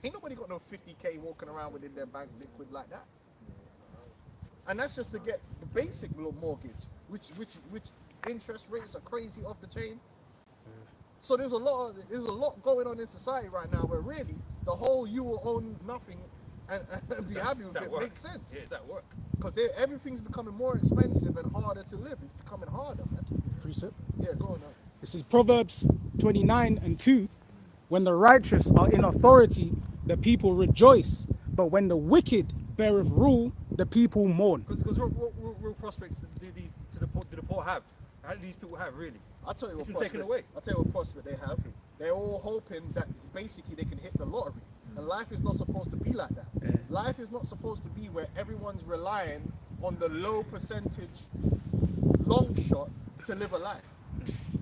Ain't nobody got no 50K walking around within their bank liquid like that. And that's just to get the basic mortgage, which interest rates are crazy off the chain. So there's a lot going on in society right now where really the whole you will own nothing and be happy with it makes sense. Yeah, it's at work. Because everything's becoming more expensive and harder to live. It's becoming harder, man. Precept. Yeah, go on now. This is Proverbs 29:2. When the righteous are in authority, the people rejoice. But when the wicked beareth rule, the people mourn. Because real prospects do the poor have? How do these people have, really? I'll tell you It's what been taken away. I'll tell you what prospect they have. They're all hoping that basically they can hit the lottery. And life is not supposed to be like that. Yeah. Life is not supposed to be where everyone's relying on the low percentage long shot to live a life.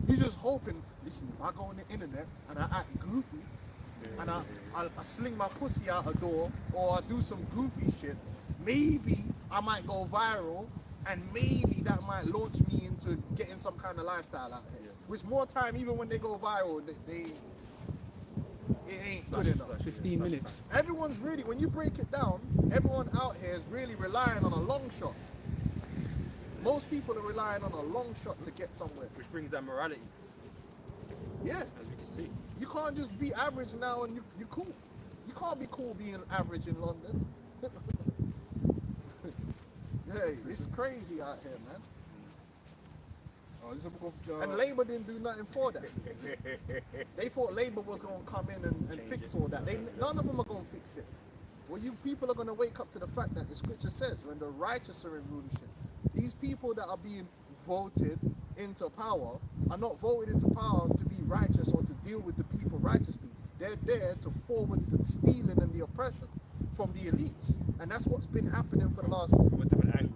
He's just hoping, listen, if I go on the internet and I act goofy and I sling my pussy out a door or I do some goofy shit, maybe I might go viral and maybe that might launch me into getting some kind of lifestyle out here. Which more time, even when they go viral, it ain't good enough. 15 minutes. Everyone's really, when you break it down, everyone out here is really relying on a long shot. Most people are relying on a long shot to get somewhere. Which brings that morality, Yeah. as we can see. You can't just be average now and you cool. You can't be cool being average in London. Hey, it's crazy out here, man. And Labour didn't do nothing for that. They thought Labour was going to come in and fix all that. None of them are going to fix it. Well, you people are going to wake up to the fact that the scripture says when the righteous are in rulership, these people that are being voted into power are not voted into power to be righteous or to deal with the people righteously. They're there to forward the stealing and the oppression from the elites. And that's what's been happening for the last...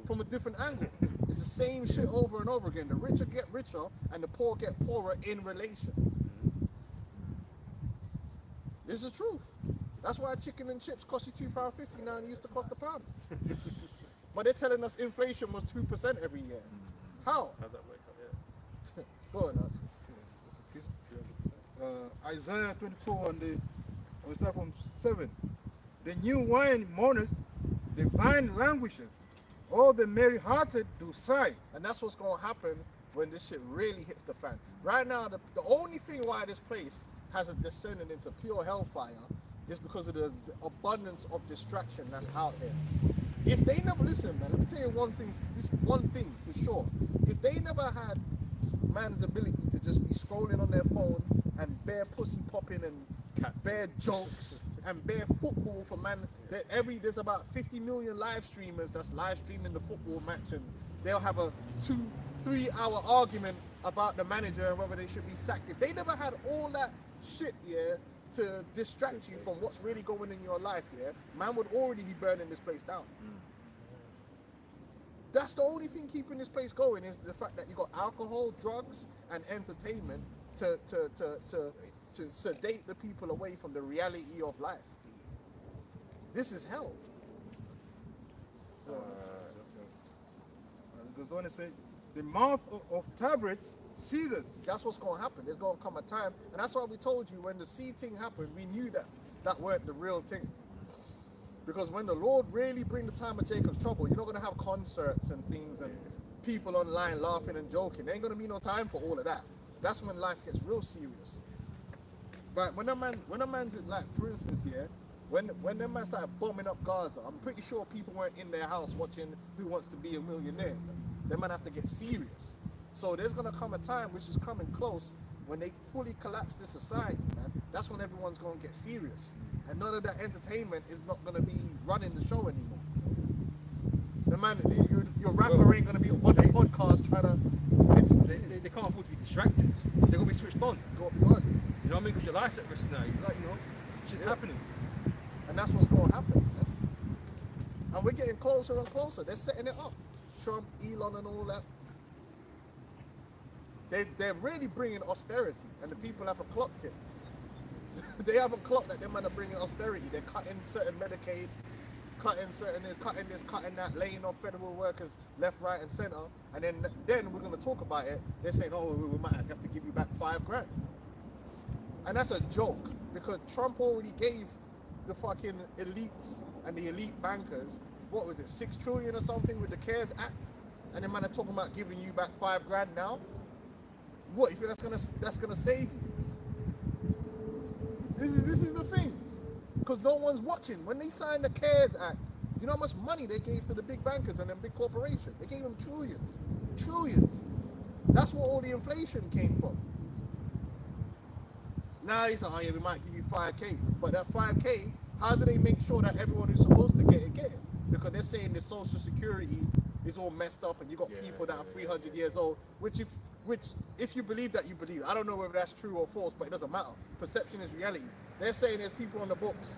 From a different angle. It's the same shit over and over again. The richer get richer and the poor get poorer in relation. This is the truth. That's why chicken and chips cost you £2.50 now and it used to cost £1. But they're telling us inflation was 2% every year. How? How's that work out? Go on, Isaiah 24 we start from 7. The new wine mourners, the vine languishes. All the merry-hearted do sigh. and that's what's going to happen when this shit really hits the fan. Right now, the only thing why this place hasn't descended into pure hellfire is because of the abundance of distraction that's out here. If they never, listen, man, let me tell you one thing for sure. If they never had man's ability to just be scrolling on their phone and bare pussy popping and bare jokes and bare football for man, there's about 50 million live streamers that's live streaming the football match, and they'll have a 2-3 hour argument about the manager and whether they should be sacked. If they never had all that shit, yeah, to distract you from what's really going in your life, yeah, man would already be burning this place down. That's the only thing keeping this place going is the fact that you got alcohol, drugs, and entertainment to sedate the people away from the reality of life. This is hell. It goes on to say, the mouth of tabrets ceases. That's what's going to happen. There's going to come a time, and that's why we told you when the sea thing happened, we knew that weren't the real thing. Because when the Lord really bring the time of Jacob's trouble, you're not going to have concerts and things and people online laughing and joking. There ain't going to be no time for all of that. That's when life gets real serious. But when a man's like, for instance, yeah, when them man started bombing up Gaza, I'm pretty sure people weren't in their house watching Who Wants to Be a Millionaire. Them man have to get serious. So there's going to come a time, which is coming close, when they fully collapse this society, man. That's when everyone's going to get serious. And none of that entertainment is not going to be running the show anymore. The man, your rapper ain't going to be on the podcast trying to... They can't afford to be distracted. They're going to be switched on. Go beyond. You know what I mean? Because your life's at risk now. Shit's happening. And that's what's going to happen, man. And we're getting closer and closer. They're setting it up. Trump, Elon and all that. They're really bringing austerity, and the people haven't clocked it. They haven't clocked that them man are bringing austerity. They're cutting certain Medicaid, cutting this, cutting that, laying off federal workers left, right, and center. And then we're going to talk about it. They're saying, oh, we might have to give you back $5,000. And that's a joke, because Trump already gave the fucking elites and the elite bankers, what was it, 6 trillion or something with the CARES Act, and the man are talking about giving you back $5,000 now. What, you think that's gonna save you? This is the thing, because no one's watching. When they signed the CARES Act, you know how much money they gave to the big bankers and them big corporations? They gave them trillions. That's where all the inflation came from. Now he's like, oh yeah, we might give you 5K, but that 5K, how do they make sure that everyone who's supposed to get it? Because they're saying the social security is all messed up, and you got people that are 300 years old. Which if you believe that, you believe. I don't know whether that's true or false, but it doesn't matter. Perception is reality. They're saying there's people on the books,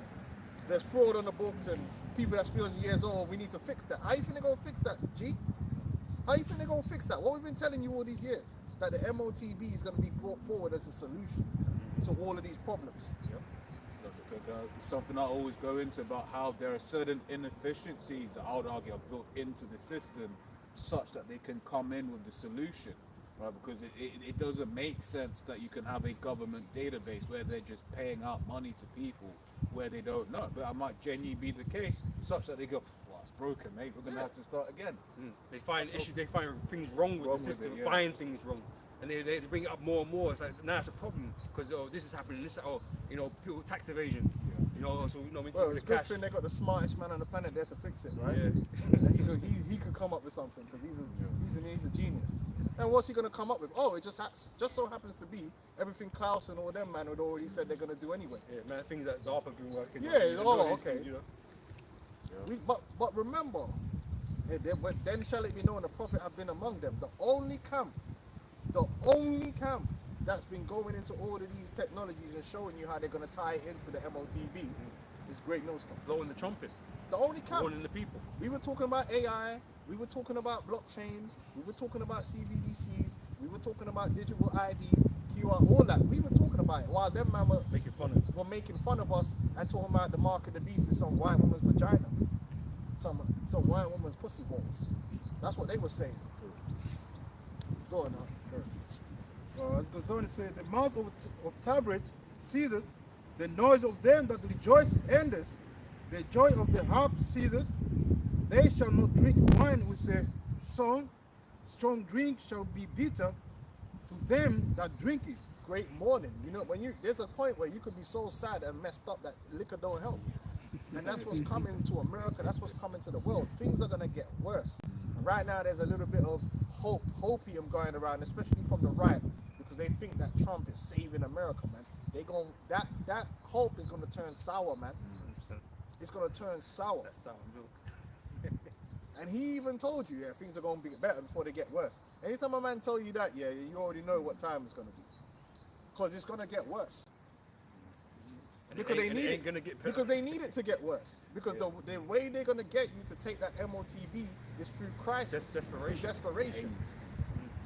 there's fraud on the books, and people that's 300 years old. We need to fix that. How you think they're gonna fix that, G? How you think they're gonna fix that? What we've been telling you all these years, that the MOTB is gonna be brought forward as a solution to all of these problems. Yep. Something I always go into about how there are certain inefficiencies that I would argue are built into the system such that they can come in with the solution, right? Because it doesn't make sense that you can have a government database where they're just paying out money to people where they don't know. But that might genuinely be the case such that they go, well, it's broken, mate, we're going to have to start again. They find issues, they find things wrong with the system, find things wrong. And they bring it up more and more. It's like, now it's a problem because this is happening. People tax evasion. Well, it's a good thing they got the smartest man on the planet there to fix it, right? Yeah. And he could come up with something because he's a genius. And what's he gonna come up with? Oh, it just so happens to be everything Klaus and all them man had already said they're gonna do anyway. Yeah, man, things that DARPA have been working. Okay. You know? But remember, then shall it be known the prophet have been among them. The only camp that's been going into all of these technologies and showing you how they're going to tie it into the MOTB is Great Millstone. Blowing the trumpet. The only camp. Warning the people. We were talking about AI, we were talking about blockchain, we were talking about CBDCs, we were talking about digital ID, QR, all that. We were talking about it while them man were making fun of us and talking about the mark of the beast is some white woman's vagina. Some white woman's pussy balls. That's what they were saying. Go on now. As goes on to say, the mouth of Tabret ceases, the noise of them that rejoice endeth, the joy of the harp ceases. They shall not drink wine with a song, strong drink shall be bitter to them that drink it. Great morning. You know, there's a point where you could be so sad and messed up that liquor don't help. And that's what's coming to America, that's what's coming to the world. Things are gonna get worse. And right now there's a little bit of hopium going around, especially from the right. They think that Trump is saving America, man. That hope is gonna turn sour, man. 100%. It's gonna turn sour. That's sour milk. And he even told you, things are gonna be better before they get worse. Anytime a man tell you that, you already know what time it's gonna be, because it's gonna get worse. Because they need it. Because they need it to get worse. Because the way they're gonna get you to take that MOTB is through crisis, desperation.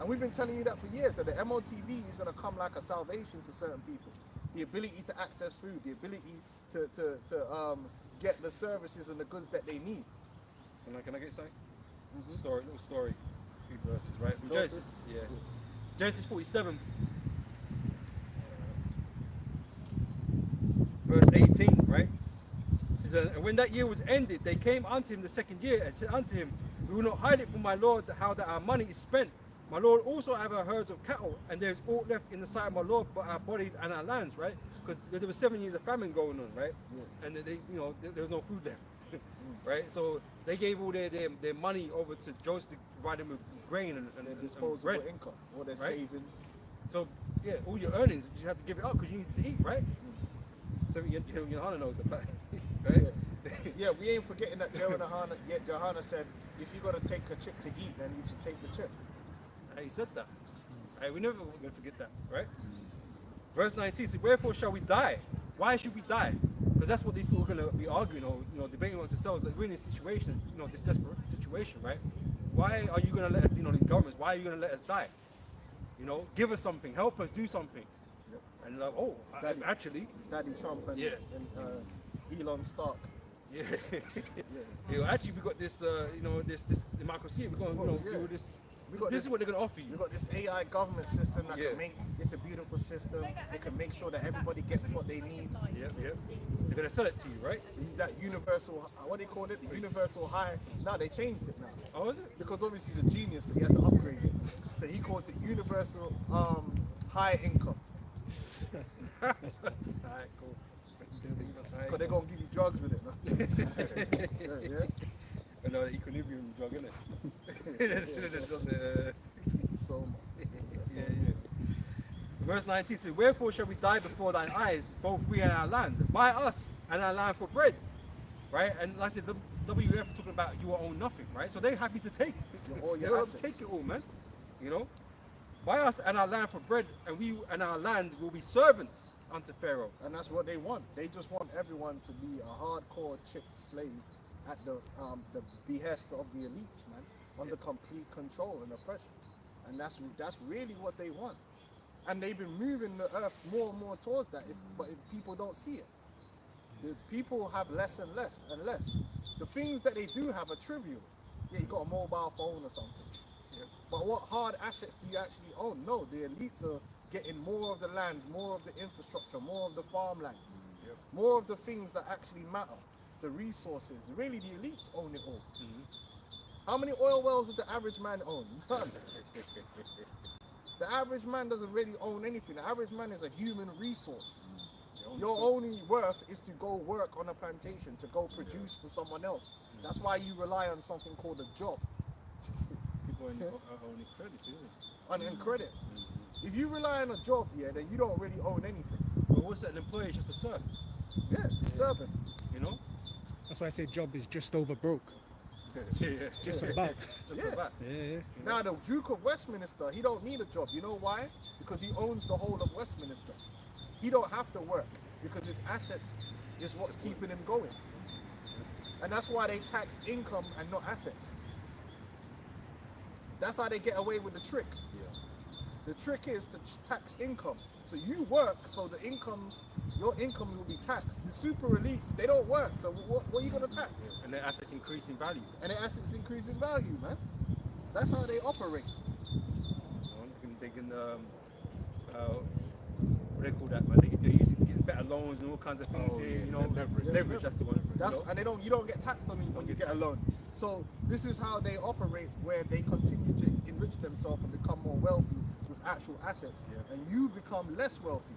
And we've been telling you that for years, that the MOTB is going to come like a salvation to certain people. The ability to access food, the ability to get the services and the goods that they need. Can I get something? Little story. 3 verses, right? From Genesis. Yeah. Genesis 47. Verse 18, right? It says, and when that year was ended, they came unto him the 2nd year and said unto him, we will not hide it from my Lord how that our money is spent. My Lord also have our herds of cattle, and there is aught left in the sight of my Lord but our bodies and our lands, right? Because there was 7 years of famine going on, right? Yeah. And there was no food left, right? So they gave all their money over to Joseph to provide them with grain and their disposable bread, income, all their right? savings. So all your earnings, you have to give it up because you need to eat, right? So Johanna knows about it, right? Yeah, we ain't forgetting that Johanna said, if you're gonna take a chip to eat, then you should take the chip. He said that. Right, we never going to forget that, right? Verse 19 says, wherefore shall we die? Why should we die? Because that's what these people are going to be arguing or debating amongst themselves. That we're in this situation, this desperate situation, right? Why are you going to let us, these governments, why are you going to let us die? Give us something, help us do something. Yep. And actually, Daddy Trump and Elon Stark. Yeah. Actually, we got this, this democracy. We're going to do this. We got this is what they're gonna offer you. We got this AI government system that Yeah. can make it's a beautiful system. It can make sure that everybody gets what they need. Yep. They're gonna sell it to you, right? That universal, what do they call it? The universal high. Now they changed it now Oh, is it? because obviously he's a genius, so he had to upgrade it. So he calls it universal high income. Alright, cool. Because they're gonna give you drugs with it now. yeah. Another equilibrium drug, isn't it? So much. Yeah. Verse 19 says, wherefore shall we die before thine eyes, both we and our land? Buy us and our land for bread. Right? And like I said, the WF talking about you will own nothing, right? So they're happy to take. All your They'll assets. take it all, man. You know? Buy us and our land for bread, and we and our land will be servants unto Pharaoh. And that's what they want. They just want everyone to be a hardcore chipped slave at the behest of the elites, man, under complete control and oppression. And that's really what they want. And they've been moving the earth more and more towards that, but people don't see it. The people have less and less and less. The things that they do have are trivial. Yeah, you got a mobile phone or something. Yep. But what hard assets do you actually own? No, the elites are getting more of the land, more of the infrastructure, more of the farmland, more of the things that actually matter, the resources. Really, the elites own it all. How many oil wells does the average man own? None. The average man doesn't really own anything. The average man is a human resource. Your only worth is to go work on a plantation, to go produce for someone else. That's why you rely on something called a job. People own his credit, isn't it? On credit. If you rely on a job, yeah, then you don't really own anything. But what's that? An employee is just a serf, Yeah, it's a servant. you know? That's why I say job is just over broke. Yeah. Just about. Just Yeah. like that. Yeah. Now the Duke of Westminster, he don't need a job. You know why? Because he owns the whole of Westminster. He don't have to work because his assets is what's keeping him going. And that's why they tax income and not assets. That's how they get away with the trick. The trick is to tax income. So you work, so the income, your income will be taxed. The super elites, they don't work, so what are you going to tax? And their assets increase in value. And their assets increase in value, man. That's how they operate. They can what do they call that, man? They use it to get better loans and all kinds of things here, you know. Leverage, that's the one. That's and you don't get taxed on it when you get a loan. So this is how they operate, where they continue to enrich themselves and become more wealthy with actual assets, and you become less wealthy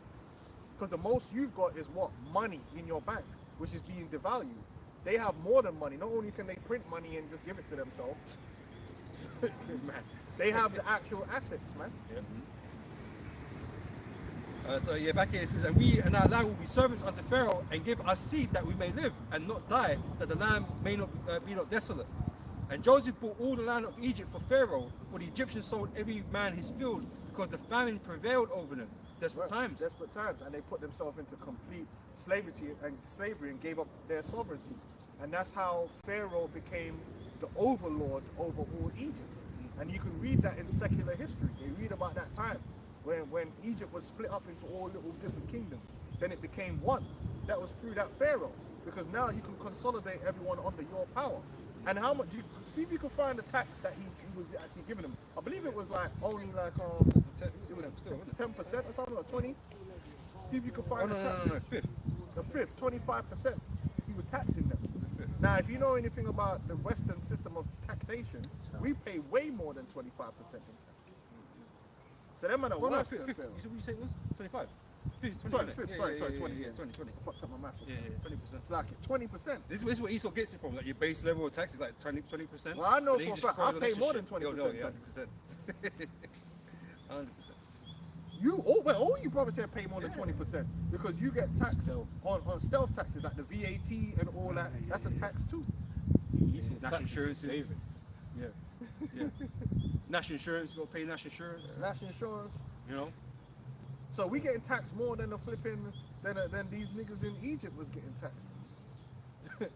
because the most you've got is what? Money in your bank, which is being devalued. They have more than money. Not only can they print money and just give it to themselves, Man. they have the actual assets, man. Back here it says, and we and our land will be servants unto Pharaoh, and give us seed that we may live and not die, that the land may not be not desolate. And Joseph bought all the land of Egypt for Pharaoh, for the Egyptians sold every man his field, because the famine prevailed over them. Desperate times. Desperate times, and they put themselves into complete slavery and gave up their sovereignty. And that's how Pharaoh became the overlord over all Egypt. And you can read that in secular history. They read about that time when Egypt was split up into all little different kingdoms. Then it became one. That was through that Pharaoh, because now you can consolidate everyone under your power. And how much? See if you can find the tax that he was actually giving them. I believe it was like only like 10% or something, or 20. See if you can find the tax. No, fifth. The fifth, 25%. He was taxing them. Now, if you know anything about the Western system of taxation, we pay way more than 25% in tax. So them are the Well, no, worst. fifth. You said what you say it was? 25. Sorry, 20. Yeah, 20. I fucked up my math. Yeah, 20%. It's like 20%. This is where Esau gets it from. Like your base level of tax is like 20%. Well, I know and then for he a just fact, I throws pay extra more than shit. 20%. No, yeah, 100%. 100%. All you probably said pay more than 20% because you get taxed on stealth taxes like the VAT and all that. That's a tax too. National insurance savings. Yeah. National insurance, you gotta pay national insurance. National insurance. You know? So we getting taxed more than the flipping than these niggas in Egypt was getting taxed.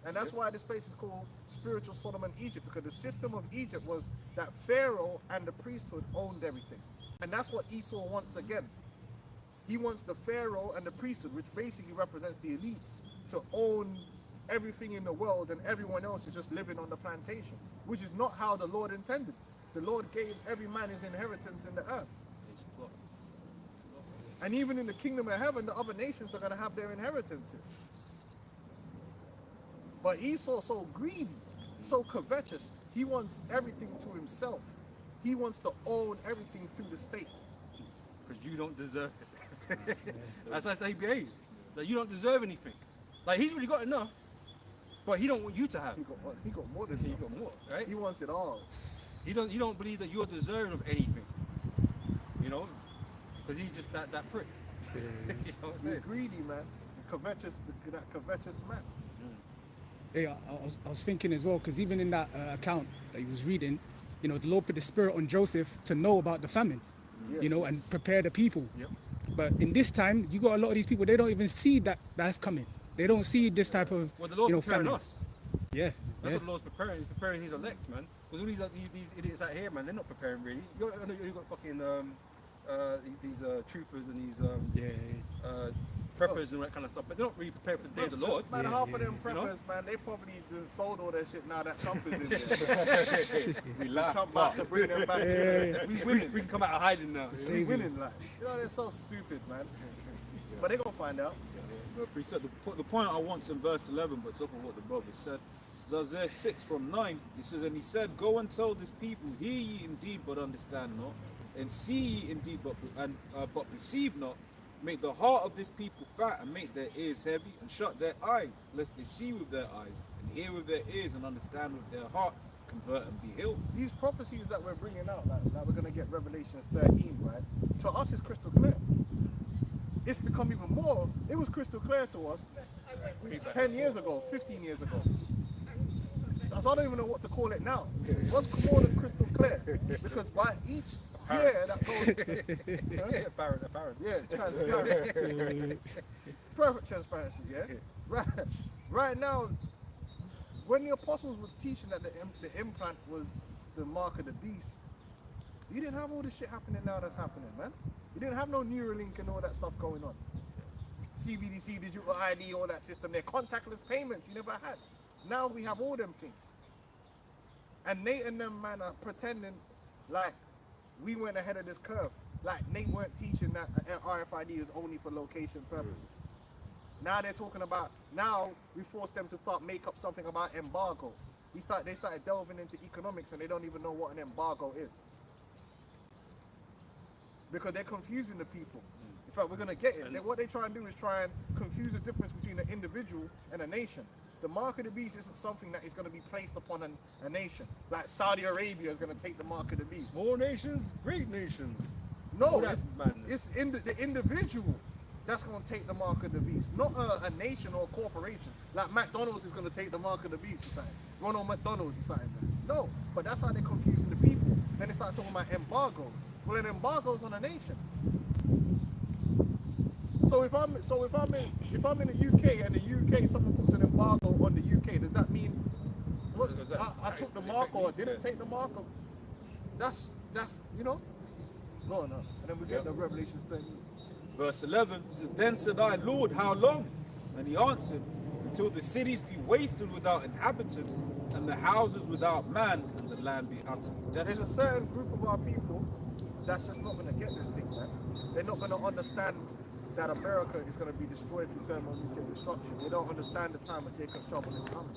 And that's why this place is called spiritual Sodom and Egypt, because the system of Egypt was that Pharaoh and the priesthood owned everything. And that's what Esau wants again. He wants the Pharaoh and the priesthood, which basically represents the elites, to own everything in the world, and everyone else is just living on the plantation, which is not how the Lord intended. the Lord gave every man his inheritance in the earth. And even in the kingdom of heaven, the other nations are going to have their inheritances. But Esau's so greedy, so covetous, he wants everything to himself. He wants to own everything through the state. Because you don't deserve it. That's how he behaves. Like, you don't deserve anything. Like, he's really got enough, but he don't want you to have. He got more than He enough. got more, right? He wants it all. You don't believe that you're deserving of anything. You know? Because he's just that prick. You know what I'm He's saying? greedy, man. Covetous, that covetous man. Yeah, I was thinking as well, because even in that account that he was reading, you know, the Lord put the spirit on Joseph to know about the famine, you know, and prepare the people. Yep. But in this time, you got a lot of these people, they don't even see that's coming. They don't see this type of, Well, the Lord's you know, preparing famine. us. Yeah, That's yeah. what the Lord's preparing. He's preparing his elect, man. Because all these idiots out here, man, they're not preparing really. I know you got fucking these truthers and these preppers and all that kind of stuff, but they're not really prepared for the day of the Lord. Man, half of them You know? preppers, man, they probably just sold all that shit now that Trump is in there. We laugh. Trump about to bring them back in. We winning. We can come out of hiding now. We winning, like. You know, they're so stupid, man. But they gonna find out. Precept. The point I want in verse 11, but it's off of what the brother said. It's Isaiah 6 from 9. He says, and he said, go and tell this people, hear ye indeed, but understand not, and see ye indeed, but perceive not. Make the heart of this people fat, and make their ears heavy, and shut their eyes, lest they see with their eyes, and hear with their ears, and understand with their heart, convert and be healed. These prophecies that we're bringing out, like we're gonna get Revelations 13, right? To us, it's crystal clear. It's become even more. It was crystal clear to us 10 years ago, 15 years ago. So I don't even know what to call it now. What's more than crystal clear? Because by each year that goes, Apparent. yeah, transparent, perfect transparency, yeah. Right now, when the apostles were teaching that the implant was the mark of the beast, you didn't have all this shit happening now that's happening, man. You didn't have no Neuralink and all that stuff going on. CBDC, digital ID, all that system there. Contactless payments, you never had. Now we have all them things. And Nate and them, man, are pretending like we went ahead of this curve. Like Nate weren't teaching that RFID is only for location purposes. Now they're talking about, now we forced them to start make up something about embargoes. They started delving into economics and they don't even know what an embargo is. Because they're confusing the people. In fact, we're going to get it. What they try and do is try and confuse the difference between an individual and a nation. The mark of the beast isn't something that is going to be placed upon a nation. Like Saudi Arabia is going to take the mark of the beast. Small nations, great nations. No, that's madness. it's the individual that's going to take the mark of the beast, not a nation or a corporation. Like McDonald's is going to take the mark of the beast. Decided. Ronald McDonald decided that. No, but that's how they're confusing the people. Then they start talking about embargoes. Well, an embargo is on a nation. So if I'm in the UK and the UK someone puts an embargo on the UK, does that mean what, I took the mark or didn't take the mark? Or, that's you know. No. And then we get the Revelations 13. Verse 11 says, then said I, Lord, how long? And he answered, until the cities be wasted without inhabitant, and the houses without man, and the land be utterly There's a desolate. certain group of our people that's just not going to get this thing, man. They're not going to understand that America is going to be destroyed through thermonuclear destruction. They don't understand the time of Jacob's trouble is coming.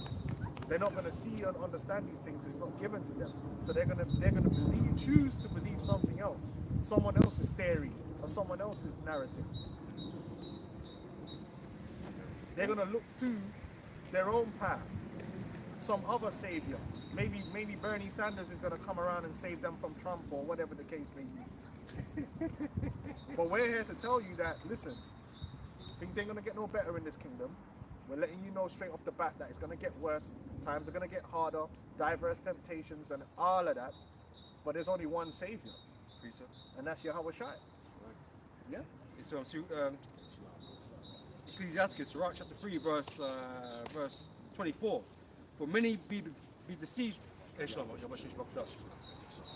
They're not going to see and understand these things. It's not given to them. So they're going to choose to believe something else, someone else's theory or someone else's narrative. They're going to look to their own path, some other savior. Maybe Bernie Sanders is going to come around and save them from Trump or whatever the case may be. But we're here to tell you that, listen, things ain't going to get no better in this kingdom. We're letting you know straight off the bat that it's going to get worse. Times are going to get harder, diverse temptations and all of that. But there's only one savior, and that's Yahweh Shai. Yeah? So Ecclesiastes, Sirach chapter 3, verse 24. For many be deceived.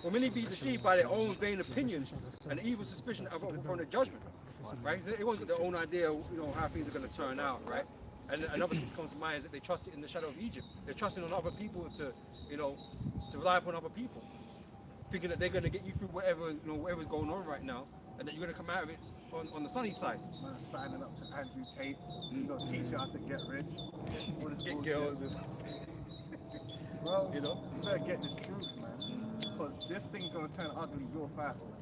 For many be deceived by their own vain opinions and evil suspicion from the judgment. Right? So everyone's got their own idea of how things are going to turn out, right? And another thing that comes to mind is that they trusted in the shadow of Egypt. They're trusting on other people to rely upon other people. thinking that they're going to get you through whatever, whatever's going on right now, and that you're going to come out of it on the sunny side. Man, signing up to Andrew Tate, teach you how to get rich. All this Get bullshit. girls. Bro, You know? you better get this truth, man. Because this thing's gonna turn ugly real fast, man.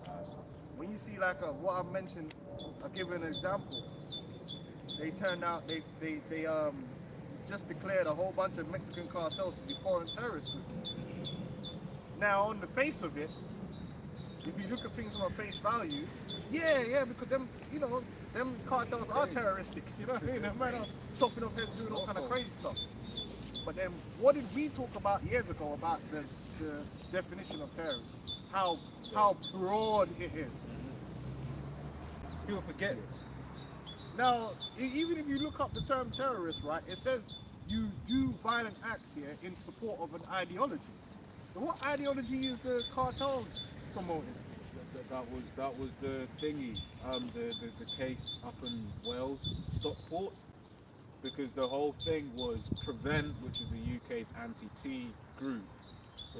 When you see like what I mentioned, I'll give you an example. They turned out they just declared a whole bunch of Mexican cartels to be foreign terrorist groups. Now on the face of it, if you look at things from a face value, yeah, because them cartels are terroristic. You know what I mean? Them men are chopping off heads, doing all kind of crazy stuff. But then, what did we talk about years ago about the definition of terrorism? How broad it is. People forget. Now, even if you look up the term terrorist, right, it says you do violent acts here in support of an ideology. So what ideology is the cartels promoting? That was the thingy, the case up in Wales, Stockport, because the whole thing was Prevent, which is the UK's anti-T group,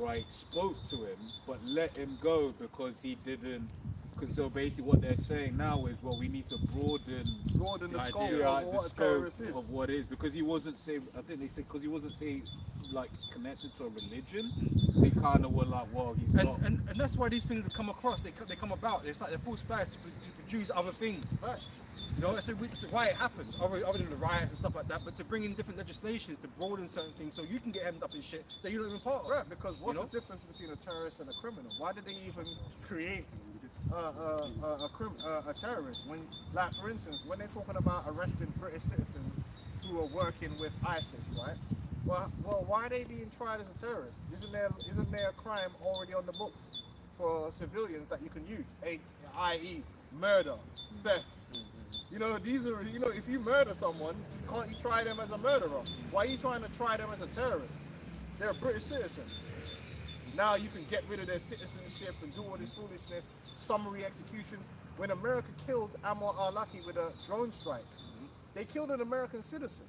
right, spoke to him but let him go because he didn't. Because so basically what they're saying now is, well, we need to broaden the scope of what a terrorist is. Of what is, because he wasn't saying, I think they said, because he wasn't saying like connected to a religion, they kind of were like, well, he's not. And that's why these things have come across, they come about. It's like they're false flags to produce other things. Right. You know, that's why it happens, other than the riots and stuff like that, but to bring in different legislations to broaden certain things so you can get hemmed up in shit that you're not even part of. Right, because what's the difference between a terrorist and a criminal? Why did they even create a terrorist? When, like for instance, when they're talking about arresting British citizens who are working with ISIS, right? Well, why are they being tried as a terrorist? Isn't there a crime already on the books for civilians that you can use, i.e. murder, theft? You know, these are, if you murder someone, can't you try them as a murderer? Why are you trying to try them as a terrorist? They're a British citizen. Now you can get rid of their citizenship and do all this foolishness, summary executions. When America killed Anwar al-Awlaki with a drone strike, they killed an American citizen.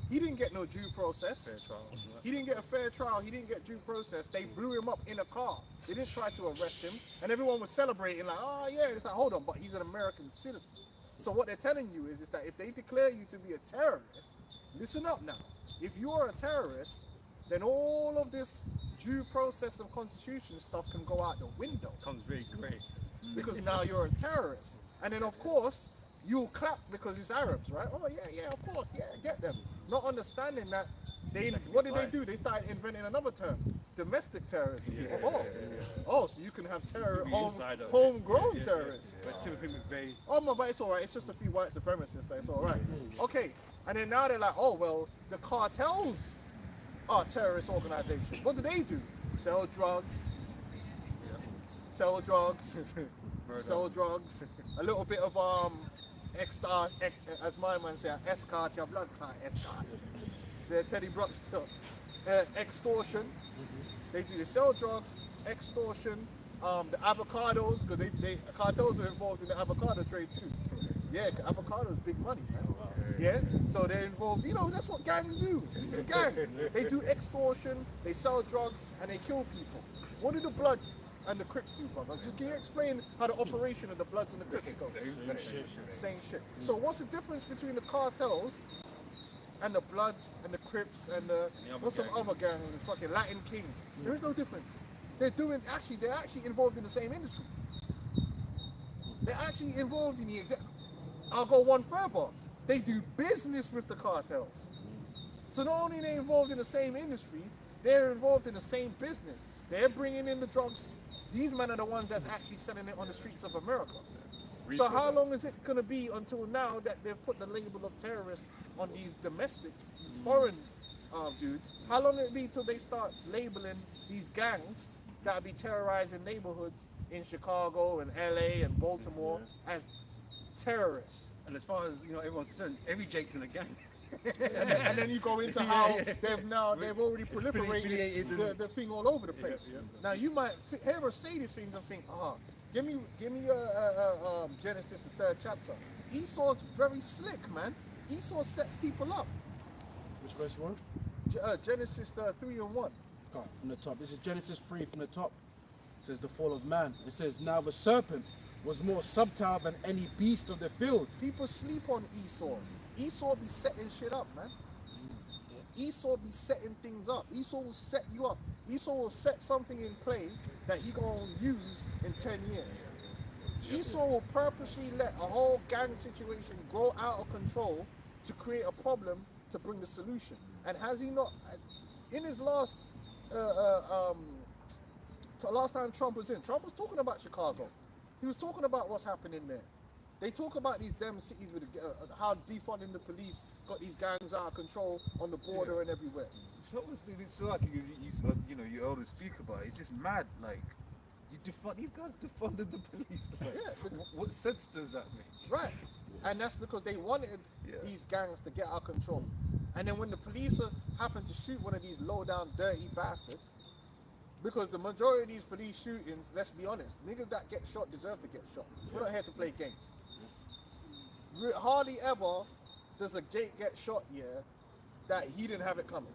He didn't get no due process. Fair trial. He didn't get a fair trial. He didn't get due process. They blew him up in a car. They didn't try to arrest him. And everyone was celebrating like, oh yeah. It's like, hold on, but he's an American citizen. So what they're telling you is that if they declare you to be a terrorist, listen up now. If you are a terrorist, then all of this due process and constitution stuff can go out the window. Comes very great. Because now you're a terrorist. And then of course, you'll clap because it's Arabs, right? Oh yeah, of course, yeah, get them. Not understanding that what did they do? They started inventing another term, domestic terrorism. So you can have homegrown terrorists. But Timothy McVeigh. Oh no, but it's all right. It's just a few white supremacists, so it's all right. Okay, and then now they're like, oh well, the cartels are terrorist organizations. What do? Sell drugs. Sell drugs. Sell drugs. A little bit of as my man say, escort your blood clot, escort. The Teddy Brock extortion. They sell drugs, extortion, the avocados, because they cartels are involved in the avocado trade too. Yeah, avocado is big money, man. Yeah, so they're involved. That's what gangs do. This is a gang. They do extortion, they sell drugs, and they kill people. What do the Bloods and the Crips do, brother? Just can you explain how the operation of the Bloods and the Crips go? Same shit. So what's the difference between the cartels and the Bloods and the Crips and what's some other gang, the fucking Latin Kings? There is no difference. They're actually involved in the same industry. They're actually involved in the exact. I'll go one further. They do business with the cartels. So not only are they involved in the same industry, they're involved in the same business. They're bringing in the drugs. These men are the ones that's actually selling it on the streets of America. So how long is it going to be until now that they've put the label of terrorists on these foreign dudes? How long will it be till they start labeling these gangs that will be terrorizing neighborhoods in Chicago and LA and Baltimore as terrorists? And as far as everyone's concerned, every Jake's in a gang. and then you go into how they've already proliferated the thing all over the place. Now you might hear us say these things and think, give me Genesis the 3rd chapter. Esau's very slick, man. Esau sets people up. Which verse you want? Genesis 3 and 1. From the top. This is Genesis 3 from the top. says the fall of man. It says, now the serpent was more subtle than any beast of the field. People sleep on Esau. Esau be setting shit up, man. Esau be setting things up. Esau will set you up. Esau will set something in play that he gonna use in 10 years. Esau will purposely let a whole gang situation grow out of control to create a problem to bring the solution. And has he not, in his last time Trump was talking about Chicago. He was talking about what's happening there. They talk about these damn cities with how defunding the police got these gangs out of control on the border and everywhere. It's not what's it's like you know, you elders speak about it. It's just mad. Like, these guys defunded the police. Like, Yeah. what sense does that make? Right. And that's because they wanted these gangs to get out of control. And then when the police happen to shoot one of these low-down, dirty bastards, because the majority of these police shootings, let's be honest, niggas that get shot deserve to get shot. We're not here to play games. Hardly ever does a Jake get shot here that he didn't have it coming.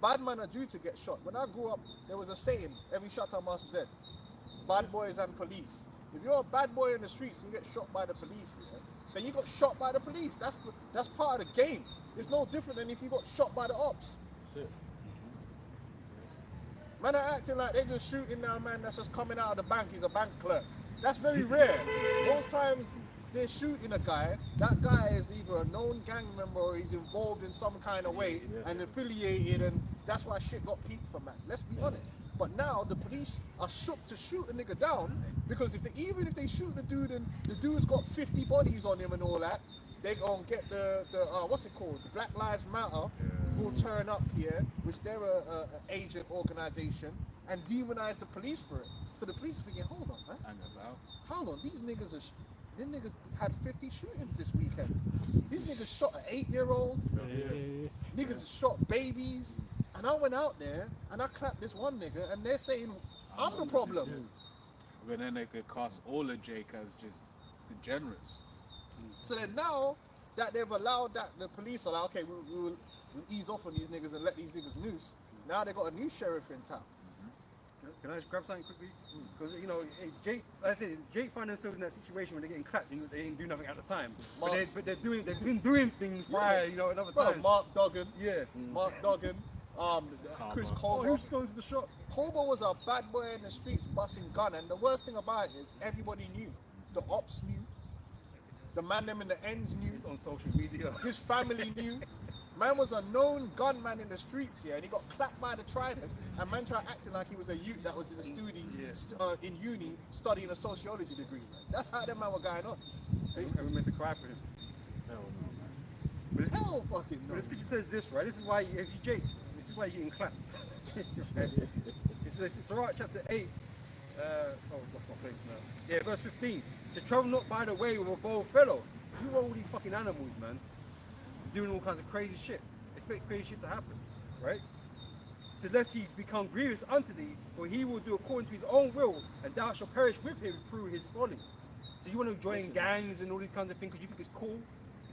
Bad men are due to get shot. When I grew up, there was a saying, every shot I must dead. Bad boys and police. If you're a bad boy in the streets and you get shot by the police here, then you got shot by the police. That's part of the game. It's no different than if you got shot by the ops. That's it. Man are acting like they're just shooting down man that's just coming out of the bank. He's a bank clerk. That's very rare. Most times they're shooting a guy. That guy is either a known gang member or he's involved in some kind of way and affiliated, and that's why shit got peaked for man. Let's be honest. But now the police are shook to shoot a nigga down because even if they shoot the dude and the dude's got 50 bodies on him and all that, they gonna get the what's it called? The Black Lives Matter will turn up here, which they're a agent organization, and demonize the police for it. So the police are thinking, hold on, man. Hold on, these niggas had 50 shootings this weekend. These niggas shot an 8-year-old. Niggas shot babies. And I went out there and I clapped this one nigga, and they're saying I'm the problem. But then they could cast all of Jake as just degenerates. So then now that they've allowed that, the police are like, okay, we'll ease off on these niggas and let these niggas loose. Now they got a new sheriff in town. Can I just grab something quickly? Because, you know, Jake, like I said, Jake find themselves in that situation where they're getting clapped. You know, they didn't do nothing at the time. But they've been doing things prior, you know, at other times. Mark Duggan. Yeah. Mark Duggan. Chris Oh, he Colbert. was just going to the shop. Colbert was a bad boy in the streets busting gun, and the worst thing about it is everybody knew. The ops knew. The man them in the ends knew. He's on social media. His family knew. Man was a known gunman in the streets here, and he got clapped by the Trident, and man tried acting like he was a youth that was in the studio in uni studying a sociology degree. Man. That's how that man were going on. And we meant to cry for him. Hell no, man. But this, Hell fucking no. but the scripture says this, right? This is why, if you Jake, this is why you're getting clapped. It says, Sirach chapter 8, what's my place now? Yeah, verse 15. So travel not by the way with a bold fellow. Who are all these fucking animals, man? Doing all kinds of crazy shit. Expect crazy shit to happen, right? So lest he become grievous unto thee, for he will do according to his own will, and thou shalt perish with him through his folly. So you want to join gangs and all these kinds of things because you think it's cool?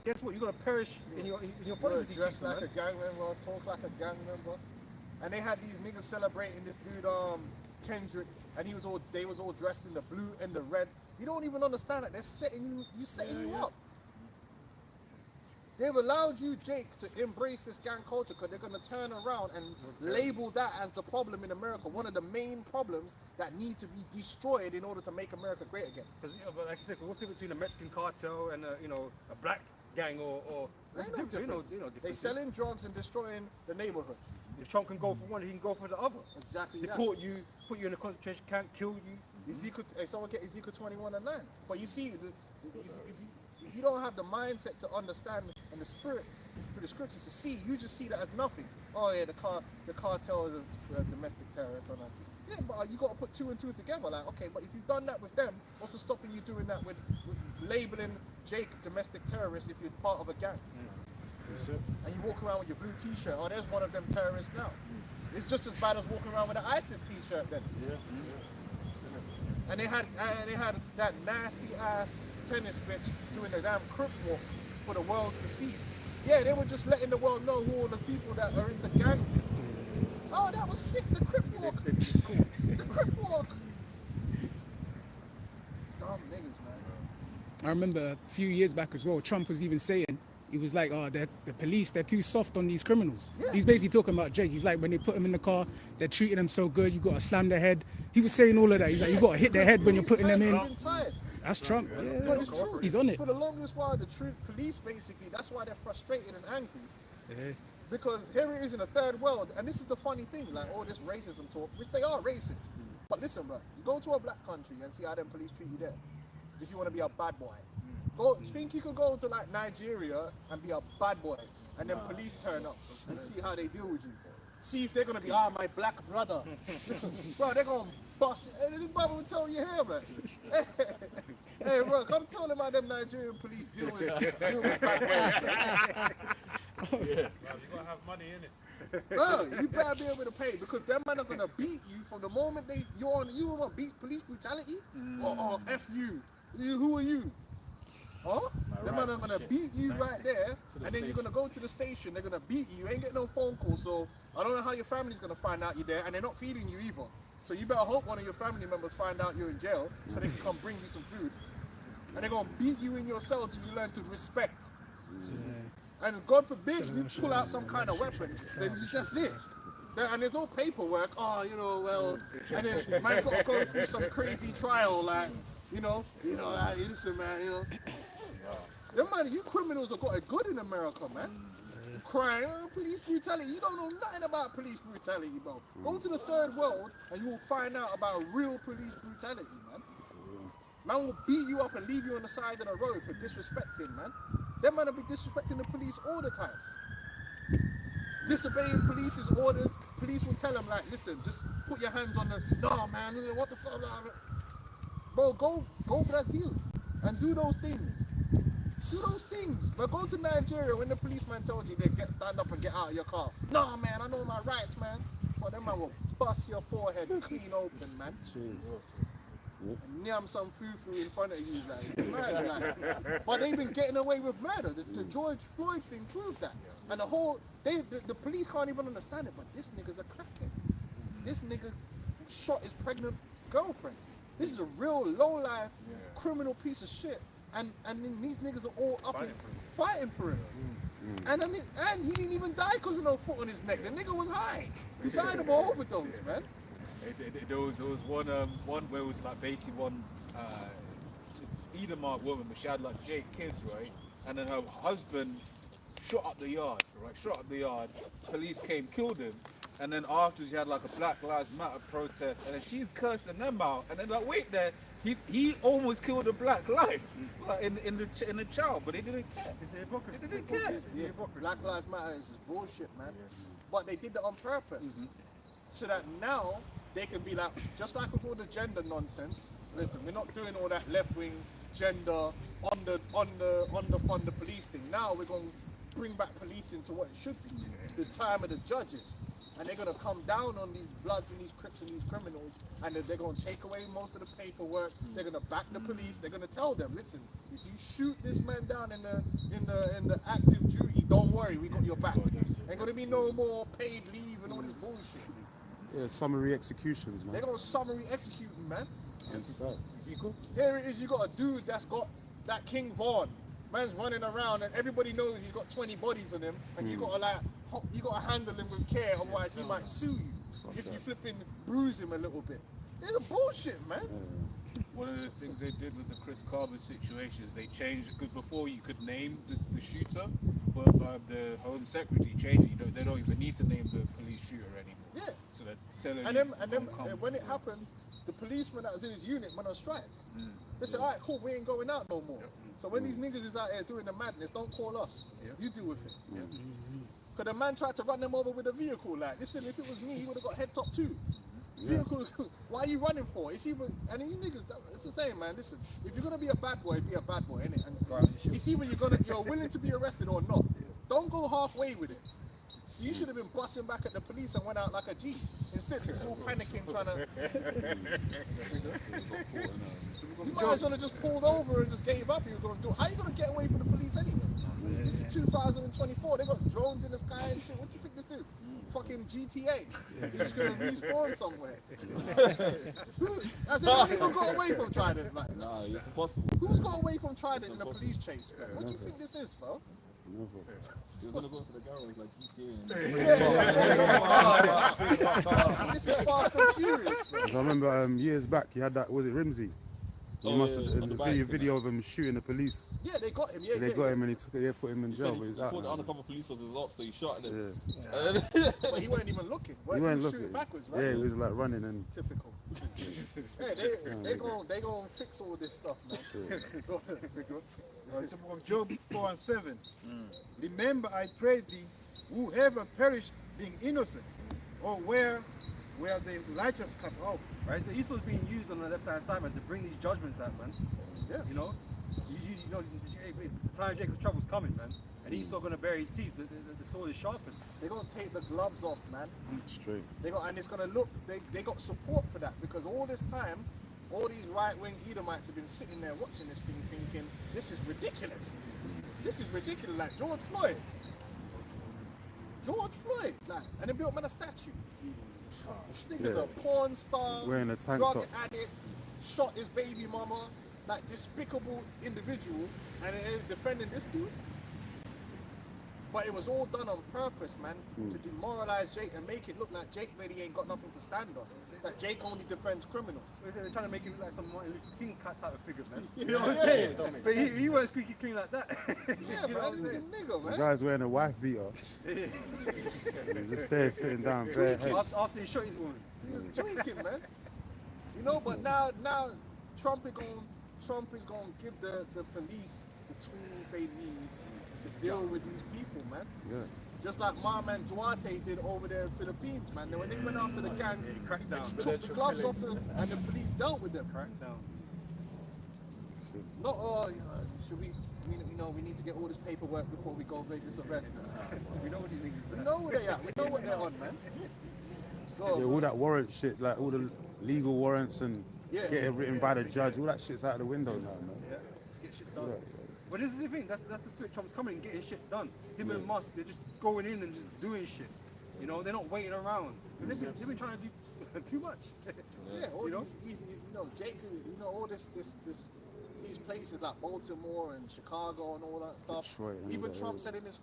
Guess what? You're gonna perish in your folly with these Dressed people, like man. a gang member, talk like a gang member, and they had these niggas celebrating this dude Kendrick, and they was all dressed in the blue and the red. You don't even understand that they're setting you up. They've allowed you, Jake, to embrace this gang culture because they're going to turn around and label that as the problem in America, one of the main problems that need to be destroyed in order to make America great again. Because, but like I said, what's the difference between a Mexican cartel and a black gang or what's the Ain't no difference? difference. They differences. selling drugs and destroying the neighborhoods. If Trump can go for one, he can go for the other. Exactly that. Deport you, put you in a concentration camp, kill you. Someone get Ezekiel 21 and 9. But you see, if you don't have the mindset to understand and the spirit for the scriptures to see, you just see that as nothing. Oh yeah, the cartel is a domestic terrorist or not. Yeah, but you got to put 2 and 2 together. Like, okay, but if you've done that with them, what's to stopping you doing that with labeling Jake domestic terrorist if you're part of a gang? And you walk around with your blue T-shirt. Oh, there's one of them terrorists now. It's just as bad as walking around with an ISIS T-shirt then. And they had that nasty ass tennis bitch doing the damn crip walk for the world to see. Yeah, they were just letting the world know who all the people that are into gangs is. Oh, that was sick. The crip walk. The crip walk. Dumb niggas, man. I remember a few years back as well, Trump was even saying, he was like, oh, the police, they're too soft on these criminals. Yeah. He's basically talking about Jake. He's like, when they put him in the car, they're treating them so good, you got to slam their head. He was saying all of that. He's like, you got to hit their head when you're putting them in. Been tired. That's Trump. But Yeah. it's true. He's on it. For the longest while, the police basically, that's why they're frustrated and angry. Yeah. Because here it is in the third world, and this is the funny thing, like all this racism talk, which they are racist. But listen, bro, you go to a black country and see how them police treat you there. If you want to be a bad boy, think you could go to like Nigeria and be a bad boy, and then police turn up and see how they deal with you. See if they're gonna be, my black brother. Bro, they're gonna bust. And this brother will tell you here, man. Hey, bro, come tell them how them Nigerian police deal with bad boys, man. You gotta have money in it. Bro, you better be able to pay because them men are gonna beat you from the moment you want to beat police brutality or F you. Who are you? Huh? Them men are gonna beat you right there, and then you're gonna go to the station. They're gonna beat you. You ain't getting no phone call, so I don't know how your family's gonna find out you're there, and they're not feeding you either. So you better hope one of your family members find out you're in jail, so they can come bring you some food. And they're gonna beat you in your cell till you learn to respect. And God forbid you pull out some kind of weapon, then that's it. And there's no paperwork. And then man got to go through some crazy trial, like, listen, man, Them man, you criminals have got it good in America, man. Crying, police brutality. You don't know nothing about police brutality, bro. Go to the third world and you will find out about real police brutality, man. Man will beat you up and leave you on the side of the road for disrespecting, man. Them man will be disrespecting the police all the time. Disobeying police's orders. Police will tell them, like, listen, just put your hands on the, no, man, what the fuck? Bro, go Brazil and do those things. Do those things. But go to Nigeria when the policeman tells you stand up and get out of your car. No, man, I know my rights, man. But them man will bust your forehead clean open, man. And yam some fufu in front of you, like, murder, like. But they've been getting away with murder. The George Floyd thing proved that. And the police can't even understand it, but this nigga's a crackhead. This nigga shot his pregnant girlfriend. This is a real low-life criminal piece of shit. And then these niggas are all up fighting for him. And he didn't even die because of no foot on his neck. The nigga was high. He died of an overdose, man. There was one where it was like basically one Edomite woman, but she had like 8 kids, right? And then her husband shot up the yard, right? Police came, killed him. And then afterwards he had like a Black Lives Matter protest, and then she's cursing them out. And then like, wait there, he almost killed a black life, like in the child, but they didn't care. It's a hypocrisy. They didn't care. It's a hypocrisy. Black Lives Matter is bullshit, man. But they did that on purpose. So that now they can be like, just like with all the gender nonsense, listen, we're not doing all that left-wing gender underfund the police thing. Now we're going to bring back policing to what it should be, the time of the judges. And they're going to come down on these Bloods and these Crips and these criminals, and they're going to take away most of the paperwork. They're going to back the police. They're going to tell them, listen, if you shoot this man down in the active duty, don't worry, we got your back. Ain't going to be no more paid leave and all this bullshit. Yeah, summary executions, man. They're going to summary execute him, man. Yes, sir. Here it is, you got a dude that's got that King Vaughn. Man's running around and everybody knows he's got 20 bodies on him, and you got to handle him with care, otherwise he might sue you if you flipping bruise him a little bit. It's a bullshit, man. One of the things they did with the Chris Carver situation is they changed, because before you could name the shooter, but the Home Secretary changed it. They don't even need to name the police shooter anymore. Yeah. So they're telling And you, then when it happened, the policeman that was in his unit went on strike. They said, all right, cool, we ain't going out no more. So when these niggas is out here doing the madness, don't call us. You deal with it. Because the man tried to run them over with a vehicle. Like, listen, if it was me, he would have got head top too. Vehicle, why are you running for? It's either, and you niggas, it's the same, man. Listen, if you're gonna be a bad boy, be a bad boy, innit? And it's either you're willing to be arrested or not. Don't go halfway with it. So you should have been busting back at the police and went out like a G. Instead, he was all panicking, trying to. You might as well have just pulled over and just gave up. You were gonna do. How are you gonna get away from the police anyway? This is 2024. They got drones in the sky and shit. What do you think this is? Fucking GTA. You're just gonna respawn somewhere. Has anyone even got away from Trident? Like, Nah, it's possible. who's got away from Trident in a police chase, bro? What do you think this is, bro? You're gonna go to the garage like GTA. This is Fast and Furious, bro. 'Cause I remember years back, he had that, was it Rimsey? He Oh, must yeah, have, on in the the bike, video of him shooting the police. Yeah, they got him. Yeah, They got him and he took it, they put him in He jail, said but he he's out thought the now. undercover police was his op, so he shot them. Yeah. But he weren't even looking. He weren't shooting looking. backwards, right? Yeah, he was like running and Typical. Hey, they gonna fix all this stuff, man. Go ahead. It's the book of Job 4:7. Remember, I pray thee, whoever perished being innocent, or where the righteous cut off. Right, so Esau's being used on the left-hand side, man, to bring these judgments out, man. Yeah. You know, you know, the time of Jacob's trouble's coming, man, and Esau gonna bury his teeth. The sword is sharpened. They're gonna take the gloves off, man. straight. And it's gonna look. They got support for that because all this time, all these right-wing Edomites have been sitting there watching this thing, thinking this is ridiculous. This is ridiculous. Like George Floyd, like, and they built him a statue. This thing is a porn star, Wearing a tank drug top. addict, shot his baby mama, like despicable individual, and they're defending this dude. But it was all done on purpose, man, to demoralize Jake and make it look like Jake really ain't got nothing to stand on. That Jake only defends criminals. They're trying to make him look like some Martin Luther King type of figure, man. Yeah, You know what I'm yeah, saying? yeah. But he weren't squeaky clean like that. Yeah, You know man, what I'm he's a saying? nigga, The man. guy's wearing a wife beater. He's just there sitting down, bare head. After he shot his woman. He was tweaking, man. You know, but now Trump is going to give the police the tools they need to deal with these people, man. Yeah. Just like my man Duarte did over there in the Philippines, man. When they went after the gangs, he cracked down. he took the gloves off and the police dealt with them. Crack down. Not, should we, we need to get all this paperwork before we go make this arrest. We know what these niggas We say. know where they at. We know what they're on, man. Go on, Yeah, all that warrant shit, like all the legal warrants and Yeah. get it written by the judge, all that shit's out the window now, man. Yeah, get shit done. But this is the thing, that's the spirit Trump's coming and getting shit done. Him and Musk, they're just going in and just doing shit. You know, they're not waiting around. They've been trying to do too much. Yeah, all You know? these, Jake, all these places like Baltimore and Chicago and all that stuff. Detroit and Even all that, Trump yeah. said in his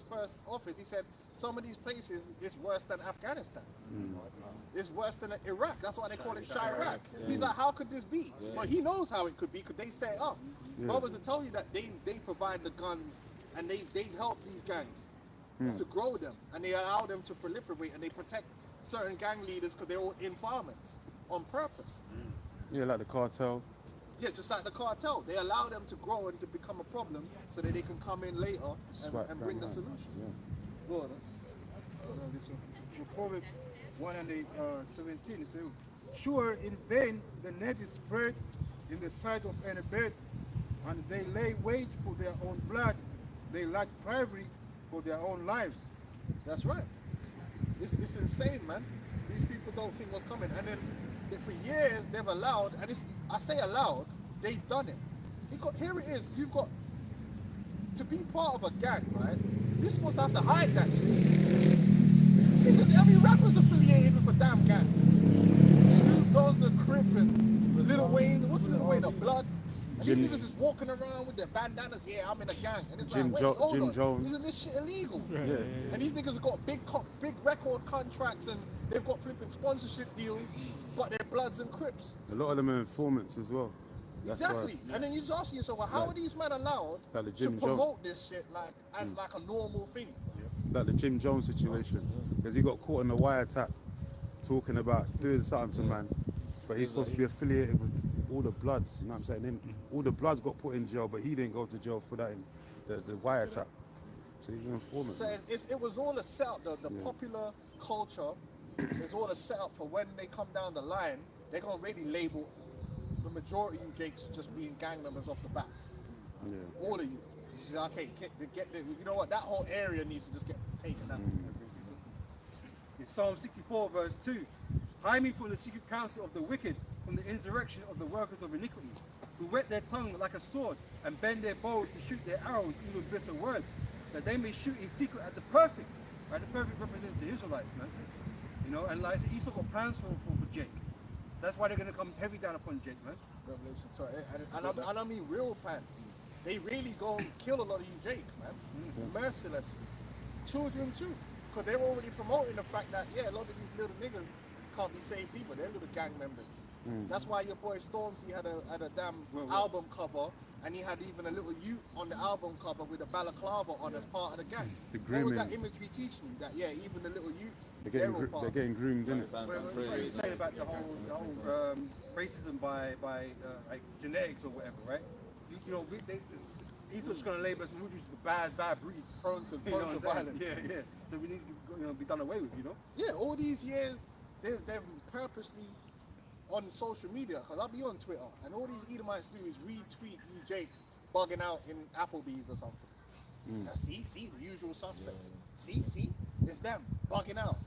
first office, he said some of these places is worse than Afghanistan. It's worse than Iraq. That's why they call it Chirac. He's like, how could this be? But he knows how it could be because they set it up. Brothers will tell you that they provide the guns and they help these gangs to grow them and they allow them to proliferate and they protect certain gang leaders because they're all informants on purpose. Yeah, like the cartel. Yeah, just like the cartel. They allow them to grow and to become a problem so that they can come in later Swipe and bring the down. solution. Yeah. Go on, This one, Proverbs 1:17. It says, "Sure, in vain the net is spread in the sight of any bird, and they lay wait for their own blood. They lack bravery for their own lives." That's right. It's insane, man. These people don't think what's coming. And then for years they've allowed, and I say allowed, they've done it. Here it is. You've got to be part of a gang, right? You're supposed to have to hide that shit. Because every rapper's affiliated with a damn gang. Snoop Dogg's a Crip and Lil Wayne, what's Lil Wayne, a Blood? And these niggas is walking around with their bandanas, yeah, I'm in a gang. And it's Jim like, wait, hold Jim on. Jones. Isn't this shit illegal? Yeah. And these niggas have got big record contracts and they've got flipping sponsorship deals, but they're Bloods and Crips. A lot of them are informants as well. That's Exactly. why. And then you just ask yourself, well, how are these men allowed Like the to Jim promote this shit as like a normal thing? Like the Jim Jones situation, because he got caught in the wiretap talking about doing something to man, but he's supposed to be affiliated with all the Bloods. You know what I'm saying? Then all the Bloods got put in jail, but he didn't go to jail for that. The wiretap. So he's an informant. So it was all a setup. The popular culture is all a setup for when they come down the line, they're gonna really label the majority of you Jakes just being gang members off the bat. Yeah. All of you. You say, okay, you know what? That whole area needs to just get taken out. In Psalm 64 verse 2, hide me from the secret counsel of the wicked, from the insurrection of the workers of iniquity, who whet their tongue like a sword, and bend their bows to shoot their arrows even with bitter words, that they may shoot in secret at the perfect. Right? The perfect represents the Israelites, man. You know, and like I said, Esau got plans for Jake. That's why they're going to come heavy down upon Jake, man. Revelation 12. And I mean real plans. They really go and kill a lot of you Jake, man. Mercilessly. Children too. Because they're already promoting the fact that, yeah, a lot of these little niggas can't be saved either. They're little gang members. That's why your boy Stormzy had a damn album cover, and he had even a little ute on the album cover with a balaclava on as part of the gang. What was that imagery teaching you? That, yeah, even the little utes, They're getting groomed, innit? What are you saying about the whole racism by like genetics or whatever, right? You know, he's just going to label us bad breeds. Prone to violence. Yeah. So we need to be done away with, you know? Yeah, all these years, they've purposely on social media, because I'll be on Twitter, and all these Edomites do is retweet you Jake bugging out in Applebee's or something. Now, see, the usual suspects. See, it's them bugging out,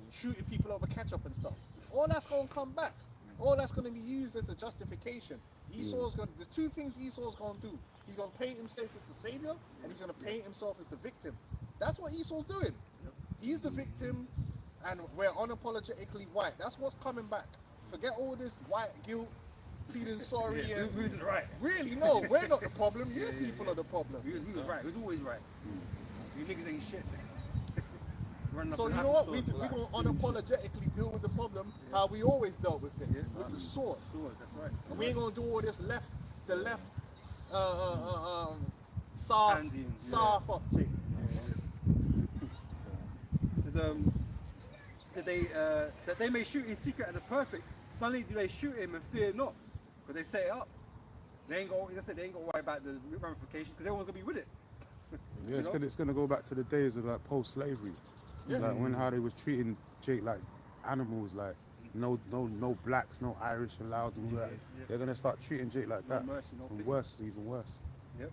shooting people over ketchup and stuff. All that's going to come back. All that's going to be used as a justification. The two things Esau's going to do. He's going to paint himself as the savior, and he's going to paint himself as the victim. That's what Esau's doing. He's the victim, and we're unapologetically white. That's what's coming back. Forget all this white guilt, feeling sorry, and Who's right? really, no, we're not the problem. You people are the problem. We was right. We was always right. You niggas ain't shit. Running up So and you down know what? the We're stores. going to unapologetically deal with the problem how we always dealt with it, with the sword. Sword, that's right. And we ain't going to do all this the left, soft, Pansy and- soft up thing. Says, so that they may shoot in secret at the perfect. Suddenly do they shoot him and fear not, because they set it up. They ain't going to worry about the ramifications because everyone's gonna be with it. Yeah, it's gonna go back to the days of like post-slavery, like when how they was treating Jake like animals, like no blacks, no Irish allowed and all that. They're gonna start treating Jake like that, mercy, no and pity. worse, even worse. Yep.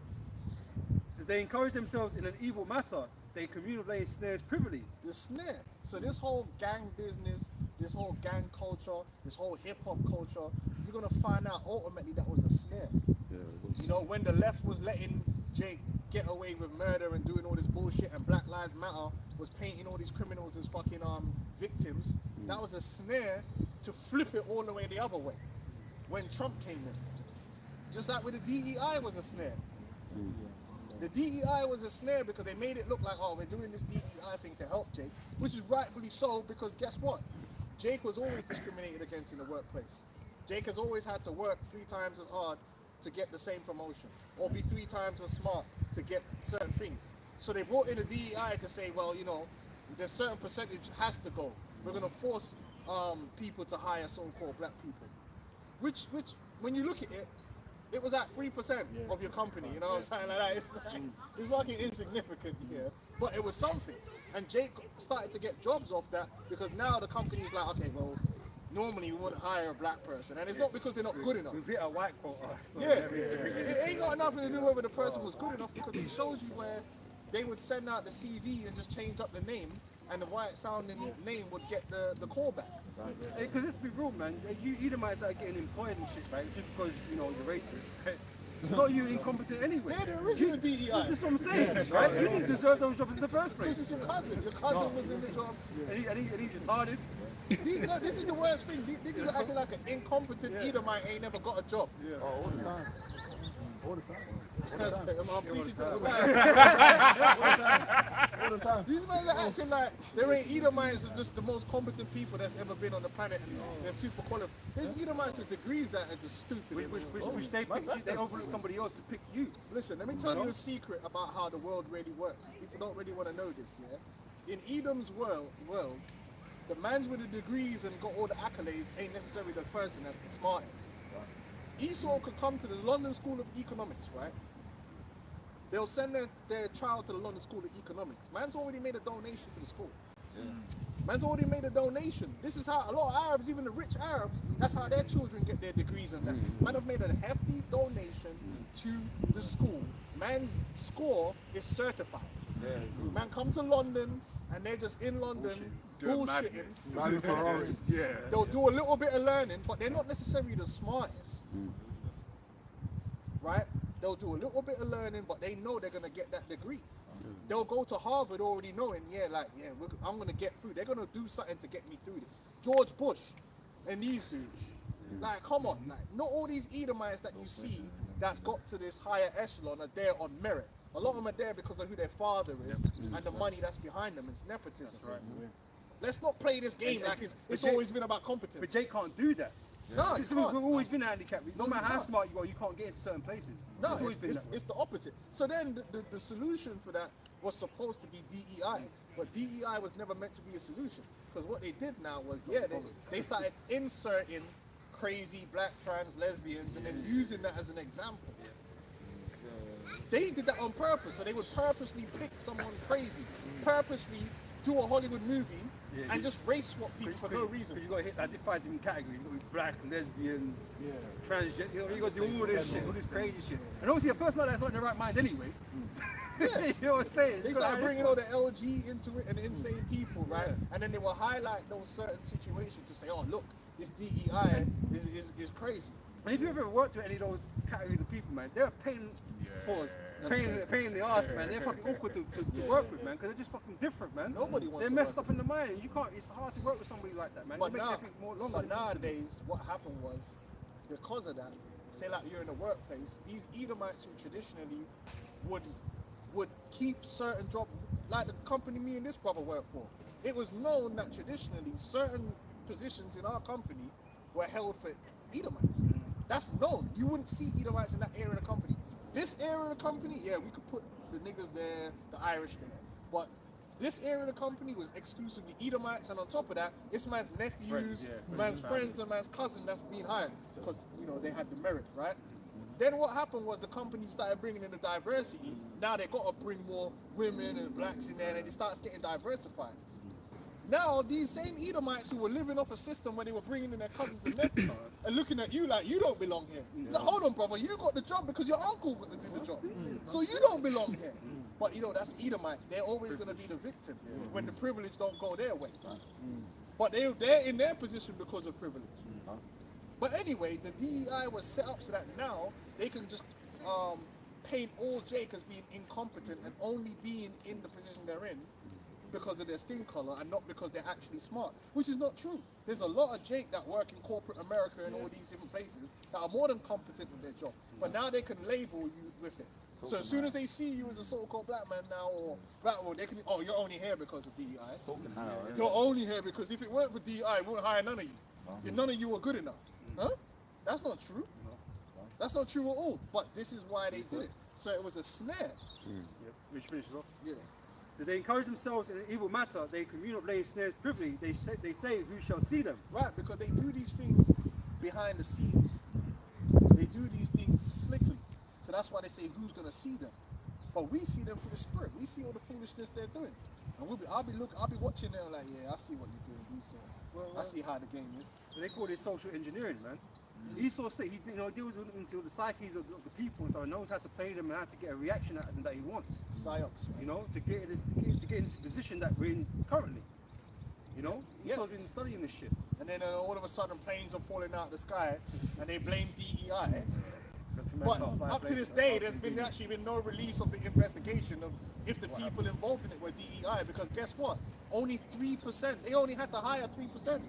Says they encourage themselves in an evil matter. They communicate snares privily. The snare. So this whole gang business, this whole gang culture, this whole hip hop culture, you're gonna find out ultimately that was a snare. Yeah, it was. You know, when the left was letting Jake get away with murder and doing all this bullshit, and Black Lives Matter was painting all these criminals as fucking victims, that was a snare to flip it all the way the other way when Trump came in. Just like with the DEI was a snare. The DEI was a snare because they made it look like, oh, we're doing this DEI thing to help Jake, which is rightfully so, because guess what? Jake was always discriminated against in the workplace. Jake has always had to work 3 times as hard to get the same promotion, or be 3 times as smart to get certain things. So they brought in a DEI to say, well, you know, there's certain percentage has to go. We're going to force people to hire so-called black people. Which, when you look at it, it was at 3% of your company, you know what I'm saying? Like that. It's fucking insignificant here, but it was something. And Jake started to get jobs off that because now the company's like, okay, well, normally we wouldn't hire a black person, and it's not because they're not good enough. We've hit a white quota. So Yeah, it ain't got nothing to do with whether the person was good enough, because it shows you where they would send out the CV and just change up the name, and the white sounding name would get the call back. Because let's be real, man. You Edomites that are getting employed and shit, right? Just because, you know, you're racist, right? Got you incompetent anyway. They're the original DEI. That's what I'm saying, right? You didn't deserve those jobs in the first This is place. your cousin. Your cousin was in the job. And he's retarded. No, this is the worst thing. Niggas are acting like an incompetent Edomite ain't never got a job. Oh, all the time. All the time. I'm preaching to the choir. All the time. These men are acting like there ain't Edomites are just the most competent people that's ever been on the planet, and they're super qualified. There's Edomites with degrees that are just stupid. Which they picked you, they overlooked somebody else to pick you. Listen, let me tell you a secret about how the world really works. People don't really want to know this, yeah? In Edom's world, the mans with the degrees and got all the accolades ain't necessarily the person that's the smartest. Esau could come to the London School of Economics, right? They'll send their child to the London School of Economics. Man's already made a donation to the school. Man's already made a donation. This is how a lot of Arabs, even the rich Arabs, that's how their children get their degrees and that. Man have made a hefty donation to the school. Man's score is certified. Man come to London and they're just in London bullshitting. They'll do a little bit of learning, but they're not necessarily the smartest. Right? They'll do a little bit of learning, but they know they're gonna get that degree. They'll go to Harvard already knowing, I'm gonna get through. They're gonna do something to get me through this. George Bush and these dudes. Like, come on, like, not all these Edomites that you see that's got to this higher echelon are there on merit. A lot of them are there because of who their father is and the money that's behind them. It's nepotism. That's right. Let's not play this game like it's always been about competence. But Jake can't do that. No, We've you can't. always been handicapped. No No, matter you how can't. smart you are, you can't get into certain places. No, It's always been that way. it's the opposite. So then the solution for that was supposed to be DEI, but DEI was never meant to be a solution. Because what they did now was, they started inserting crazy black trans lesbians and then using that as an example. They did that on purpose, so they would purposely pick someone crazy, purposely do a Hollywood movie and just race swap people for no reason. Because you got to hit that defined different category. You got to be black, lesbian, transgender. You know, you got to do all this shit, all this crazy shit. And obviously, a person like that's not in the right mind anyway. You know what I'm saying? They started bringing all the LG into it and insane people, right? And then they will highlight those certain situations to say, oh, look, this DEI is crazy. And if you ever worked with any of those categories of people, man, they're a pain, pain in the ass, man. They're fucking awkward to work with, man, because they're just fucking different, man. Nobody wants They're to messed work up in the mind. You can't. It's hard to work with somebody like that, man. But, It makes everything more longer. but nowadays, what happened was, because of that, say like you're in a workplace, these Edomites who traditionally would keep certain jobs, like the company me and this brother worked for. It was known that traditionally certain positions in our company were held for Edomites. That's known. You wouldn't see Edomites in that area of the company. This area of the company, we could put the niggas there, the Irish there. But this area of the company was exclusively Edomites, and on top of that, it's man's nephews, man's friends, and man's cousin that's being hired because they had the merit, right? Then what happened was the company started bringing in the diversity. Now they got to bring more women and blacks in there, and it starts getting diversified. Now these same Edomites who were living off a system where they were bringing in their cousins and nephews are looking at you like you don't belong here. It's like, hold on, brother, you got the job because your uncle was in the job, so you don't belong here. But that's Edomites. They're always going to be the victim when the privilege don't go their way. But they're in their position because of privilege. But anyway, the DEI was set up so that now they can just paint all Jake as being incompetent and only being in the position they're in because of their skin color and not because they're actually smart, which is not true. There's a lot of Jake that work in corporate America and all these different places that are more than competent with their job. But now they can label you with it. So as soon as they see you as a so-called black man now or black woman, they can, you're only here because of DEI. You're only here because if it weren't for DEI, we wouldn't hire none of you. None of you are good enough. Huh? That's not true. That's not true at all. But this is why they did it. So it was a snare. Which finishes off. Yeah. So they encourage themselves in an evil matter. They commune of laying snares privily. They say, who shall see them? Right, because they do these things behind the scenes. They do these things slickly. So that's why they say, who's going to see them? But we see them through the spirit. We see all the foolishness they're doing. And I'll be watching them like, I see what you're doing, Esau. I see how the game is. They call this social engineering, man. Esau said he deals into the psyches of the people, so he knows how to play them and how to get a reaction out of them that he wants. Psyops. To get in this position that we're in currently. Esau's been studying this shit. And then all of a sudden planes are falling out of the sky and they blame DEI. But up to this day, there's actually been no release of the investigation of if the people involved in it were DEI, because guess what? Only 3%. They only had to hire 3%.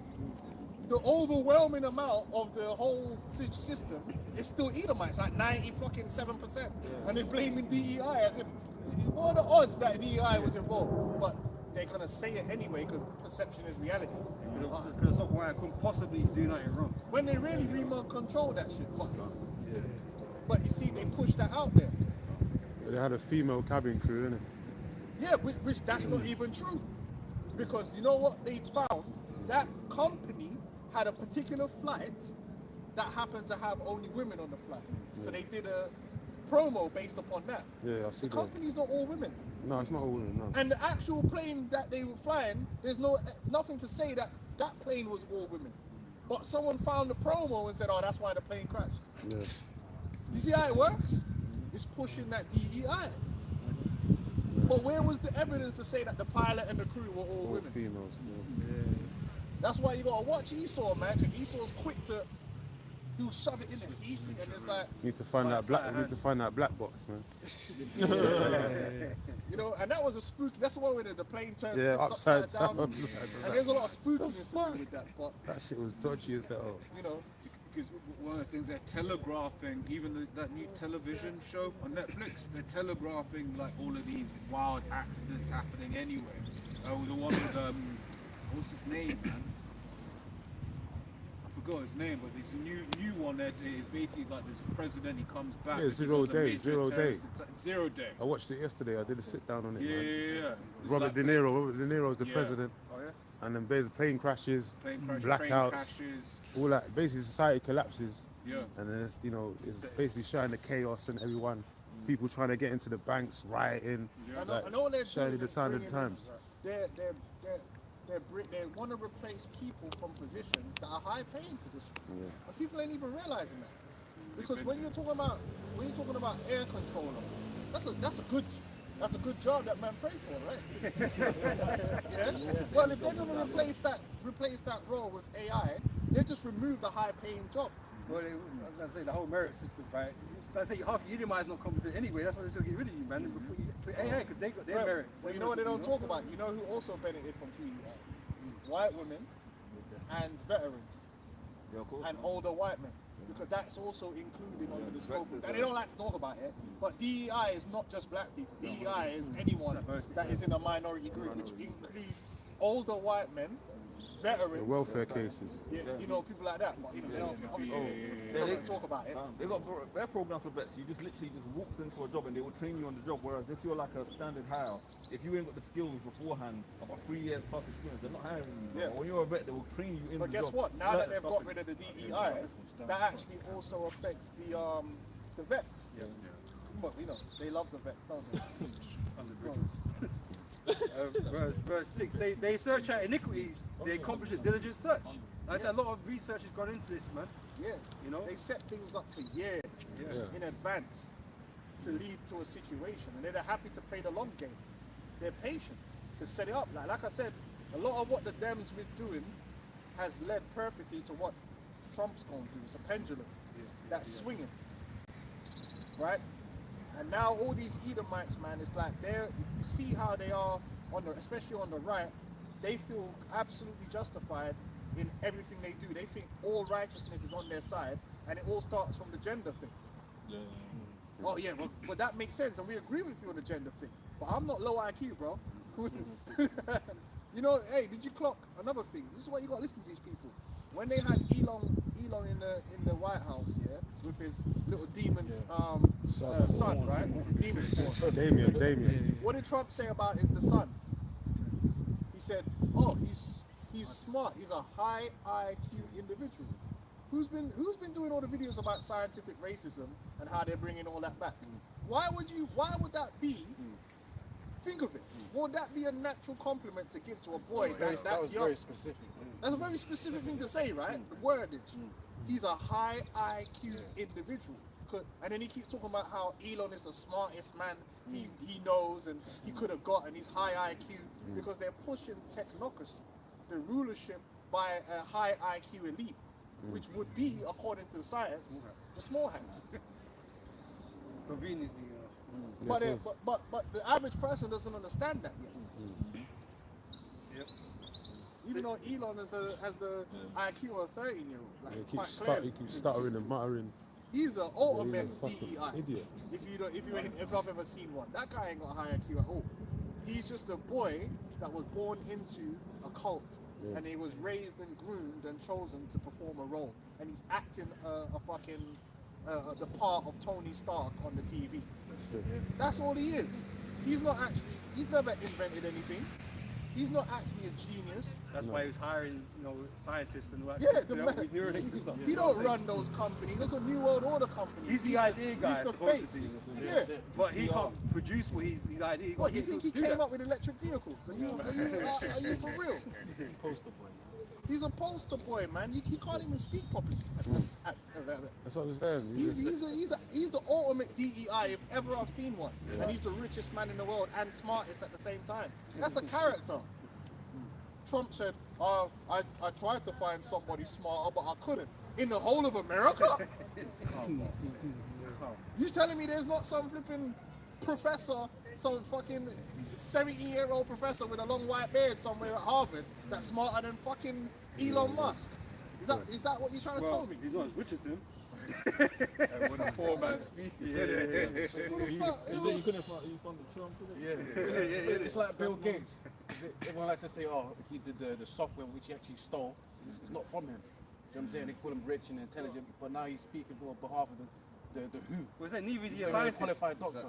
The overwhelming amount of the whole system is still Edomites, like 97%. And they're blaming DEI as if, what are the odds that DEI was involved? But they're going to say it anyway because perception is reality. Because some why I couldn't possibly do nothing wrong. When they really remote control that shit. But you see, they push that out there. They had a female cabin crew, innit? Yeah, which that's not even true. Because you know what they found? That company had a particular flight that happened to have only women on the flight. So they did a promo based upon that. Yeah, I see The that. company's not all women. No, it's not all women, no. And the actual plane that they were flying, there's nothing to say that that plane was all women. But someone found the promo and said, that's why the plane crashed. Yeah. You see how it works? It's pushing that DEI. But where was the evidence to say that the pilot and the crew were all All women? females, That's why you gotta watch Esau, man, because Esau's quick to he'll shove it in there, see, and it's like, Need to find that black. We need to find that black box, man. you know, and that was a spooky. That's the one where the plane turned Yeah, upside down. down. And there's a lot of spookiness to do with that, but That shit was dodgy as hell. you know, Because one of the things they're telegraphing, even that new television show on Netflix, they're telegraphing like all of these wild accidents happening anyway. The one with what's his name, man? I forgot his name, but this new one that is basically like this president. He comes back. Yeah, because Zero of a Day, major Zero Day. terrorist Zero Day. I watched it yesterday. I did a sit down on it, Yeah, man. yeah, yeah. It's Robert like De Niro. Robert De Niro's the Yeah. president, Oh yeah. and then there's plane crashes, plane crash, train blackouts, crashes. all that. Basically, society collapses, Yeah. and then it's it's basically showing the chaos and everyone, people trying to get into the banks, rioting, I know they're showing doing the is sign of the bringing in- times. They want to replace people from positions that are high-paying positions, and people ain't even realizing that. Because when you're talking about air controller, that's a good job that man prayed for, right? Yeah. Well, if they're gonna replace that role with AI, they just remove the high-paying job. Well, I was gonna say the whole merit system, right? Like I say, half your union is not competent anyway. That's why they're still get rid of you, man. Put AI because they got their Well, merit. well, you know what they don't talk about? You know who also benefited from DEI? White women and veterans Yeah, of course. and older white men. Because that's also included under the scope. And they don't like to talk about it, but DEI is not just black people. DEI is anyone that is in a minority group, which includes older white men, veterans, The welfare cases. yeah, you know, people like that. But you know, they don't, obviously, they don't want to talk about it. They got their programs for vets. You just literally just walks into a job and they will train you on the job. Whereas if you're like a standard hire, if you ain't got the skills beforehand, about 3 years plus experience, they're not hiring you. Yeah. When you're a vet, they will train you in But the guess job. what? Now that they've got Disgusting. rid of the DEI, that actually also affects the vets. Yeah. But you know, they love the vets, don't they? Verse 6, they search out iniquities, they accomplish a diligent search. Like I said, a lot of research has gone into this, man. Yeah, You know? they set things up for years in advance to lead to a situation, and they're happy to play the long game. They're patient to set it up. Like I said, a lot of what the Dems been doing has led perfectly to what Trump's going to do. It's a pendulum that's swinging, right? And now all these Edomites, man, it's like if you see how they are especially on the right, they feel absolutely justified in everything they do. They think all righteousness is on their side, and it all starts from the gender thing. Oh yeah, well that makes sense, and we agree with you on the gender thing. But I'm not low IQ, bro. You know, hey, did you clock another thing? This is what you got to listen to these people. When they had Elon in the White House, yeah, with his little demon's son, right? His demon spawn. Damien. What did Trump say about the son? He said, "Oh, he's smart. He's a high IQ individual." Who's been doing all the videos about scientific racism and how they're bringing all that back? Why would that be? Think of it. Would that be a natural compliment to give to a boy that's young? very specific. That's a very specific thing to say, right? The wordage. He's a high IQ individual. And then he keeps talking about how Elon is the smartest man he knows and he could have got, and he's high IQ because they're pushing technocracy, the rulership by a high IQ elite, which would be, according to the science, the small hats. Conveniently, But the average person doesn't understand that yet. Yep. Even though Elon has the IQ of a 13-year-old, like He quite keeps clearly. stuttering and muttering. He's an ultimate fucking DEI. idiot. If I've ever seen one, that guy ain't got a high IQ at all. He's just a boy that was born into a cult, and he was raised and groomed and chosen to perform a role, and he's acting the part of Tony Stark on the TV. That's it. That's all he is. He's never invented anything. He's not actually a genius. That's why he was hiring, scientists and like Yeah, to help with Neuralink and stuff. he don't run those companies. Those are New World Order companies. He's the idea guy, He's the supposed face. to be. Yeah. But he can't produce what his idea. What, you think he came up with electric vehicles? Are you for real? Poster boy. He's a poster boy, man. He can't even speak properly. That's what I'm saying. He's the ultimate DEI if ever I've seen one. And he's the richest man in the world and smartest at the same time. That's a character. Trump said, I tried to find somebody smarter, but I couldn't. in the whole of America? You telling me there's not some flipping professor, some fucking 70-year-old professor with a long white beard somewhere at Harvard that's smarter than fucking Elon Musk? Is that what you're trying to tell me? He's not as rich as him. When a poor man speaks. What the fuck? You couldn't fund the Trump, It's like Bill Gates. Everyone likes to say, oh, he did the software which he actually stole. It's not from him. You know what I'm saying? They call him rich and intelligent, but now he's speaking on behalf of the WHO. Was that neither is he a He's a scientist? qualified doctor.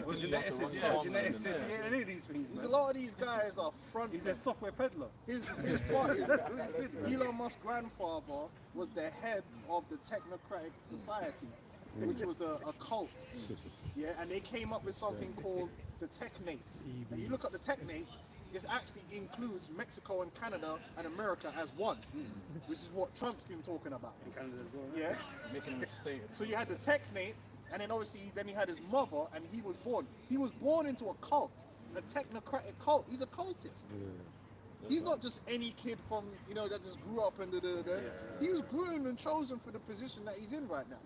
Well, geneticist, yeah, geneticist. He ain't any of these things, A man. lot of these guys are front. He's a software peddler. His father, Elon Musk's grandfather, was the head of the Technocratic Society, which was a cult. Yeah, and they came up with something called the Technate. And you look at the Technate, it actually includes Mexico and Canada and America as one, which is what Trump's been talking about. Yeah. Making a mistake. So you had the Technate, and then obviously then he had his mother, and he was born. He was born into a cult, a technocratic cult. He's a cultist. He's not just any kid from, that just grew up and He was groomed and chosen for the position that he's in right now.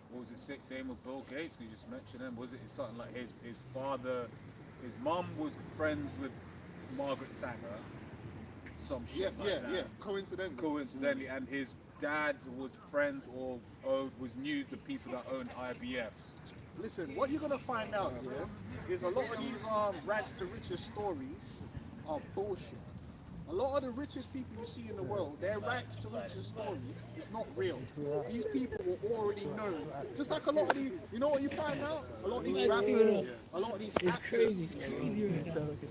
What was it, same with Bill Gates? We just mentioned him. Was it something like his father, his mum was friends with Margaret Sanger? Some shit like that. Coincidentally, and his dad was friends or knew the people that owned IBM. Listen, what you're gonna find out here is a lot of these rags to riches stories are bullshit. A lot of the richest people you see in the world, their rags to riches story is not real. These people were already known. Just like a lot of these, you know what you find out? A lot of these rappers, a lot of these actors,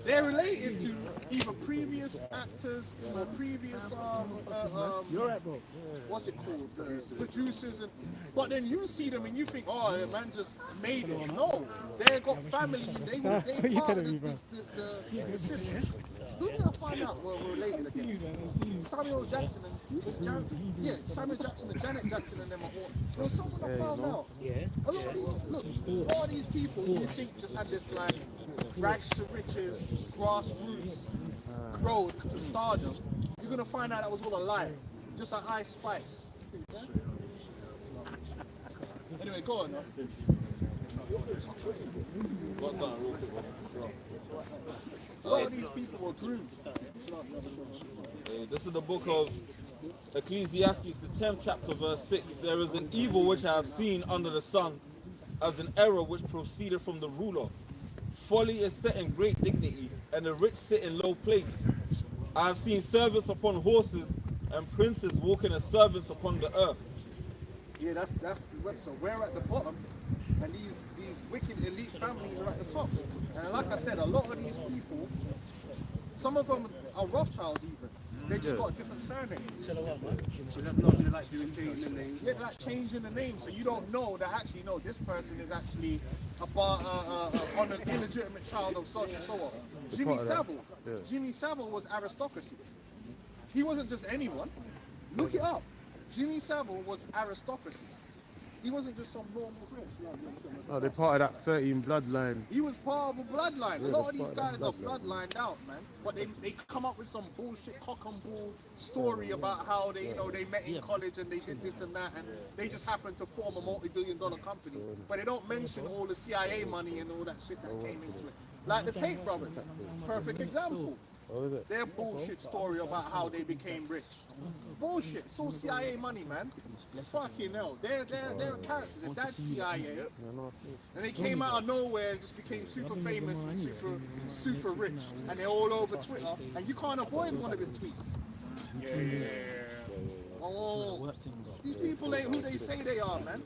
they're related to either previous actors or previous what's it called? Producers, but then you see them and you think, oh, the man just made it. No, they got family. They part of the system. Who did I find out were related again? Samuel Jackson and Samuel Jackson and Janet Jackson and them are all. There was someone I found out. A lot of these people you think just had this like rags to riches, grassroots road to stardom. You're gonna find out that was all a lie, just an Ice Spice. Anyway, go on now. A lot of these people were groomed. This is the book of Ecclesiastes, the 10th chapter, verse 6. There is an evil which I have seen under the sun, as an error which proceeded from the ruler. Folly is set in great dignity, and the rich sit in low place. I have seen servants upon horses, and princes walking as servants upon the earth. Yeah, that's so we're at the bottom, and these wicked elite families are at the top. And like I said, a lot of these people, some of them are Rothschilds even. They just got a different surname. So that's nothing like doing changing the names. Yeah, like changing the name, so you don't know that actually no, this person is actually on an illegitimate child of such and so on. Jimmy Savile. Jimmy Savile was aristocracy. He wasn't just anyone. Look it up. Jimmy Savile was aristocracy. He wasn't just some normal prince. Oh, they're part of that 13 bloodline. He was part of a bloodline. A lot of these guys are bloodlined out, man. But they come up with some bullshit cock and bull story about how they met in college and they did this and that, and they just happened to form a multi-billion-dollar company. But they don't mention all the CIA money and all that shit that came into it. Like the Tate brothers, perfect example. Their bullshit story about how they became rich. Bullshit. It's all CIA money, man. Fucking hell. They're characters. Their dad's CIA. And they came out of nowhere and just became super famous and super rich. And they're all over Twitter. And you can't avoid one of his tweets. Oh, these people ain't who they say they are, man.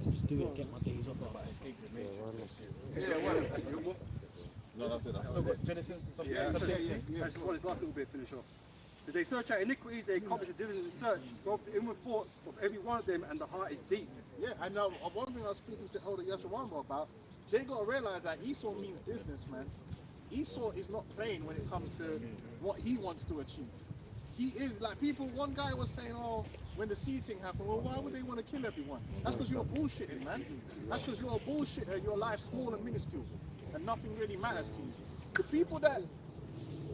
Just do it, get my days off. Yeah, whatever. No, that's it. Genesis. I just want this last little bit to finish off. So they search out iniquities, they accomplish a diligent search, both the inward thought of every one of them, and the heart is deep. Yeah, and one thing I was speaking to Elder Yeshawamba about, Jay got to realize that Esau means business, man. Esau is not playing when it comes to what he wants to achieve. He is, like people, one guy was saying, oh, when the sea thing happened, well, why would they want to kill everyone? That's because you're bullshitting, man. That's because you're a bullshitter and your life's small and minuscule, and nothing really matters to you. The people that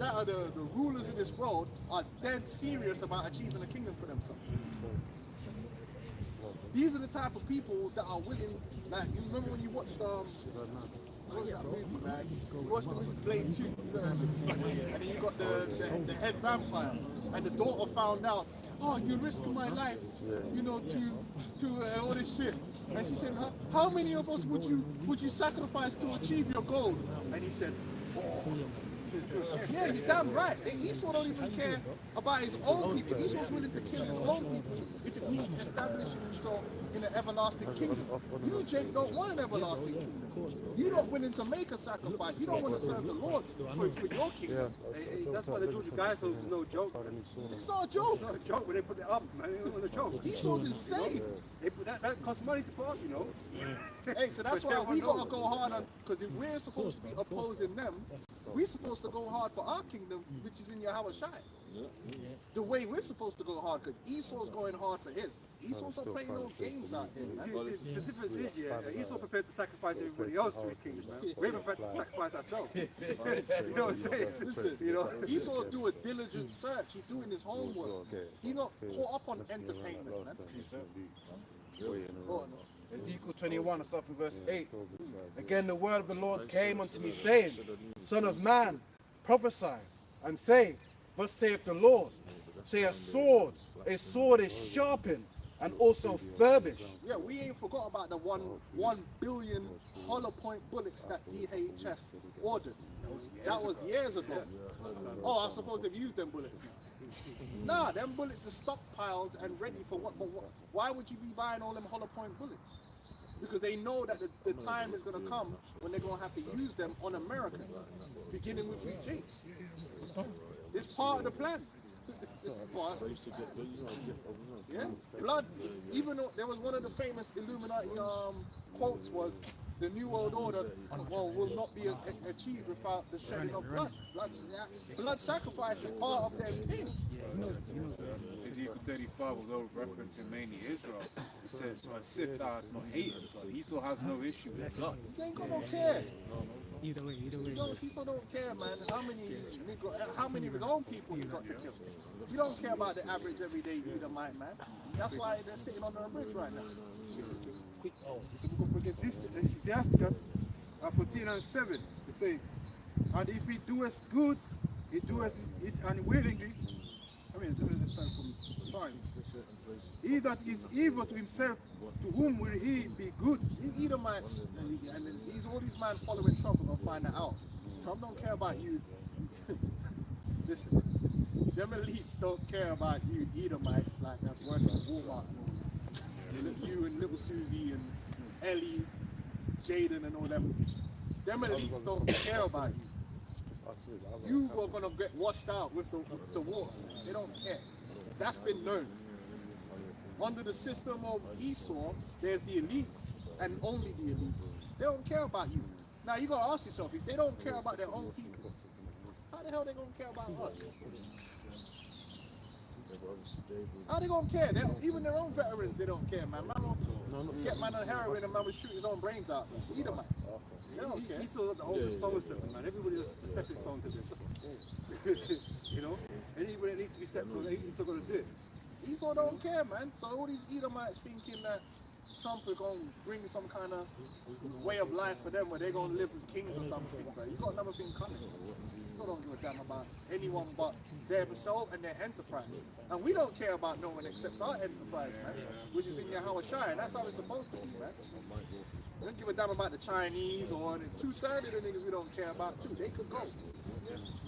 that are the rulers of this world are dead serious about achieving a kingdom for themselves. These are the type of people that are willing, like, you remember when you watched, what was that movie, man? You watched the movie Blade 2, and then you got the head vampire, and the daughter found out, oh, you're risking my life, you know, to all this shit. And she said, how many of us would you sacrifice to achieve your goals? And he said, oh. Yeah, you're damn right. And Esau don't even care about his own people. Esau's willing to kill his own people if it means establishing himself in an everlasting kingdom. You, Jake, don't want an everlasting kingdom. You're not willing to make a sacrifice. You don't want to serve the Lord for your kingdom. That's why the Georgia guys is no joke. It's not a joke. It's not a joke when they put it up, man. It's not a joke. Esau's insane. They put that costs money to put up, you know. Hey, so that's why we got to go hard on, because if we're supposed to be opposing them, we're supposed to go hard for our kingdom, which is in Yahweh Shai. The way we're supposed to go hard, because Esau's going hard for his. Esau's not playing no games out here. See, the difference is, Esau prepared to sacrifice everybody else for his kingdom, man. We're prepared to sacrifice ourselves. You know what I'm saying? Listen, You know? Esau do a diligent search. He's doing his homework. He's not caught up on entertainment, man. Go on. Ezekiel 21 and stuff in verse 8. Again, the word of the Lord came unto me, saying, Son of man, prophesy, and say, Thus saith the Lord, say a sword is sharpened and also furbished. Yeah, we ain't forgot about the 1 billion hollow point bullets that DHS ordered. That was years ago. Oh, I suppose they've used them bullets now. Nah, them bullets are stockpiled and ready for what? Why would you be buying all them hollow point bullets? Because they know that the time is going to come when they're going to have to use them on Americans, beginning with James. It's part of the plan. It's part. Yeah, blood. Even though there was one of the famous Illuminati quotes was, the New World Order will not be achieved without the shedding of blood. Blood sacrifice is part of their thing. Ezekiel 35, although referencing mainly Israel, it says, Sif thou hast not hated God. Esau has no issue with blood. He ain't gonna care. Either way. Esau don't care, man. How many of his own people he got to kill? You don't care about the average everyday Edomite, man. That's why they're sitting under a bridge right now. It's the book of Ecclesiasticus 14 and 7. They say, and if he doeth good, he doeth it unwillingly. I mean, let's start from 5. He that is evil to himself, to whom will he be good? These Edomites, and all these men following Trump are going to find that out. Trump don't care about you. Listen, them elites don't care about you Edomites like that's working at Walmart. You and Little Susie and Ellie, Jaden and all them. Them elites don't care about you. You are going to get washed out with the water. They don't care. That's been known. Under the system of Esau, there's the elites and only the elites. They don't care about you. Now you got to ask yourself, if they don't care about their own people, how the hell they going to care about us? How they gonna care? Even their own veterans, they don't care, man. Man don't get man on heroin and man will shoot his own brains out. Either man. They don't care. Esau the open stone stepper, man. Everybody just a stepping stone to this. You know? Anybody that needs to be stepped on, Esau gonna do it. Esau don't care, man. So all these Edomites thinking that Trump is going to bring some kind of way of life for them where they're going to live as kings or something. But you got another thing coming. People don't give a damn about anyone but themselves and their enterprise. And we don't care about no one except our enterprise, man, which is in Yahweh Shai. And that's how it's supposed to be, man. We don't give a damn about the Chinese or the 2/3 of the niggas we don't care about too. They could go.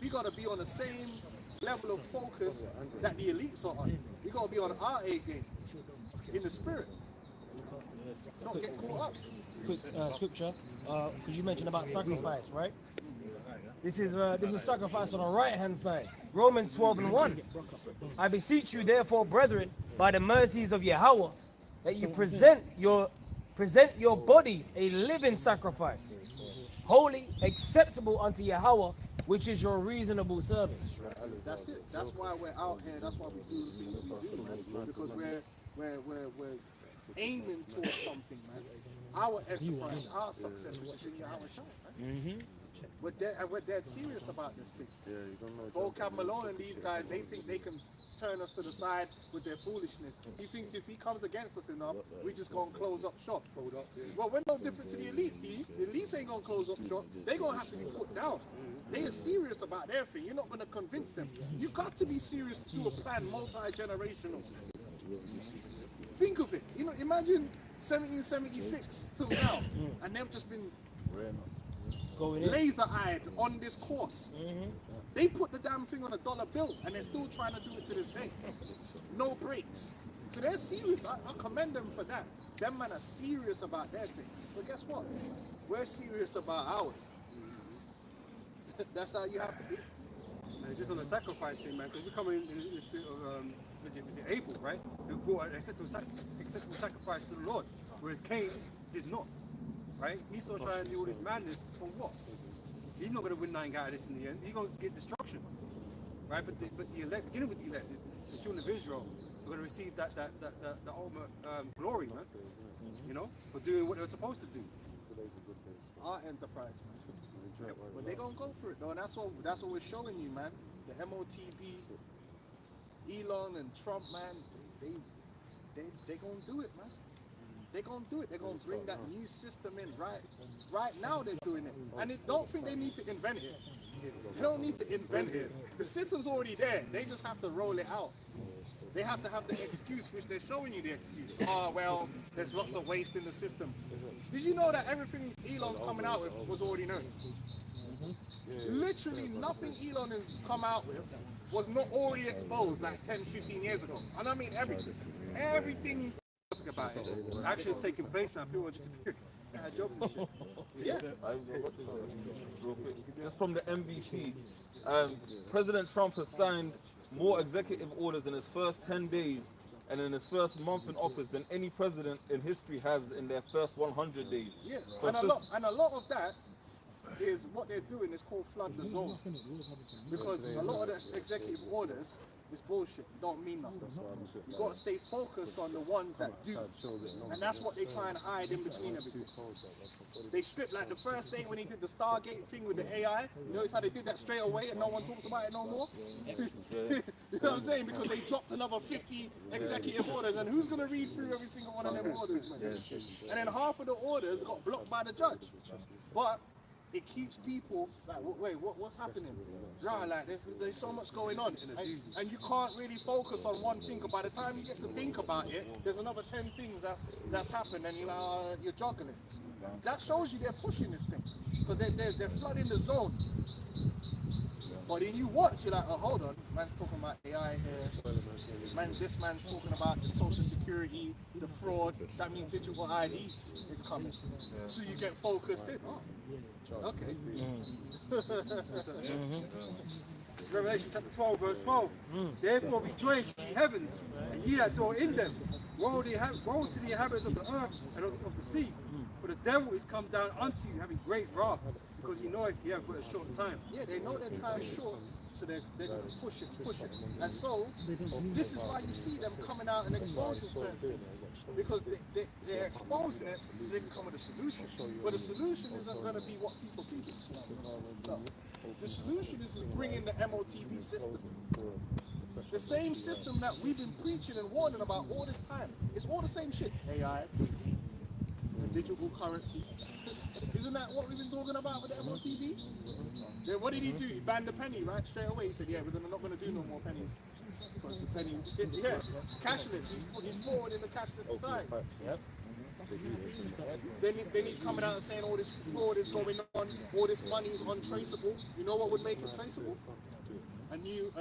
We got to be on the same level of focus that the elites are on. We got to be on our A game in the spirit. Don't get caught up. Quick scripture, because you mentioned about sacrifice, right? This is sacrifice on the right hand side. Romans 12 and 1. I beseech you therefore, brethren, by the mercies of Yahweh, that you present your bodies a living sacrifice, holy, acceptable unto Yahweh, which is your reasonable service. That's it. That's why we're out here. That's why we do the things we do, man. Because we're aiming towards something, man. Our enterprise, our success, which is in Yahweh Shai, man. we're dead serious about this thing. Yeah, you don't know. Vocab Malone and these guys, they think they can turn us to the side with their foolishness. He thinks if he comes against us enough, we just gonna close up shop. Well, we're no different to the elites, Steve. The elites ain't gonna close up shop. They're gonna have to be put down. They are serious about their thing. You're not gonna convince them. You got to be serious to do a plan multi-generational. Think of it. You know, imagine 1776 till now, and they've just been Going in. laser-eyed on this course. They put the damn thing on a dollar bill, and they're still trying to do it to this day. No breaks. So they're serious. I commend them for that. Them men are serious about their thing. But guess what? We're serious about ours. That's how you have to be. And just on the sacrifice thing, man, because we're coming in the spirit of, was it Abel, right? Who brought an acceptable sacrifice to the Lord, whereas Cain did not, right? Esau trying to do all this madness for what? He's not going to win nothing out of this in the end. He's going to get destruction, right? But the elect, beginning with the elect, the children of Israel, are going to receive the ultimate glory, man. You know, for doing what they were supposed to do. Our enterprise, man. But they're gonna go for it though, and that's what we're showing you, man. The MOTB, Elon and Trump, man, they gonna do it, man. They're gonna do it. They're gonna bring that new system in right now. They're doing it, and they don't think they need to invent it. They don't need to invent it. The system's already there. They just have to roll it out. They have to have the excuse, which they're showing you the excuse. Oh, well, there's lots of waste in the system. Did you know that everything Elon's coming out with was already known? Literally nothing Elon has come out with was not already exposed like 10, 15 years ago. And I mean everything. Everything About it. Action is taking place now. People are disappearing. They had jobs and shit. Yeah. Real quick. Just from the NBC, President Trump has signed more executive orders in his first 10 days and in his first month in office than any president in history has in their first 100 days. Yeah, and a lot of that is what they're doing is called flood the zone. Because a lot of the executive orders is bullshit. It don't mean nothing. You got to stay focused on the ones that do. And that's what they try and hide in between everything. They stripped, like the first day when he did the Stargate thing with the AI, you notice how they did that straight away and no one talks about it no more? You know what I'm saying? Because they dropped another 50 executive orders, and who's going to read through every single one of them orders, man? And then half of the orders got blocked by the judge. But it keeps people like, wait, what's happening? Right, like there's so much going on, and you can't really focus on one thing. By the time you get to think about it, there's another 10 things that's happened, and you're juggling. That shows you they're pushing this thing, because they're flooding the zone. But then you watch, you're like, oh, hold on, man's talking about AI here. This man's talking about the social security, the fraud. That means digital ID is coming. So you get focused in. Oh, okay. It's Revelation chapter 12, verse 12. Therefore rejoice, ye heavens, and ye that dwell in them. Woe to the inhabitants of the earth and of the sea. For the devil is come down unto you, having great wrath, because you know you have but a short time. Yeah, they know their time is short, so they're going to push it. And so, this is why you see them coming out and exposing certain things. Because they're exposing it so they can come with a solution. But the solution isn't going to be what people think it's. No. The solution is bringing the MOTB system. The same system that we've been preaching and warning about all this time. It's all the same shit. AI, the digital currency. Isn't that what we've been talking about with the MOTB? Then what did he do? He banned the penny, right? Straight away. He said, yeah, we're not going to do no more pennies. Because the penny, yeah, cashless. He's forward in the cashless society. Yep. Then he's coming out and saying all this fraud is going on, all this money is untraceable. You know what would make it traceable? A new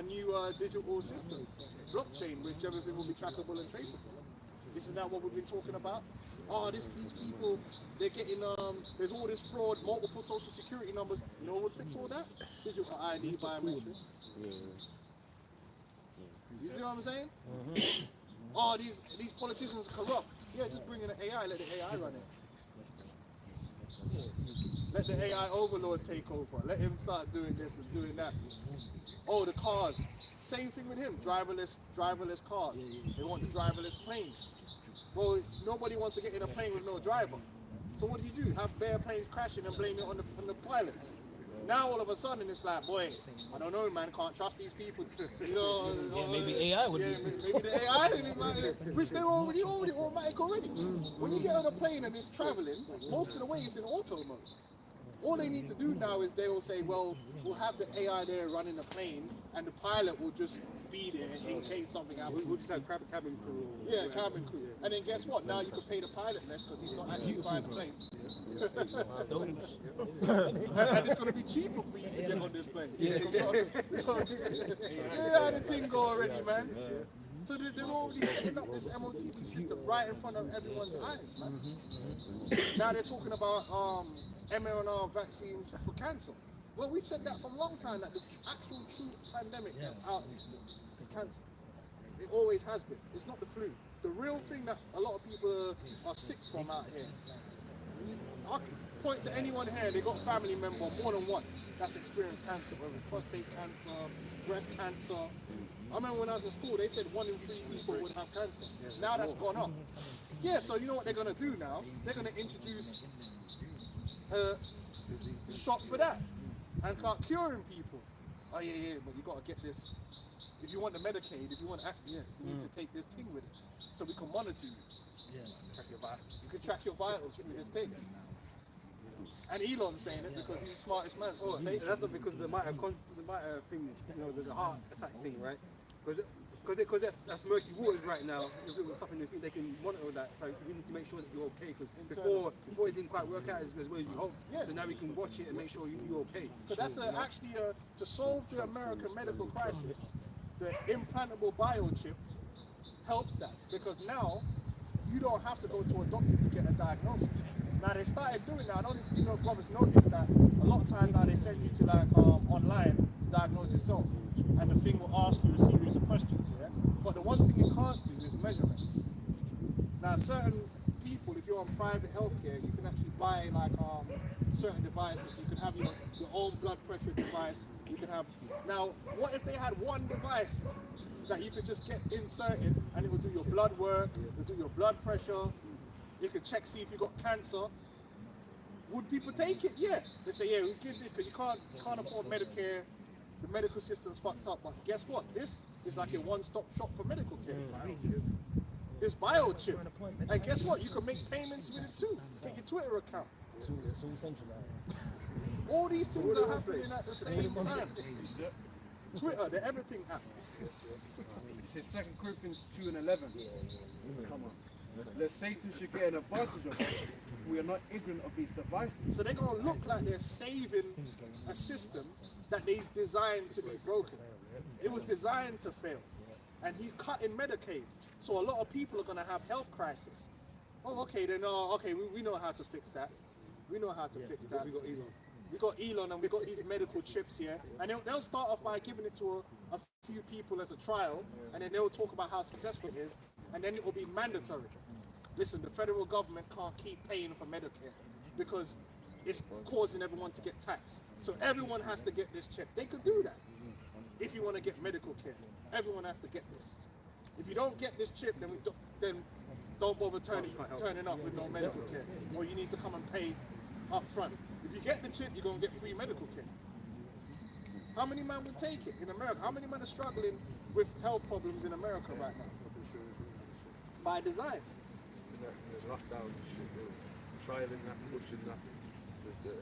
digital system, blockchain, which everything will be trackable and traceable. Isn't that what we've been talking about? Oh, these people, they're getting, there's all this fraud, multiple social security numbers. You know what would fix all that? Digital ID, biometrics. You see what I'm saying? Oh, these politicians are corrupt. Yeah, just bring in the AI, let the AI run it. Let the AI overlord take over. Let him start doing this and doing that. Oh, the cars. Same thing with him. Driverless cars. They want the driverless planes. Well, nobody wants to get in a plane with no driver. So what do? Have bare planes crashing and blame it on the pilots? Now all of a sudden it's like, boy, I don't know, man, can't trust these people. You know, Yeah, maybe AI would yeah, be. maybe the AI, which they're already automatic already. When you get on a plane and it's traveling, most of the way it's in auto mode. All they need to do now is they will say, well, we'll have the AI there running the plane, and the pilot will just be there in case something happens. We'll just have cabin crew. Yeah, cabin crew. And then guess what? Now you can pay the pilot less because he's not actually flying the plane. And it's going to be cheaper for you to get on this plane. Yeah, the thing go already, man. So they're already setting up this MOTV system right in front of everyone's eyes, man. Now they're talking about mRNA vaccines for cancer. Well, we said that from a long time, that the actual true pandemic that's out is cancer. It always has been. It's not the flu. The real thing that a lot of people are sick from out here. I can point to anyone here, they got a family member more than once that's experienced cancer, whether it's prostate cancer, breast cancer. I remember when I was in school, they said 1 in 3 people would have cancer. Now that's gone up. Yeah, so you know what they're going to do now? They're going to introduce a shot for that and start curing people. Oh yeah, but you got to get this. If you want the Medicaid, if you want, you need to take this thing with it, so we can monitor you. Track your vitals. You can track your vitals through this thing. And Elon's saying it because he's the smartest man. So That's not because of the might thing, you know, the heart attack thing, right? Because that's murky waters right now. If it was something they think they can monitor that, so we need to make sure that you're okay. Because before it didn't quite work out as well as you hoped. Yeah. So now we can watch it and make sure you're okay. So that's actually to solve the American medical crisis. The implantable biochip helps that, because now you don't have to go to a doctor to get a diagnosis. Now they started doing that. I don't know if you know, brothers noticed that a lot of times now they send you to like online to diagnose yourself, and the thing will ask you a series of questions here. But the one thing it can't do is measurements. Now certain people, if you're on private healthcare, you can actually buy like certain devices. You can have your own blood pressure device. You can have. Now, what if they had one device that you could just get inserted and it will do your blood work, it will do your blood pressure, you can check, see if you got cancer? Would people take it? Yeah. They say, yeah, we did this because you can't afford Medicare. The medical system's fucked up. But guess what? This is like a one-stop shop for medical care. This biochip. And guess what? You can make payments with it too. Get your Twitter account. It's all centralized. All these things are happening at the same time. Twitter, the everything app. It says 2 Corinthians 2:11. Come on. Lest Satan should get an advantage of us, we are not ignorant of these devices. So they're going to look like they're saving a system that they designed to be broken. It was designed to fail. And he's cutting Medicaid. So a lot of people are going to have health crisis. Oh, okay, then, we know how to fix that. We know how to fix that. We got Elon and we got these medical chips here. And they'll start off by giving it to a few people as a trial. And then they'll talk about how successful it is. And then it will be mandatory. Listen, the federal government can't keep paying for Medicare because it's causing everyone to get taxed. So everyone has to get this chip. They could do that if you want to get medical care. Everyone has to get this. If you don't get this chip, then don't bother turning up with no medical care. Or you need to come and pay up front. If you get the chip, you're going to get free medical care. How many men would take it in America? How many men are struggling with health problems in America right now? By design. The lockdown and shit, trialing that, pushing that, the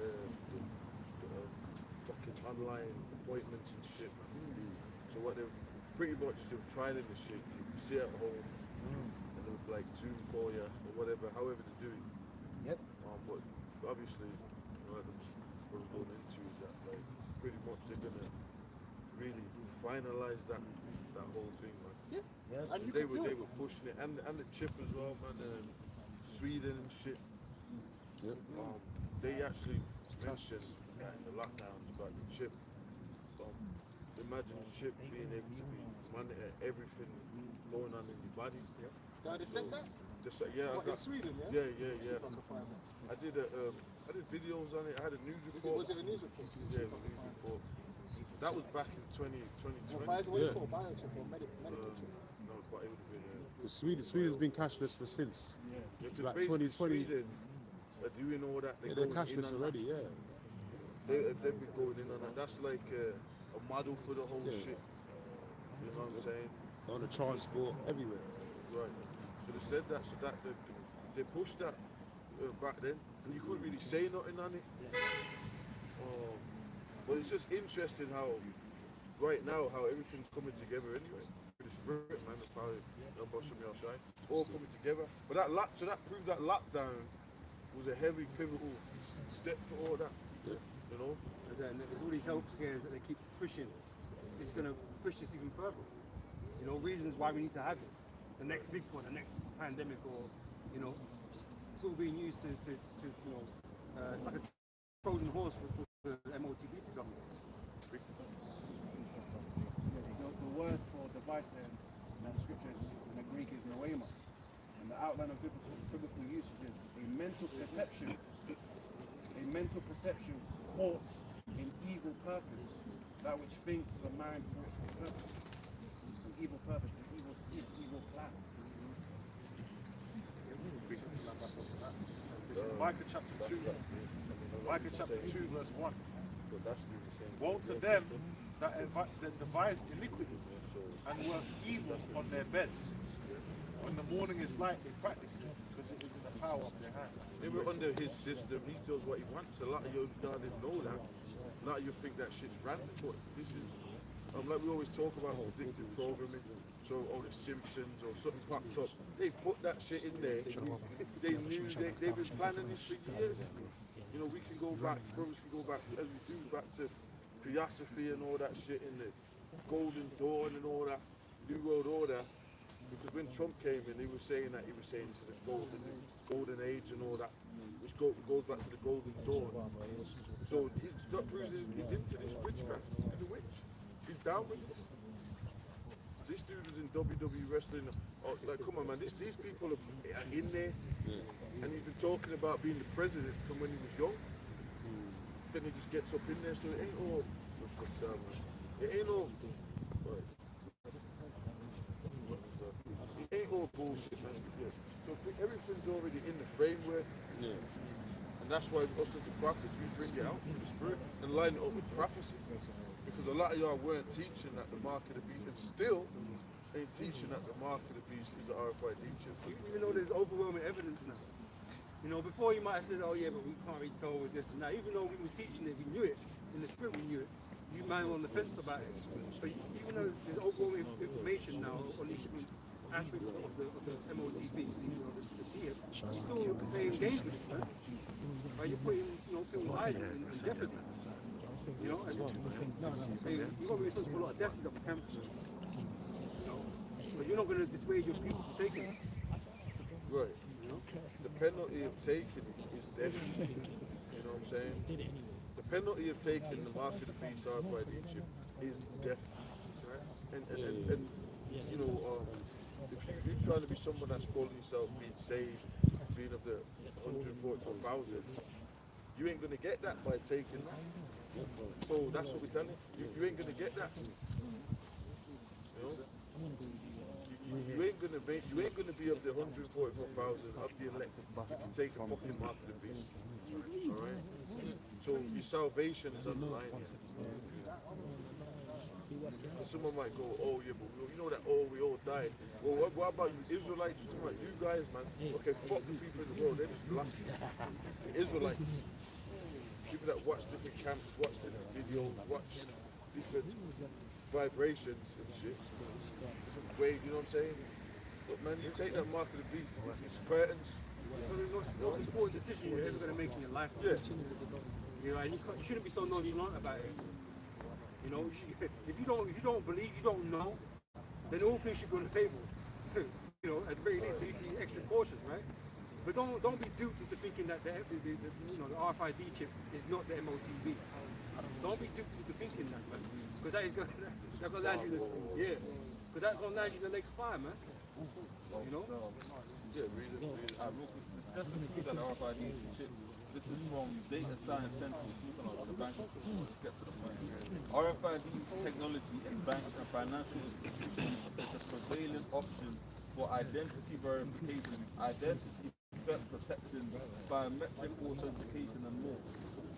fucking online appointments and shit. So what they're pretty much trialing the shit, you see at home, and they'll like Zoom call you or whatever, however they do it. Yep. But obviously, what I was going into is that like pretty much they're gonna really finalize that whole thing, man. Yeah. Yeah. And you They can do it. were pushing it, and the chip as well, man. Sweden and shit. Yep. They actually mentioned in the lockdowns about the chip. Imagine the chip being able to be monitor everything going on in your body. Now they said that? Yeah, What, in Sweden, yeah? Yeah. See if I can find that. I did videos on it. I had a news report. Was it a news report? Yeah, it was a news report. That was back in 2020. What is it Yeah. called? Biochip or medical chip? No, but it would have been. Sweden's been cashless for since. Yeah, 'cause Like basically 2020. Sweden are doing all that. They're going in cashless on already, yeah. if they've been going in on that, that's like a model for the whole shit. You know what I'm saying? On the transport, everywhere. Right. So they said that, so that they pushed that back then, and you couldn't really say nothing on it. But it's just interesting how, right now, how everything's coming together anyway. The spirit, man, the power, it's all coming together. But so that proved that lockdown was a heavy, pivotal step for all that. You know? There's all these health scares that they keep pushing. It's going to push this even further. You know, reasons why we need to have it. The next big one, the next pandemic, or, you know, it's all being used to you know, like a Trojan horse for the MOTB to come. The word for device then, in that scripture in the Greek is noema. And the outline of biblical usage is a mental perception thought in evil purpose, that which thinks the mind thought for purpose. An evil purpose, an evil speech, evil plan. This is Micah chapter 2. Micah chapter 2, verse 1. Woe to them that devise iniquity and work evil on their beds. When the morning is light, they practice it, because it is in the power of their hand. They were under his system, he does what he wants. A lot of you didn't know that. A lot of you think that shit's random, but this is, like we always talk about predictive programming. So, the Simpsons or something pops up. They put that shit in there. They knew, they've been planning this for years. You know, we can go back, brothers can go back, as we do, back to Theosophy and all that shit, in the Golden Dawn and all that, New World Order. Because when Trump came in, he was saying this is a golden age and all that, which goes back to the Golden Dawn. So that proves he's into this witchcraft. He's a witch. He's down with it. This dude was in WWE wrestling. Oh, like, come on, man. These people are in there, and he's been talking about being the president from when he was young. Then he just gets up in there. So it ain't all. It ain't all. Right. Ain't all bullshit, man. So everything's already in the framework, and that's why us as the prophets, we bring it out in the spirit and line it up with prophecy. Because a lot of y'all weren't teaching that the mark of the beast, and still ain't teaching that the mark of the beast is the RFID chip. Even though there's overwhelming evidence now. You know, before you might have said, oh yeah, but we can't really tell with this and that. Even though we was teaching it, we knew it. In the spirit, we knew it. You man on the fence about it. But even though there's overwhelming information now on these different aspects of the MOTB, you know, the CF, you're still playing games with this, man. Right? You're putting, you know, people's lives in jeopardy. You know, as you've got to be responsible for a lot of deaths up the camps. You know, but you're not going to dissuade your people from taking it. Right. You know? The penalty of taking it is death. You know what I'm saying? The penalty of taking the mark of the beast RFID chip is death. Right? And you know, if you're trying to be someone that's calling yourself being saved, being of the 144,000, you ain't going to get that by taking that. So that's what we're telling you. You ain't going to get that. You know? You ain't going to be of the 144,000 of the elected to take the fucking mark of the beast. Alright? So your salvation is on the line. Someone might go, oh yeah, but you know that we all died. Well, what about you Israelites? You guys, man. Okay, fuck the people in the world. They're just laughing. The Israelites, people that watch different camps, watch different videos, watch different vibrations and shit. Different waves, you know what I'm saying? Look, man, you take that mark of the beast, it's curtains. So the most important decision you're ever going to make in your life. Yeah. You know, and you shouldn't be so nonchalant about it. You know, if you don't believe, you don't know, then all things should be on the table. You know, at the very least, so you can be extra cautious, right? But don't be duped into thinking that the RFID chip is not the MOTB. Don't be duped into thinking that, man, because that's gonna land you in because that's gonna land you in the lake of fire, man. You know? Yeah, read it. Real quick, discuss the key that RFID chip. This is from Data Science Central, the banking system. Let's get to the point. RFID technology in banks and financial institutions is a prevalent option for identity verification, identity threat protection, biometric authentication, and more.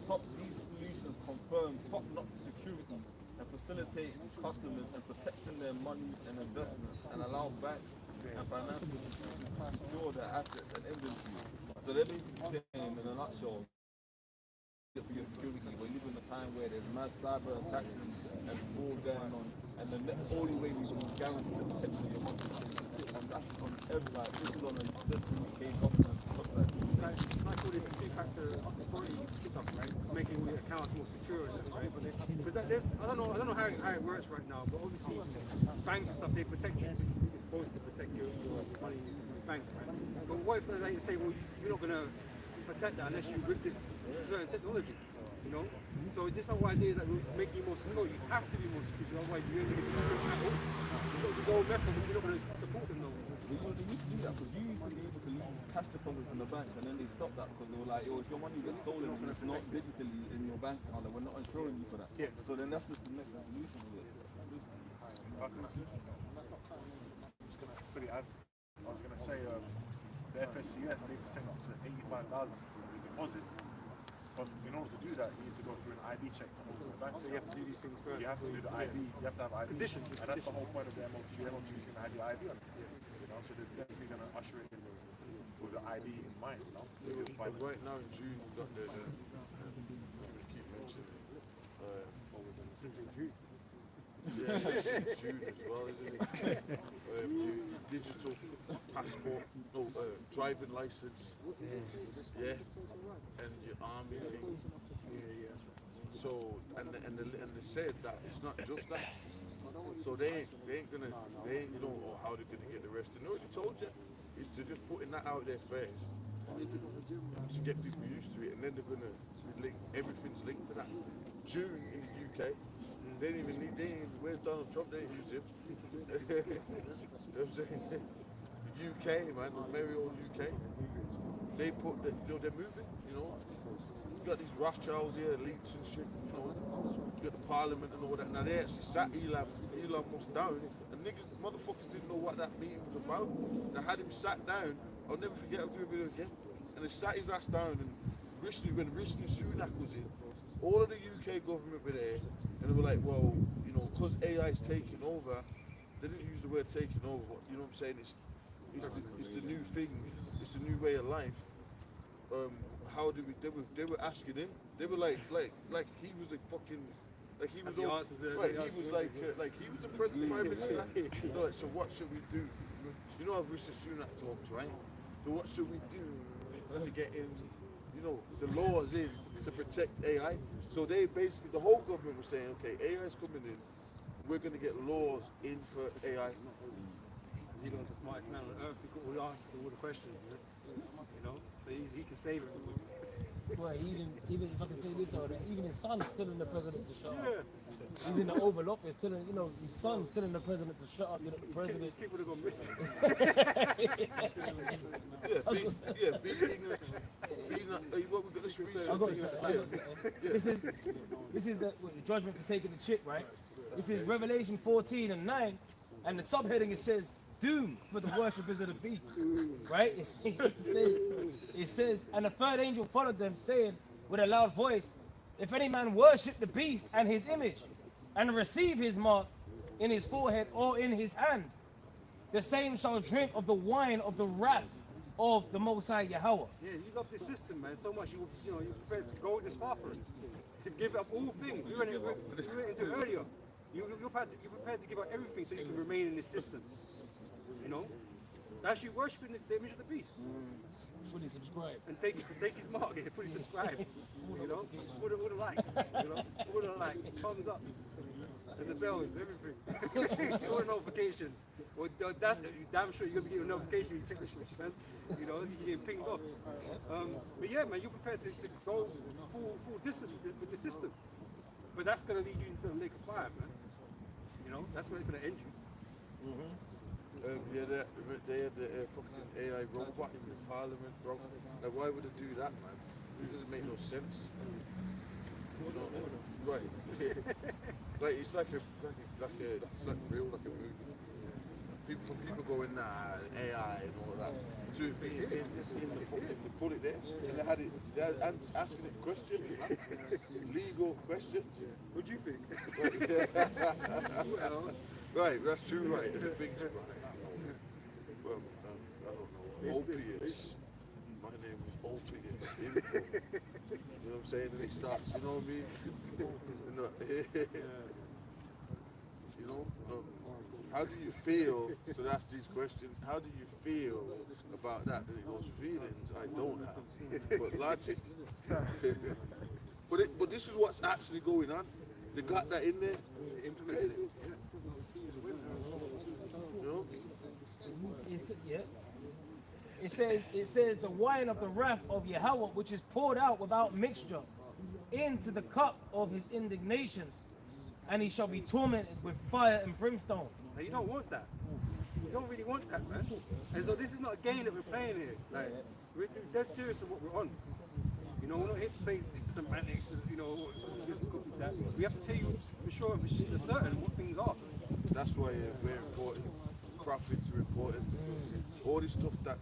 These solutions confirm top-notch security and facilitate customers in protecting their money and investments and allow banks and financial institutions to secure their assets and inventory. So they're basically saying, in a nutshell, for your security, we live in a time where there's mass cyber attacks and fraud going on, and the only way we can guarantee the protection of your money and that's on every, like, this is on a central UK government website. It's like all this two-factor authority stuff, right? Making all the accounts more secure, right? Because I don't know how it works right now, but obviously banks and stuff, they protect you. It's supposed to protect your money in the bank, right? But what if they say, well, you're not gonna protect that unless you with this certain technology, you know? So this whole idea that we're making you more secure, you have to be more secure, otherwise you ain't gonna be secure at all. So these old methods, you're not gonna support them no more. They used to do that because you used to be able to leave cash deposits in the bank, and then they stopped that because they were like, yo, if your money gets stolen and it's not digitally in your bank account, then we're not insuring you for that. Yeah. So then that's just the next evolution of it. Pretty add. I was going to say the FSCS, they protect up to 85,000 deposit. But in order to do that, you need to go through an ID check to open the bank. So you have to do these things first. You have to do the ID. You have to have ID. Conditions. And that's the whole point of the MOT. The MOT is going to have your ID on it. You know, so they're definitely going to usher it in with the ID in mind. You know. But right now in June, we've got the keep mentioning yeah, June as well, isn't it? Digital passport, no, driving license, yeah, and your army thing. So, and they said that it's not just that. So they ain't know how they're gonna get the rest. They already told you. It's to just putting that out there first to get people used to it, and then they're gonna link everything's linked to that. June in the UK. They didn't even need, where's Donald Trump? They didn't use him. You know what I'm saying? The UK, man, the merry old UK. They put, they're moving, you know. You got these Rothschilds here, elites and shit, you know. You got the parliament and all that. Now they actually sat Elon Musk down, and motherfuckers didn't know what that meeting was about. They had him sat down, I'll never forget, I'll do a video again. And they sat his ass down, and when Rishi Sunak was in, all of the UK government were there, and they were like, well, you know, because AI is taking over, they didn't use the word taking over, but you know what I'm saying, it's the new thing, it's the new way of life. How do we, they were asking him, they were like he was a fucking, like he was, right, he was like he was the president, prime minister. You know, like, so what should we do? You know how Rishi Sunak talks, right? So what should we do to get in, you know, the laws in to protect AI? So they basically, the whole government was saying, okay, AI is coming in, we're going to get laws in for AI. He's the smartest man on earth. He got all the answers to all the questions, man. You know, so he can save it. Well, even if I can say this or that, even his son's telling the president to shut up. He's in the Oval Office telling, you know, his son's telling the president to shut up. You know, the president. These people that go missing. What we're going to say. I got it. This is the judgment for taking the chip, right? This is Revelation 14:9, and the subheading it says doom for the worshippers of the beast, right? It says, and the third angel followed them, saying with a loud voice, if any man worship the beast and his image, and receive his mark in his forehead or in his hand, the same shall drink of the wine of the wrath of the Most High Yahweh. Yeah, you love this system, man, so much. You're prepared to go this far for it. You give up all things. We went into it earlier. You're prepared to give up everything so you can remain in this system. You know, that's you worshiping the image of the beast. Fully subscribe. And take his mark, fully subscribe. You know, all the likes. You know, all the likes, thumbs up, and the bells, everything, all the notifications. Well, that's you damn sure you're gonna be getting a notification when you take the switch, man. You know, you're getting pinged off. But yeah, man, you're prepared to go full distance with the system. But that's gonna lead you into the lake of fire, man. You know, that's where it's gonna end you. Yeah, they had the fucking AI robot in the parliament, bro. Like, why would they do that, man? It doesn't make no sense. You know, right? Like it's like real, like a movie. people going, nah, AI and all that. So it's in the fucking, they put it there, and they had asking it questions, legal questions. What do you think? Right, that's true, right. The things, right. Well, I don't know. Opiates. My name is Opiates. Info. You know what I'm saying? And it starts, you know what I mean? You know, how do you feel? So that's these questions. How do you feel about that? Then it goes, feelings I don't have, but logic. But this is what's actually going on. They got that in there, implemented it. You know? It says the wine of the wrath of Yahweh, which is poured out without mixture, into the cup of his indignation, and he shall be tormented with fire and brimstone. Now, you don't want that. You don't really want that, man. And so this is not a game that we're playing here. Like, we're dead serious of what we're on. You know, we're not here to play semantics, you know, this and that. We have to tell you for sure and for certain what things are. That's why we're important. Profits are important. All this stuff that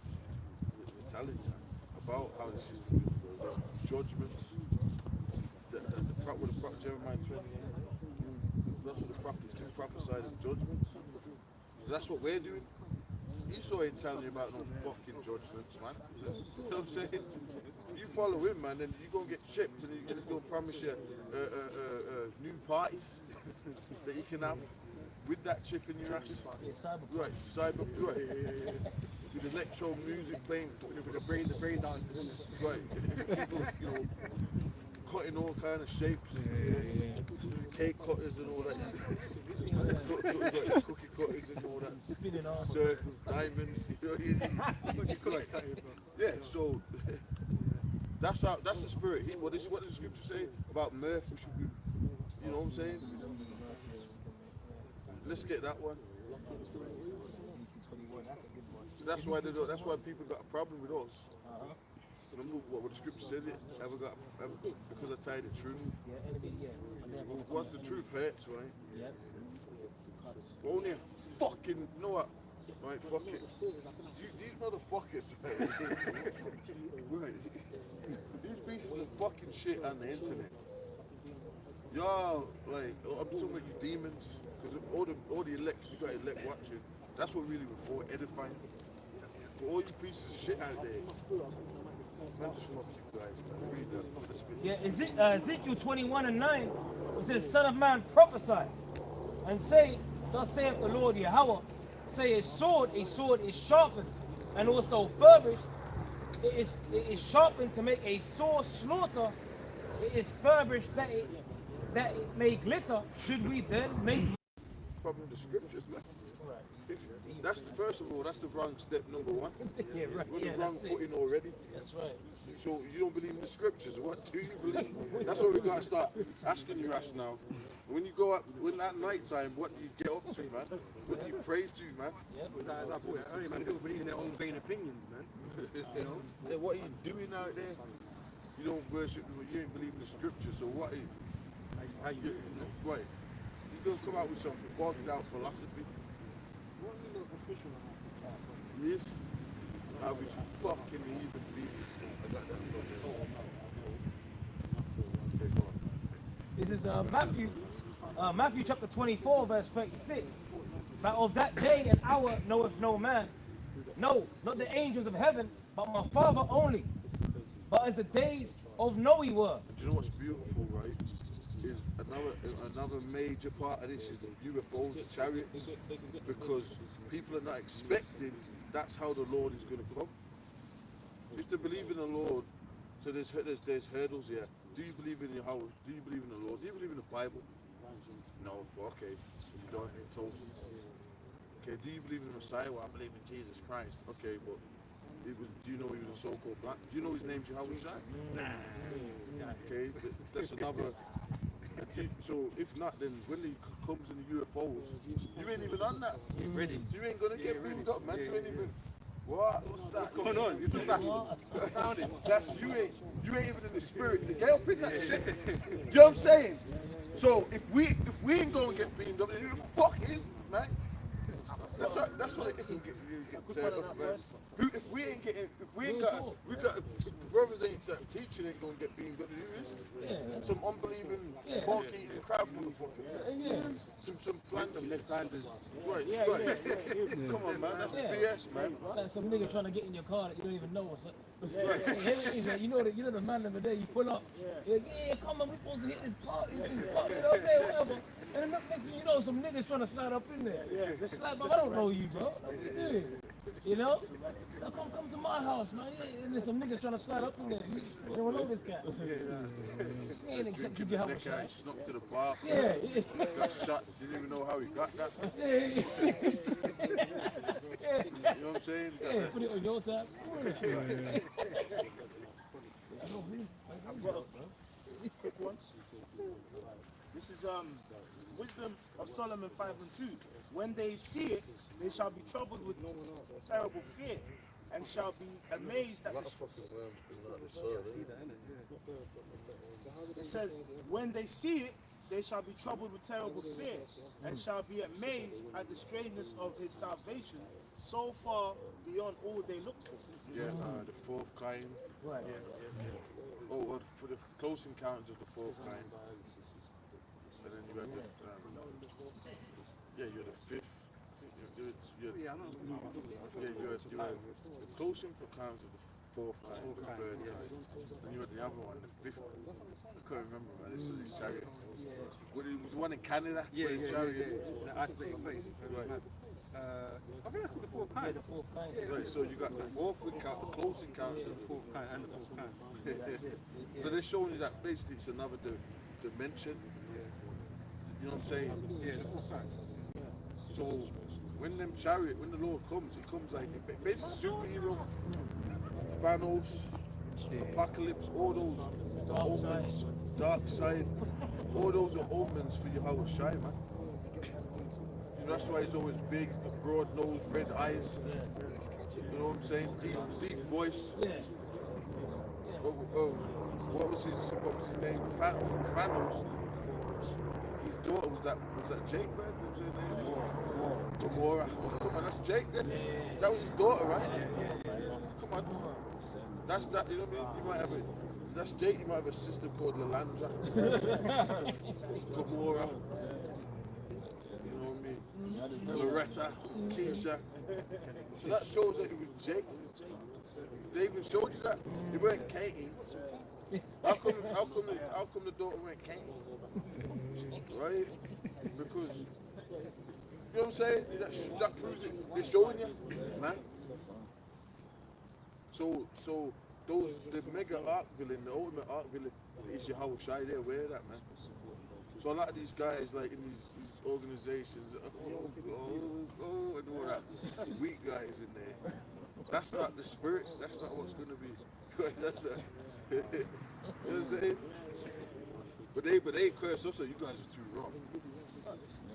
we're telling you about how the system is, judgments. What the Jeremiah 28. That's what the prophets do, prophesied judgments. So that's what we're doing. Esau ain't telling you about no fucking judgments, man. You know what I'm saying? If you follow him, man, then you're going to get chipped and he's going to promise you new parties that you can have with that chip in your ass. Right, cyber, right. With electro music playing, with the brain dances, right. People, you know, cutting all kind of shapes, cake cutters and all that. Cookie cutters and all that. Spinning on. Circles, diamonds, right. Yeah, so that's the spirit. What does the scripture say about mirth? We should be, you know what I'm saying? Let's get that one. So that's why people got a problem with us. Remember what the scripture says it? Because I tell you the truth. What's the truth hurts, right? Only a fucking, you know what? Right, fuck it. These motherfuckers, right? These pieces of fucking shit on the internet. Y'all, like, I'm talking about you demons, because all the elects, you got elect watching. That's what really we're for, edifying. For all you pieces of shit out there, man, just fuck you guys, man. Read that. Yeah, Ezekiel 21:9, it says, Son of man, prophesy, and say, thus saith the Lord Yahweh, say a sword is sharpened, and also furbished. It is sharpened to make a sore slaughter. It is furbished that it may glitter. Should we then make problem the scriptures, man? That's the first of all, that's the wrong step number one. Yeah, right. We're Yeah, the wrong that's it. footing already. That's right. So you don't believe in the scriptures. What do you believe? That's what we gotta start asking your ass now. When you go up, when at night time, what do you get up to, man? What do you pray to, man? As I put it earlier, man, people believe in their own vain opinions, man. You know? Then what are you doing out there? You don't worship, you ain't believe in the scriptures. So what are you? How you Right. You're gonna come out with some bogged out philosophy. What are you not official about? Yes. How we fucking even be this. I got that from you. Okay, go on. This is Matthew chapter 24, verse 36. But of that day and hour knoweth no man. No, not the angels of heaven, but my Father only. But as the days of Noe were. Do you know what's beautiful, right? Is another major part of this is the UFOs, the chariots, because people are not expecting that's how the Lord is going to come. If to believe in the Lord, so there's hurdles here. Do you believe in Yahweh? Do you believe in the Lord? Do you believe in the Bible? No. Okay. So you don't get toast. Okay. Do you believe in the Messiah? Well, I believe in Jesus Christ. Okay, but do you know he was a so-called black? Do you know his name's Yahweh Shai? Nah. Okay, that's another. So if not, then when he comes in the UFOs, you ain't even on that. ready? You ain't gonna get beamed up, man. You ain't even. What? What's that? What's going on? This is that. I found it. That's you ain't even in the spirit to get up in that shit. You know what I'm saying? So if we ain't gonna get beamed up, then who the fuck is, man? That's what it is. You get turned up, man. If we ain't got, brothers ain't that teaching ain't gonna get beamed. But who is it? Some unbelieving, pork-eating crab motherfuckers. Some left-handers. Right. Come on, man. That's BS, man. Like some nigga trying to get in your car that you don't even know what's up. You know the man of the day. You pull up. Yeah, come on, we're supposed to hit this party. Okay, whatever. And then next thing you know, some niggas trying to slide up in there. Yeah, just slide up. I don't know you, bro. What you doing? You know? Now come to my house, man. Yeah, and then some niggas trying to slide up in there. You don't know this cat. He ain't accept you get help. Snuck to the bar. Yeah. Got shots. Didn't even know how he got that. You know what I'm saying? Yeah, put it on your tab. Quick one. This is Wisdom of Solomon 5:2. When they see it, they shall be troubled with terrible fear, and shall be amazed at the. It says, when they see it, they shall be troubled with terrible fear, and shall be amazed at the strangeness of his salvation, so far beyond all they looked for. Yeah, the fourth kind. Right. Oh, for the close encounters of the fourth kind. And then you had the, you had the fifth. You had the close encounters of the fourth kind, the third kind. Then you had the other one, the fifth. I can't remember, man. This was his chariot. But it was the one in Canada. Yeah. Chariot. The isolated place. Right. I think that's called the fourth kind. The fourth kind. Right, so you got the fourth encounter, the close encounters of the fourth Fourth kind and the fourth kind. That's it. So they're showing you that basically it's another dimension. You know what I'm saying? Yeah, the fourth kind. So when the Lord comes, he comes like basically superhero, Thanos, Apocalypse, all those omens, dark side, all those are omens for Yahweh Shai, man. You know, that's why he's always big, broad nose, red eyes. You know what I'm saying? Deep voice. What was his name? Thanos. His daughter was that Jake, man? What was her name? Gamora. Come on, that's Jake then. That was his daughter, right? Come on. That's that, you know what I mean? You might have that's Jake, you might have a sister called Lalandra. Gamora. You know what I mean? Loretta, Keisha. So that shows that it was Jake. They even showed you that. It weren't Katie. How come the daughter went Katie? Right? Because, you know what I'm saying? That proves it. They're showing you, man. So the mega arc villain, the ultimate arc villain is Yahweh Shai. They're aware of that, man. So a lot of these guys, like in these organizations, and all that, weak guys in there. That's not the spirit. That's not what's going to be. That's you know what I'm saying? But they curse us. So you guys are too rough.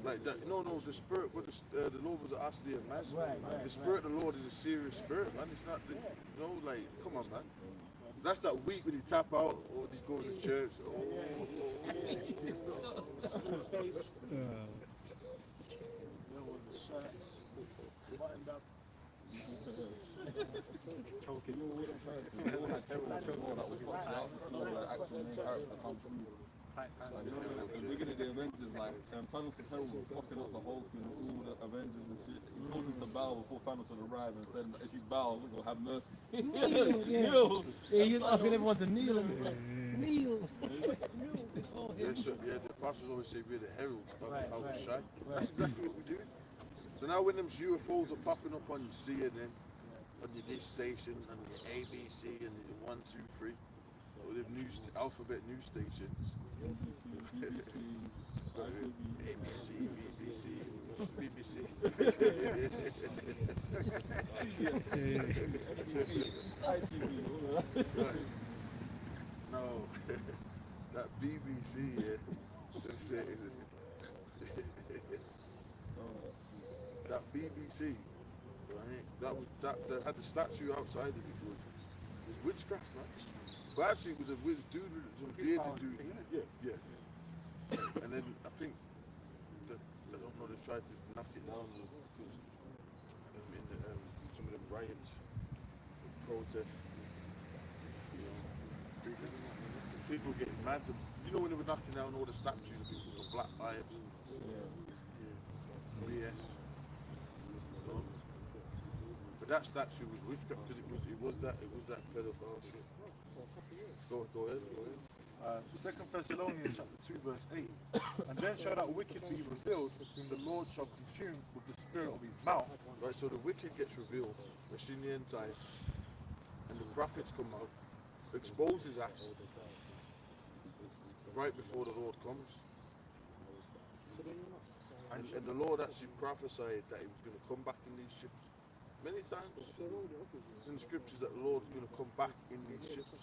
Like that. No. The spirit. What the Lord was asking a man. Right. The spirit of the Lord is a serious spirit, man. It's not. Like, come on, man. That's that week when he tap out or he's going to church. Face. There was a shirt buttoned up. At the beginning of the Avengers, like Thanos' herald was fucking up the whole thing, all the Avengers and shit. He told them to bow before Thanos would arrive and said, if you bow, we're gonna have mercy. Kneel. Yeah, he was asking everyone to kneel. Kneel. The apostles always say we're the heralds of Yahweh Shai. That's exactly what we do. So now when them UFOs are popping up on your CNN, on your dish station, and your ABC, and your 1, 2, 3, or the alphabet news stations, ABC, BBC. Right. No, that BBC, that BBC, right? That had the statue outside of it was witchcraft, man. But actually, it was a dude, some bearded dude. Yeah. And then I think I don't know, they tried to knock it down because some of them riots, protests. You know, people getting mad. You know when they were knocking down all the statues of people for Black Lives. BS. You know? But that statue was witchcraft because it was that pedophile shit. Go ahead. 2 Thessalonians chapter 2 verse 8. And then shall that wicked be revealed, whom the Lord shall consume with the spirit of his mouth. Right, so the wicked gets revealed, especially in the end time, and the prophets come out, expose his ass right before the Lord comes. And the Lord actually prophesied that he was going to come back in these ships many times. It's in the scriptures that the Lord is going to come back in these ships.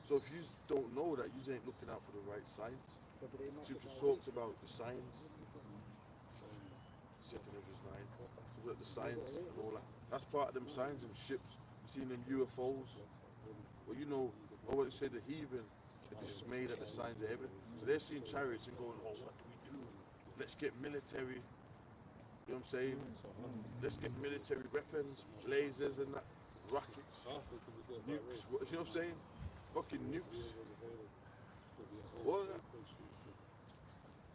So if you don't know that, you ain't looking out for the right signs. Scripture talks about the signs. 2 Corinthians 9. Look at the signs and all that. That's part of them signs, them ships. You seen them UFOs. Well, you know, I want to say the heathen are dismayed at the signs of heaven. So they're seeing chariots and going, oh, what do we do? Let's get military. You know what I'm saying? Let's get military weapons, lasers and that, rockets, nukes. You know what I'm saying? Fucking nukes. All of that.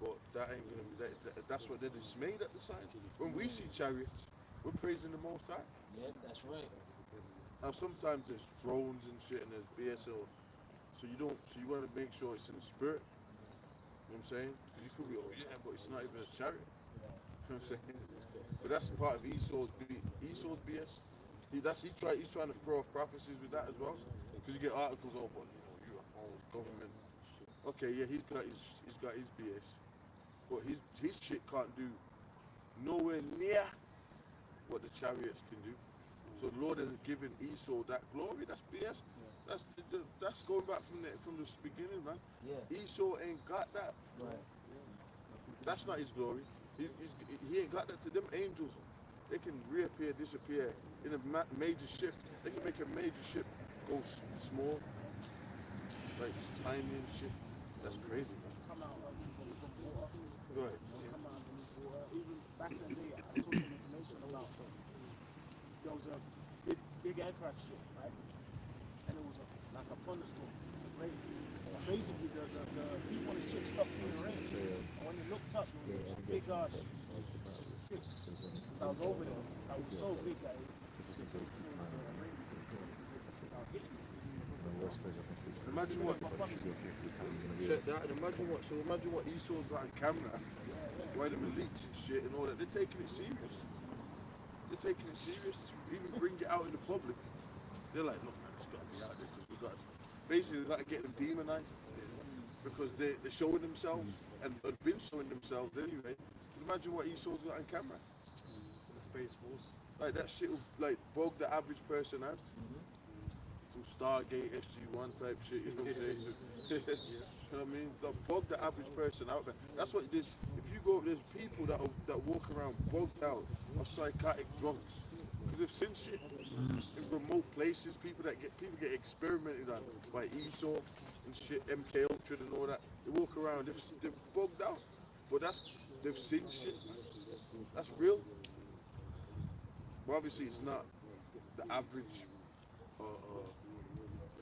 But that ain't gonna be that's what they're dismayed at the signs. When we see chariots, we're praising the Most High. Yeah, that's right. Now sometimes there's drones and shit and there's BSL. So you want to make sure it's in the spirit. You know what I'm saying? Because you could be, oh yeah, but it's not even a chariot. You know what I'm saying? But that's part of Esau's BS. He's trying to throw off prophecies with that as well. Because you get articles, oh, but you know, UFOs, government. Okay, yeah, he's got his BS. But his shit can't do nowhere near what the chariots can do. So the Lord hasn't given Esau that glory. That's BS. That's going back from the beginning, man. Yeah. Esau ain't got that. Right. That's not his glory. He ain't got that. To them angels, they can reappear, disappear in a major ship. They can make a major ship go small, like it's tiny and shit. That's crazy, man. Go ahead. Even back in the day, I saw some information about there was a big aircraft ship, right? And it was like a thunderstorm, right? And basically, the people on the ship stopped feeling the rain. And when they looked up, there was a big ship that was over there. That was so big that it couldn't feel the rain. That was hitting it. Imagine what. Check that. And imagine what Esau's got on camera. Why them leaks and shit and all that. They're taking it serious. They're taking it serious. Even bring it out in the public. They're like, look, man, it's got to be out there because we got to. Basically, they got to get them demonized because they're showing themselves and have been showing themselves anyway. Imagine what Esau's got on camera. The Space Force. Like that shit will like bug the average person out. Some Stargate SG1 type shit, you know what I'm saying? So, you know what I mean? Like, bug the average person out there. That's what it is. If you go, there's people that walk around bugged out of psychotic drugs because they've seen shit in remote places. People get experimented on by Esau and shit, MK Ultra and all that. They walk around, they're bugged out, but they've seen shit. That's real. But obviously, it's not the average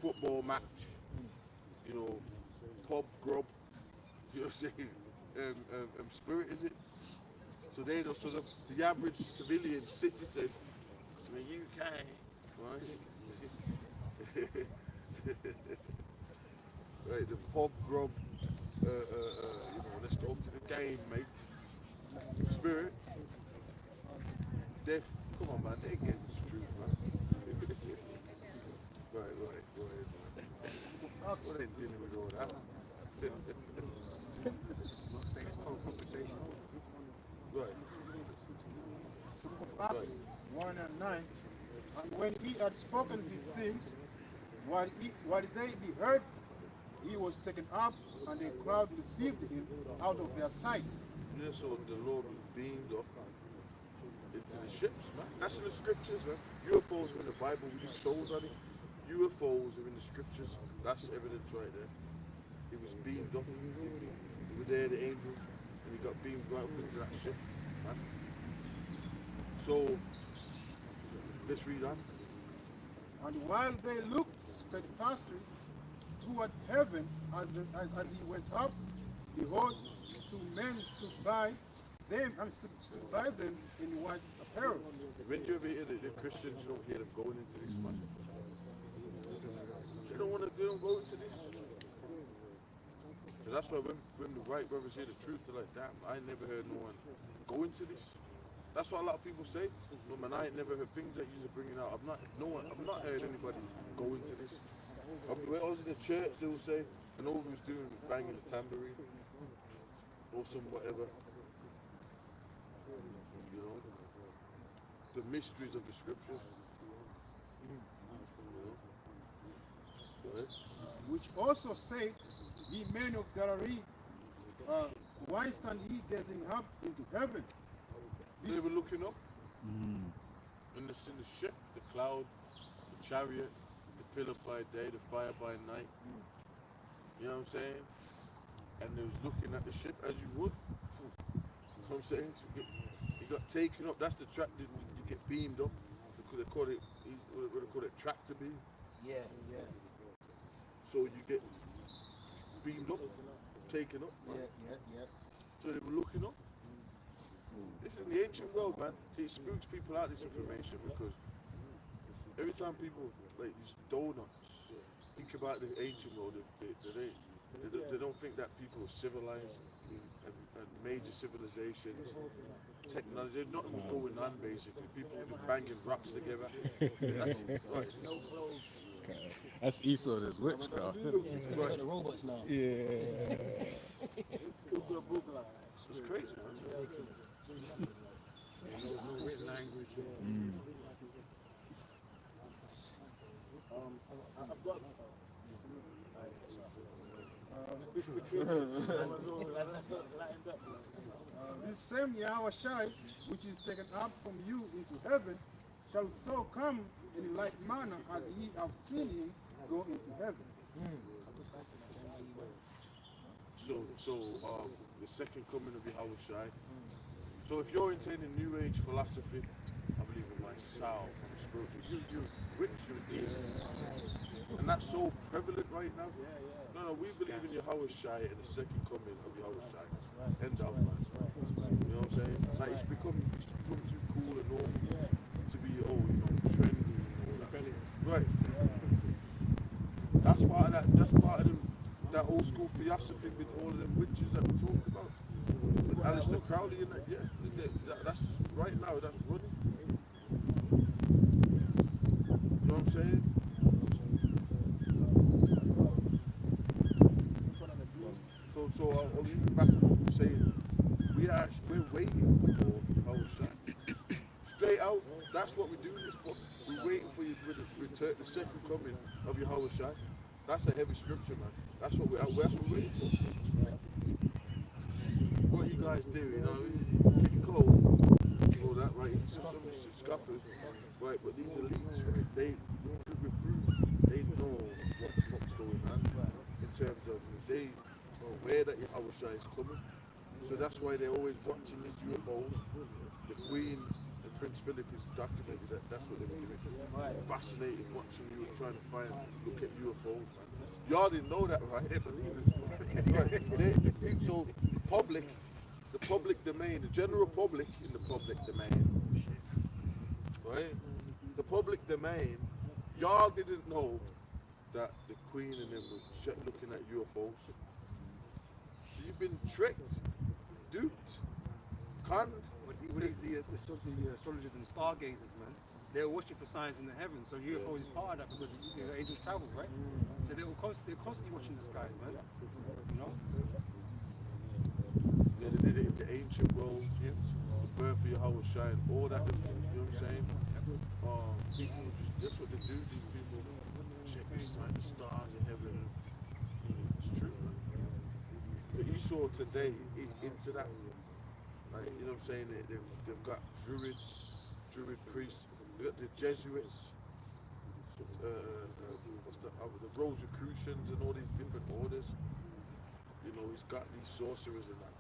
football match, you know, pub grub, you know what I'm saying, spirit, is it? So the average civilian citizen, it's in the UK, right? Right, the pub grub, you know, let's go to the game, mate. Spirit, death, come on, man, they ain't getting the truth, man. Right, go ahead, man. What ain't dealing with all that? Right. Acts 1 and 9. And when he had spoken these things, while they beheld, he was taken up, and the crowd received him out of their sight. Yeah, so the Lord was beamed up into the ships, man. That's in the scriptures, man. UFOs are in the Bible, we do shows on it. UFOs are in the scriptures. That's evidence right there. He was beamed up. They were there, the angels, and he got beamed right up into that ship, man. So, Let's read on. And while they looked steadfastly toward heaven as he went up, behold, two men stood by them, stood by them in white apparel. When do you ever hear the Christians, you don't hear them going into this, man? They don't want to go into this. So that's why when the right brothers hear the truth, they're like, damn, I ain't never heard no one go into this. That's what a lot of people say. But man, I ain't never heard things that you're bringing out. I've not heard anybody go into this. When I was in the church, they will say, and all we was doing was banging the tambourine or some whatever. You know, the mysteries of the scriptures. Which also say, ye men of Galilee, why stand ye gazing up into heaven? They were looking up in the ship, the cloud, the chariot, the pillar by day, the fire by night. You know what I'm saying? And they was looking at the ship as you would. You know what I'm saying? So you got taken up. That's the track that you get beamed up. They call it, what they call it, tractor beam. Yeah. So you get beamed up, taken up. Right? Yeah. So they were looking up. This is the ancient world, man. It spooks people out, this information, because every time people, like these donuts, think about the ancient world, they don't think that people are civilized and major civilizations, technology, nothing was going on basically. People were just banging rocks together. That's, right. That's Esau's witchcraft. It's because of the robots now. Yeah. It's crazy, man. No written language. I've got This same Yahushai, which is taken up from you into heaven, shall so come in like manner as ye have seen him go into heaven. So the second coming of Yahushai. So if you're into any New Age philosophy, I believe in myself, I'm spiritual. You're rich, you're deep. And that's so prevalent right now. No, we believe in Yahushai and the second coming of Yahushai. End of, man. You know what I'm saying? Like it's become too cool and normal to be, trendy and all that. Right. That's part of that old school philosophy with all of them witches that we talked about. With Aleister Crowley and that, that's right now, that's running. You know what I'm saying? So I'll even back up what I'm saying. We're waiting for Yahushua. Straight out, that's what we're doing this for. We're waiting for you the second coming of Yahushua. That's a heavy scripture, man. That's what we're waiting for. What you guys do, pretty cool. All that, right? Some scoffers, right? But these elites, right? They know what the fuck's going on in terms of they are aware that Yahushua is coming. So that's why they're always watching these UFOs. The Queen and Prince Philip is documented that's what they were doing. Fascinating watching you trying to look at UFOs, man. Y'all didn't know that, right? Right. So the public domain, the general public in the public domain, right? The public domain, y'all didn't know that the Queen and them were looking at UFOs. So you've been tricked, duped, conned. The astrologers and stargazers, man, they're watching for signs in the heavens. So UFOs is part of that because the angels travel, right? So they're constantly watching the skies, man. You know? Yeah, they did it in the ancient world, the birth of Yahushua and all that, you know what I'm saying? That's what they do, these people. Check the stars in heaven. It's true, man. So Esau today is into that. Like, you know what I'm saying? They've got druid priests, they've got the Jesuits, the Rosicrucians and all these different orders. You know, he's got these sorcerers and that.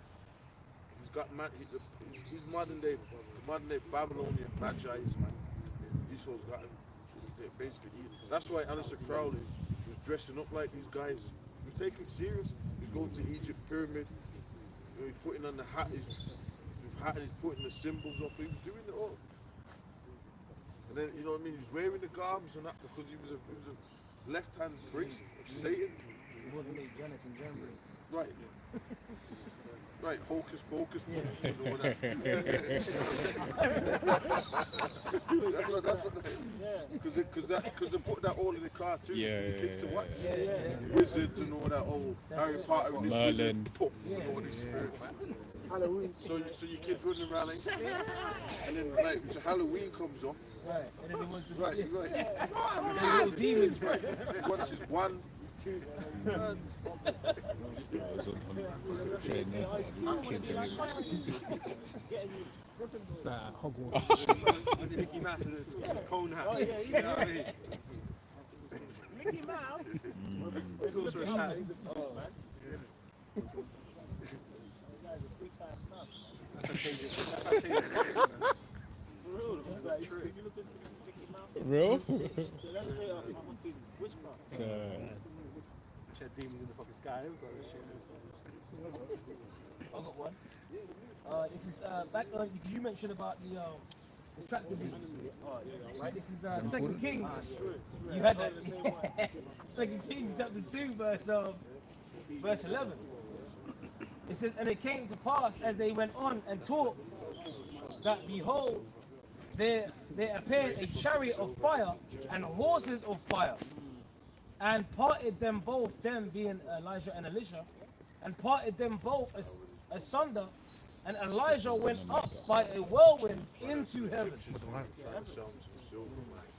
He's got he's modern day Babylonian Magi's, man. Esau's got him. They're basically eating. That's why Alistair Crowley was dressing up like these guys. He was taking it serious. He's going to Egypt pyramid. You know, he's putting on the hat. He's putting the symbols up. He was doing it all. And then, you know what I mean? He was wearing the garments and that because he was a left-hand priest of Satan. He wouldn't make Janus and Jamboree. Right. Right, hocus pocus. You know what that. That's what because they put that all in the cartoons for the kids to watch. Wizards and all that old Harry Potter and this wizard, poof, and all this spirit. Halloween. So your kids running around like, and then like so Halloween comes on. Right, and then he wants to Right. little demons, right? Once is one. It's like Hogwarts. Was it Mickey Mouse and the cone hat? Oh, yeah, You know what I mean? Mickey Mouse. Sorcerer's hat. Oh, man. Like, if you look into Mickey Mouse, Real? so that's straight up fucking witchcraft. She had demons in the fucking sky. Everybody was shit. I got one. This is back you mentioned about the tractor beam. Right, this is Second Kings. You had that. Second Kings chapter 2 verse 11. It says, and it came to pass as they went on and talked that behold, there appeared a chariot of fire and horses of fire, and parted them both, them being Elijah and Elisha, and parted them both asunder, and Elijah went up by a whirlwind into heaven.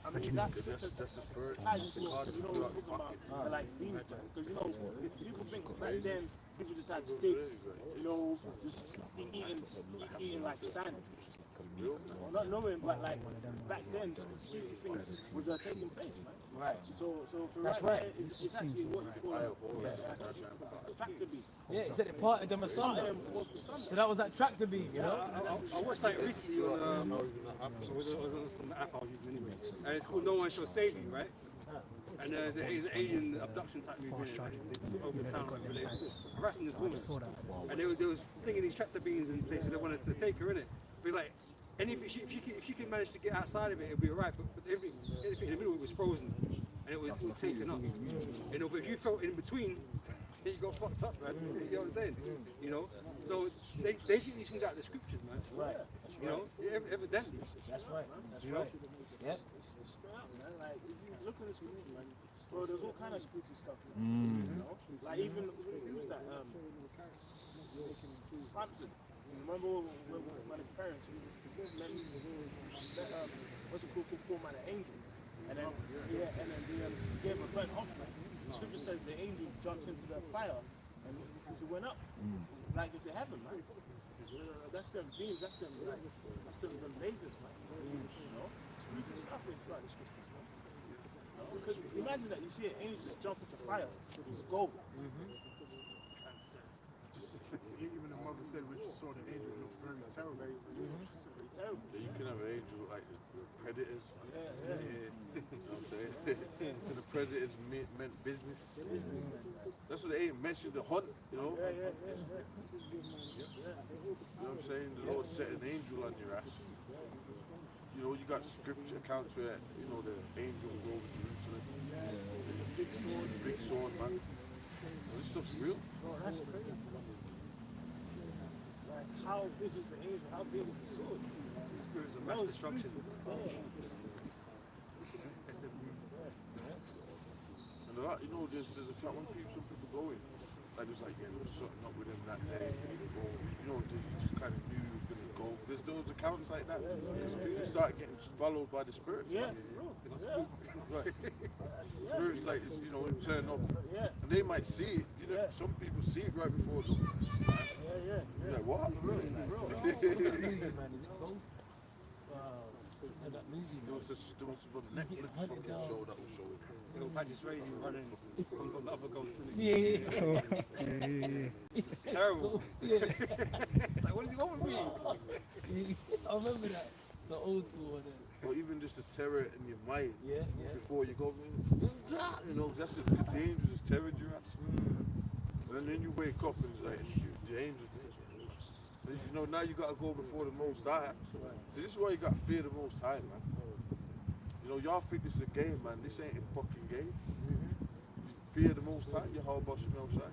I mean, that's the spirit. Ties into what, you know, we're talking about the, like, beams, because, you know, people think back then, people just had sticks, you know, just eating like sand. Not knowing, but like back then, spooky things was taking place, man. Right. So That's right. right. It's actually what you call a tractor beam. Yeah, it said it parted them asunder. So that was that tractor beam, you know? I watched like recently on it was on the app I was using anyway, and it's called No One Shall Save You, right? And it's an alien abduction type movie. Like, they took over the town, like, they were harassing this woman, and they was flinging these tractor beams in places they wanted to take her in it. But it's like, and if she could manage to get outside of it, it'd be alright. But everything in the middle it was frozen, and it was taken up. You know, but if you fell in between, then you got fucked up, man. You know what I'm saying? You know, so they get these things out of the scriptures, man. Right. You know, evidently. That's right. That's right. Yep. Like, if you look at the scripture, man, bro, there's all kind of spooky stuff. You know, like even who's that? Samson. You remember when his parents met what's it called? Poor man, an angel, and then they gave him a burnt offering. The scripture says the angel jumped into the fire and he went up, like into heaven, man. That's them beams. That's them lasers, man. You know, spooky stuff throughout the scriptures, man. Because imagine that you see an angel just jump into fire, it's gold. Even the mother said when she saw the angel, it looked very terrible. Very terrible. Yeah, you can have an angel like the predators. You know what I'm saying? The predators meant business. That's what they ain't mentioned the hunt, you know? You know what I'm saying? The Lord set an angel on your ass. You know, you got scripture accounts where, you know, the angel was over Jerusalem. The big sword, man. This stuff's real. Oh, that's crazy. Like, how big is the angel? How big is the sword? The spirits of mass destruction. And a lot, you know, there's some people going, like, there's like, yeah, there was something up with him that day. You know, you just kind of knew he was going to go. There's those accounts like that. Because people start getting followed by the spirits. Yeah. Right. Spirits like this, you know, turn up. And they might see it. You know, some people see it right before them. You're like, what? There was a Netflix fucking show that was showing. You know, Paddy's raising running from the other ghost. Yeah. Terrible. Yeah. Like, what does he want with me? I remember that. It's an old school one. Or even just the terror in your mind Yeah, yeah. before you go, you know, that's the angels is terror duress. And then you wake up and it's like, the angels, you know, now you got to go before the Most High. So this is why you got to fear the Most High, man. You know, y'all think this is a game, man. This ain't a fucking game. Fear the Most High, your whole boss Most High.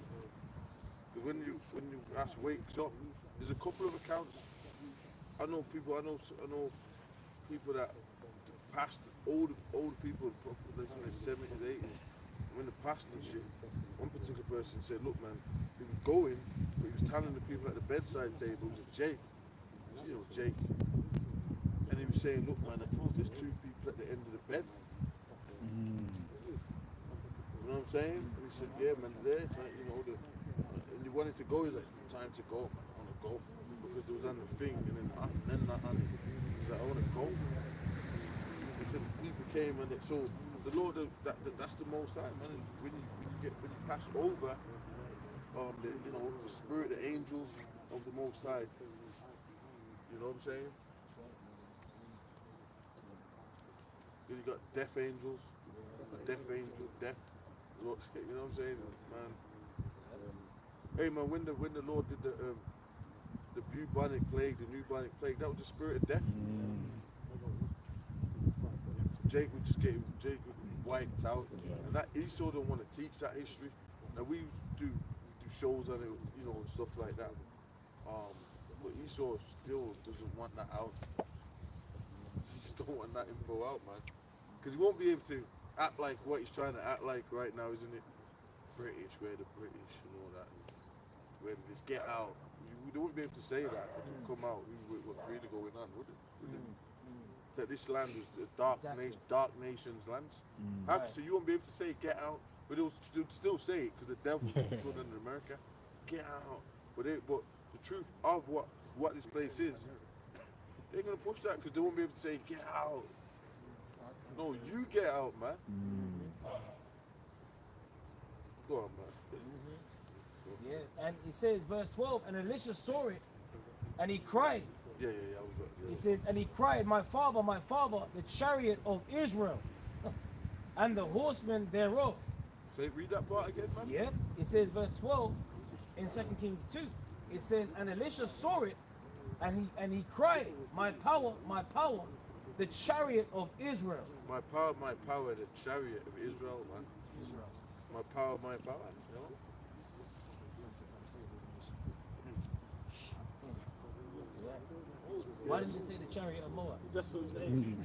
Because when you ask wakes up, there's a couple of accounts. I know people that passed older people, like in their 70s, 80s, when they passed and shit. One particular person said, look, man, he was going, but he was telling the people at the bedside table, it was a Jake, you know, Jake. And he was saying, look, man, I think there's two people at the end of the bed. You know what I'm saying? And he said, yeah, man, there, you know, and he wanted to go. He's like, time to go, man, I want to go. Because there was on the thing, and then that on it. He's like, I want to go. He said, people came, and so the Lord, that's the Most High, man. And when you pass over, the spirit, the angels of the Most High, you know what I'm saying? Then you got death angels, death angel, death. You know what I'm saying, man? Hey, man, when the Lord did the bubonic plague, the bubonic plague, that was the spirit of death. Jake would just get wiped out, and that Esau don't want to teach that history. Now we do shows on it, you know, and stuff like that. But Esau still doesn't want that out. He still want that info out, man, because he won't be able to act like what he's trying to act like right now, isn't it? British, we're the British and all that. Where they just get out. We wouldn't be able to say that if we come out. What's really going on, would it? That this land was the dark nation's lands. So you won't be able to say get out, but they'll still say it because the devil's good in America. Get out. But the truth of what this place is, they're gonna push that because they won't be able to say get out. No, you get out, man. Go on, man. Yeah, and it says, verse 12, and Elisha saw it, and he cried. Yeah. It says, and he cried, my father, the chariot of Israel, and the horsemen thereof. Say, read that part again, man. Yep. It says, verse 12, in 2 Kings 2. It says, and Elisha saw it, and he cried, my power, the chariot of Israel. My power, the chariot of Israel, man. Israel. My power, you know? Why didn't you say the chariot of Moab? That's what I'm saying.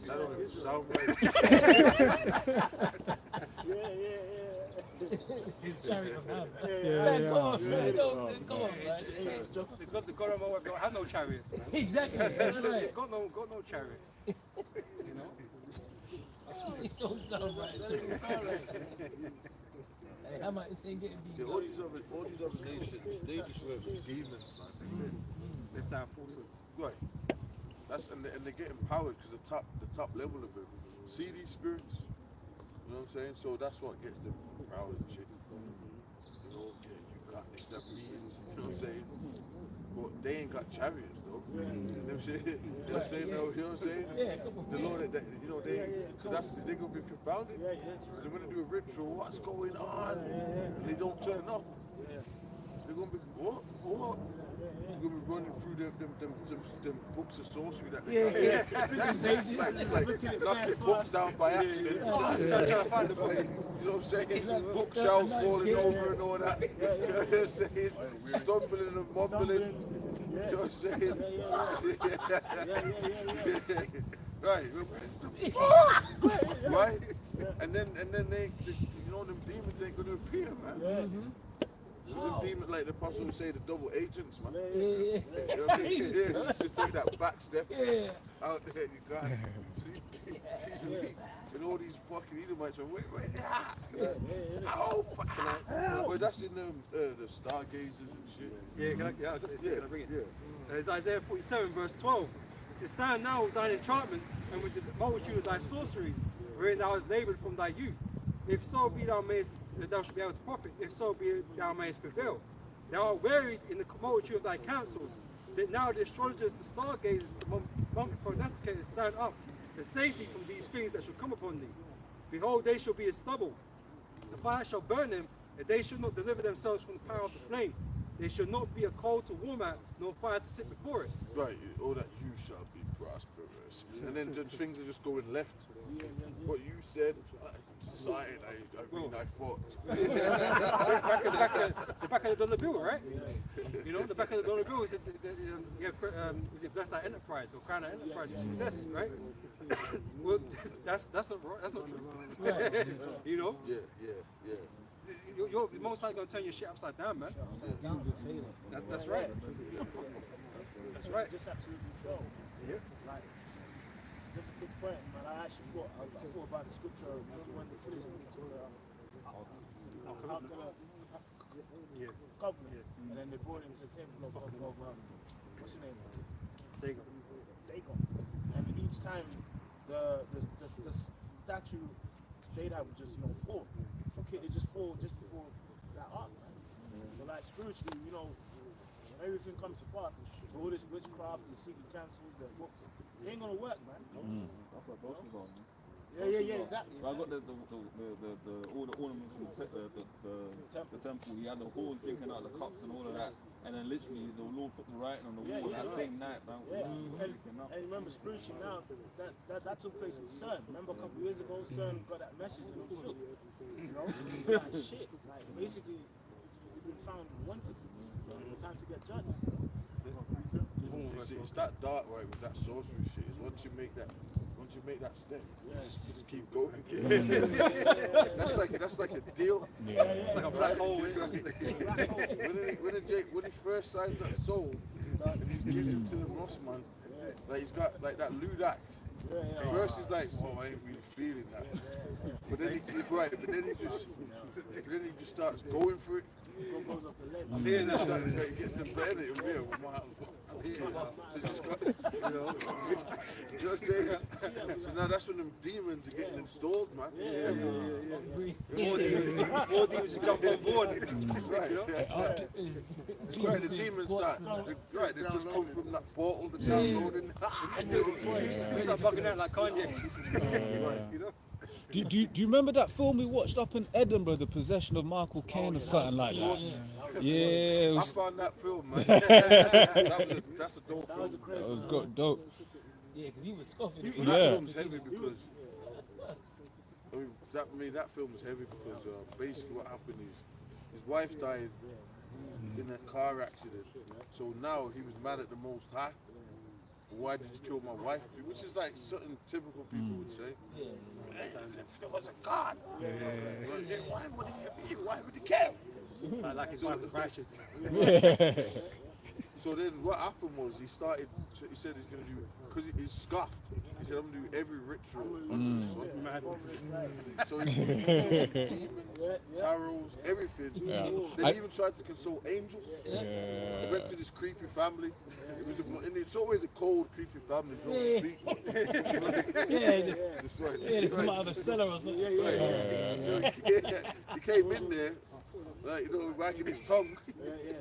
That don't even sound right. Chariot of Moab. Come on, man. Come on, man. Because the God of Moab don't have no chariots, man. Exactly. That's right. Got no chariots. You know? It don't sound right. Hey, how much it ain't getting beat All these other nations, they just work with demons, man. Lift down falsehoods. Right. And they're getting powered because the top level of it. See these spirits? You know what I'm saying? So that's what gets them proud and shit. You know, you got this at meetings, you know what I'm saying? But they ain't got chariots though. You know what I'm saying? You know what I'm saying? You know what I'm saying? The Lord, you know, they're gonna be confounded. So they're gonna do a ritual, what's going on? And they don't turn up. They're gonna be, what? You're gonna be running through them books of sorcery that they like knock their books down by accident. You know what I'm saying? Bookshelves falling over and all that. You know what I'm saying? Stumbling and mumbling. You know what I'm saying? Right. Right? And then they you know, them demons ain't gonna appear, man. Them demons, like the apostle would say, the double agents, man. You know what I'm saying? Yeah, just take that back step out there, you got it. And all these fucking Edomites are wait, well, that's in the stargazers and shit. Yeah, can I bring it? Yeah. It's Isaiah 47, verse 12. It says, stand now with thine enchantments and with the multitude of thy sorceries, wherein thou hast labored from thy youth. If so be thou mayest, thou shalt be able to profit. If so be thou mayest prevail. Thou art wearied in the multitude of thy counsels. That now the astrologers, the stargazers, the monthly prognosticators stand up to save thee from these things that shall come upon thee. Behold, they shall be as stubble. The fire shall burn them, and they shall not deliver themselves from the power of the flame. They shall not be a coal to warm at, nor fire to sit before it. Right, all that you shall be prosperous. And then the things are just going left. What you said, I decided, I thought. The back of the dollar bill, right? You know, the back of the dollar bill is is it bless our enterprise or crown our enterprise with success, right? Well, that's not right. That's not true. You know, Yeah. you're most likely gonna turn your shit upside down, man. That's right. That's right. Just absolutely fell. Yeah. Like, just a quick point, man. I actually thought about the scripture when the Philistines were covenant, and then they brought it into the temple of what's his name? Dagon. And each time the statue they'd have just fall. It just fall just before that ark, man. So like spiritually, when everything comes to pass, all this witchcraft, the secret councils, the books, it ain't gonna work, man. That's what Ghost was on. Yeah, exactly. I got all the ornaments from the temple. He had the halls drinking out the cups and all of that. And then literally the Lord put the writing on the wall that same night. And remember spiritually now, that took place with CERN. Remember a couple of years ago, CERN got that message and it was shook. Like shit. Like basically, you've been found wanted. Time to get judged. It's that dark, right, with that sorcery shit. Is once you make that step, just keep going. That's like a deal. It's like a black hole. When he first signs that soul, and he gives it to the Ross man, like he's got like that lewd act. First he's like, I ain't really feeling that. But then he just starts going for it. I'm hearing that. He gets them better than real. So just got, you know what I'm saying? So now that's when them demons are getting installed, man. More demons just jump on board. Right, It's where the demons start. They just come from that portal, the downloading. They start bugging out like Kanye. You know? Do you remember that film we watched up in Edinburgh, The Possession of Michael Caine or something like that? Yeah, I found that film, man. That's a dope film. That was dope. Yeah, because he was scoffing. That film's heavy because that film was heavy because basically what happened is his wife died in a car accident. So now he was mad at the Most High. Why did you kill my wife? Which is like certain typical people would say. If there was a God, why would he care? Like his wife was righteous. So then what happened was he said he's going to do, because he scoffed, he said, I'm going to do every ritual under the sun. So he consulted demons, tarots, everything. Then he even tried to consult angels. He went to this creepy family. And it's always a cold, creepy family. Don't speak much. They come out of the cellar or something. So he came in there, like, wagging his tongue.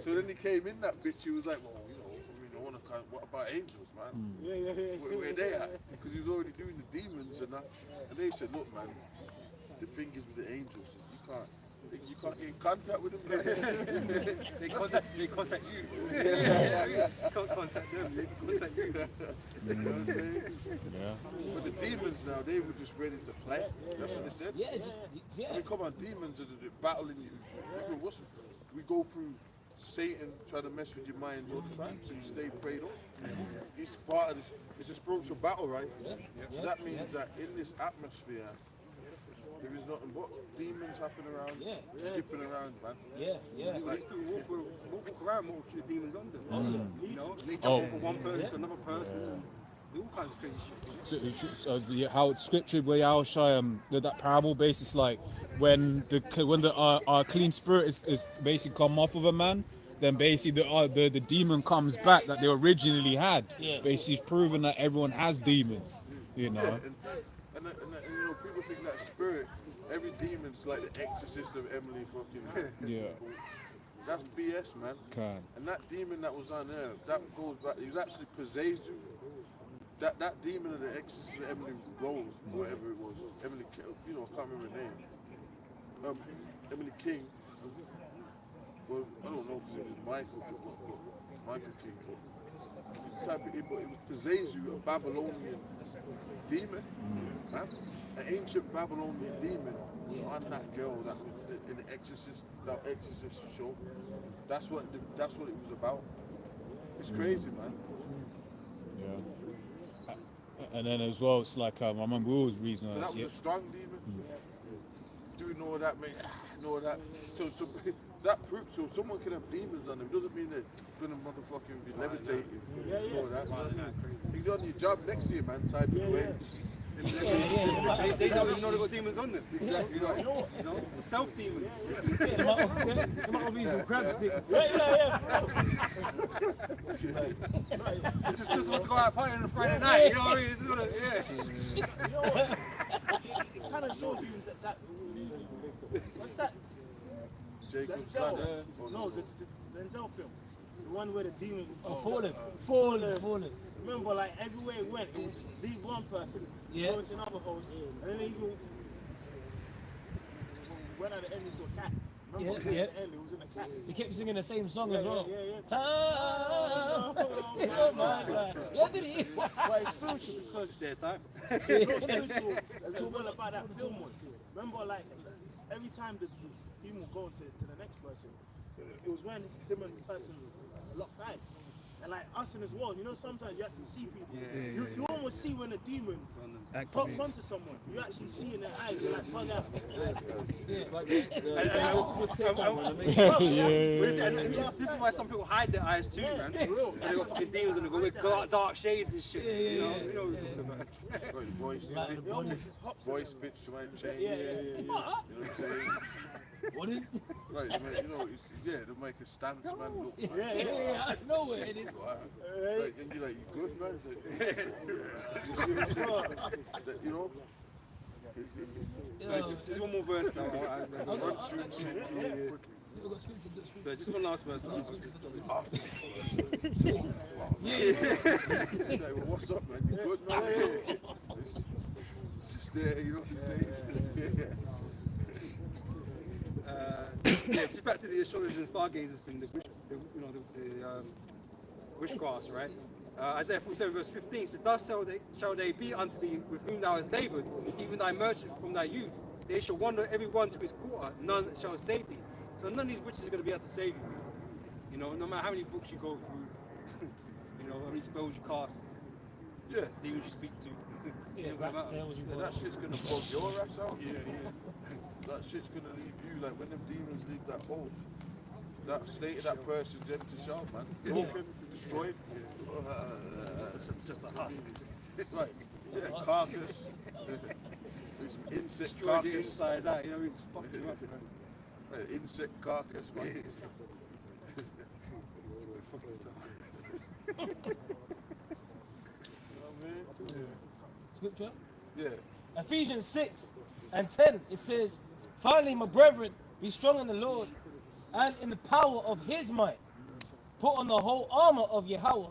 So then he came in that bitch, he was like, well, what about angels, man? Where they at? Because he was already doing the demons and that. And they said, look, man, the thing is with the angels is you can't get in contact with them guys. They contact you. You can't contact them, they contact you. You know what I'm saying? But the demons now, they were just ready to play. That's what they said. I mean, come on, demons are battling you. We go through Satan trying to mess with your mind all the time, so you stay prayed up. It's part of this. It's a spiritual battle, right? So that means that in this atmosphere, there is nothing but demons happening around, skipping around, man. Like, people walk around with the demons on them. You know, they jump from one person to another person. Do all kinds of crazy shit. So how it's scriptured where Yahushua that parable basis, like when the clean spirit is basically come off of a man, then basically the demon comes back that they originally had. Basically it's proven that everyone has demons, you know. And you know, people think that spirit every demon's like the exorcist of Emily fucking. Yeah. That's BS, man. Can. And that demon that was on there, that goes back. He was actually Pezezu. That demon of the exorcist of Emily Rose, whatever it was. Emily, you know, I can't remember her name. Emily King. Well, I don't know because it was Michael King. But it was Pezezu, a Babylonian demon. Man. An ancient Babylonian demon was on that girl that was in the Exorcist, that Exorcist show. That's what it was about. It's crazy, man. Yeah. And then as well, it's like I remember we always reasoning. So that was a strong demon. Doing all that, mate. All that. So that proves so someone can have demons on them. It doesn't mean they're gonna motherfucking be levitating. All that. You done your job next year, man. Type of way. They don't even know they got demons on them. Exactly right. You know, stealth demons. They might have used some crab sticks. Just wants to go out partying on a Friday night. You know what I mean? It's gonna, You know what? It kind of shows you that what's that? Jacob's Denzel. ladder. No, the Denzel film. The one where the demon Fallen. Remember, like everywhere it went, it was leave one person, go into another host, and then it even went at the end into a cat. Remember, at the end it was in a cat. He kept singing the same song as well. Time. Yeah, did he? But it's spiritual because it's their time. you know spiritual as well about that film was. Remember, like every time the demon would go into the next person, it was when him and the person locked eyes. And like us and as well, you know, sometimes you actually see people. You almost see when a demon pops onto someone. You actually see in their eyes, they're like bug out. It's like This is why some people hide their eyes too, man. They got fucking demons and they go with dark shades and shit. You know what we're talking about. Voice pitch might change. You know what I'm saying? What is? Right, you know, they make a stance, man. Look, I know it is. Like, and you're like, you good, man? It's like, you know? So just one more verse now. So just one last verse now. It's like, well, what's up, man? You good, man? It's just there, you know what I'm saying? Just back to the astrologers and stargazers thing, the witchcraft, right? Isaiah 47 verse 15 says, "Thus shall they be unto thee with whom thou hast labored, even thy merchant from thy youth. They shall wander every one to his quarter, none shall save thee." So none of these witches are going to be able to save you. You know, no matter how many books you go through, you know, how many spells you cast, demons you speak to. That shit's going to bug your ass out. That shit's going to leave you, like when them demons leave that house, that state of that person's empty shell, man. Broken, destroyed. Just a husk. Right. Yeah, carcass. It's insect Destroy the carcass. inside out, you know, it's fucked you up, you know. Right, insect carcass, man. Scripture? Yeah. Ephesians 6:10, it says, "Finally, my brethren, be strong in the Lord and in the power of his might. Put on the whole armor of Yahweh,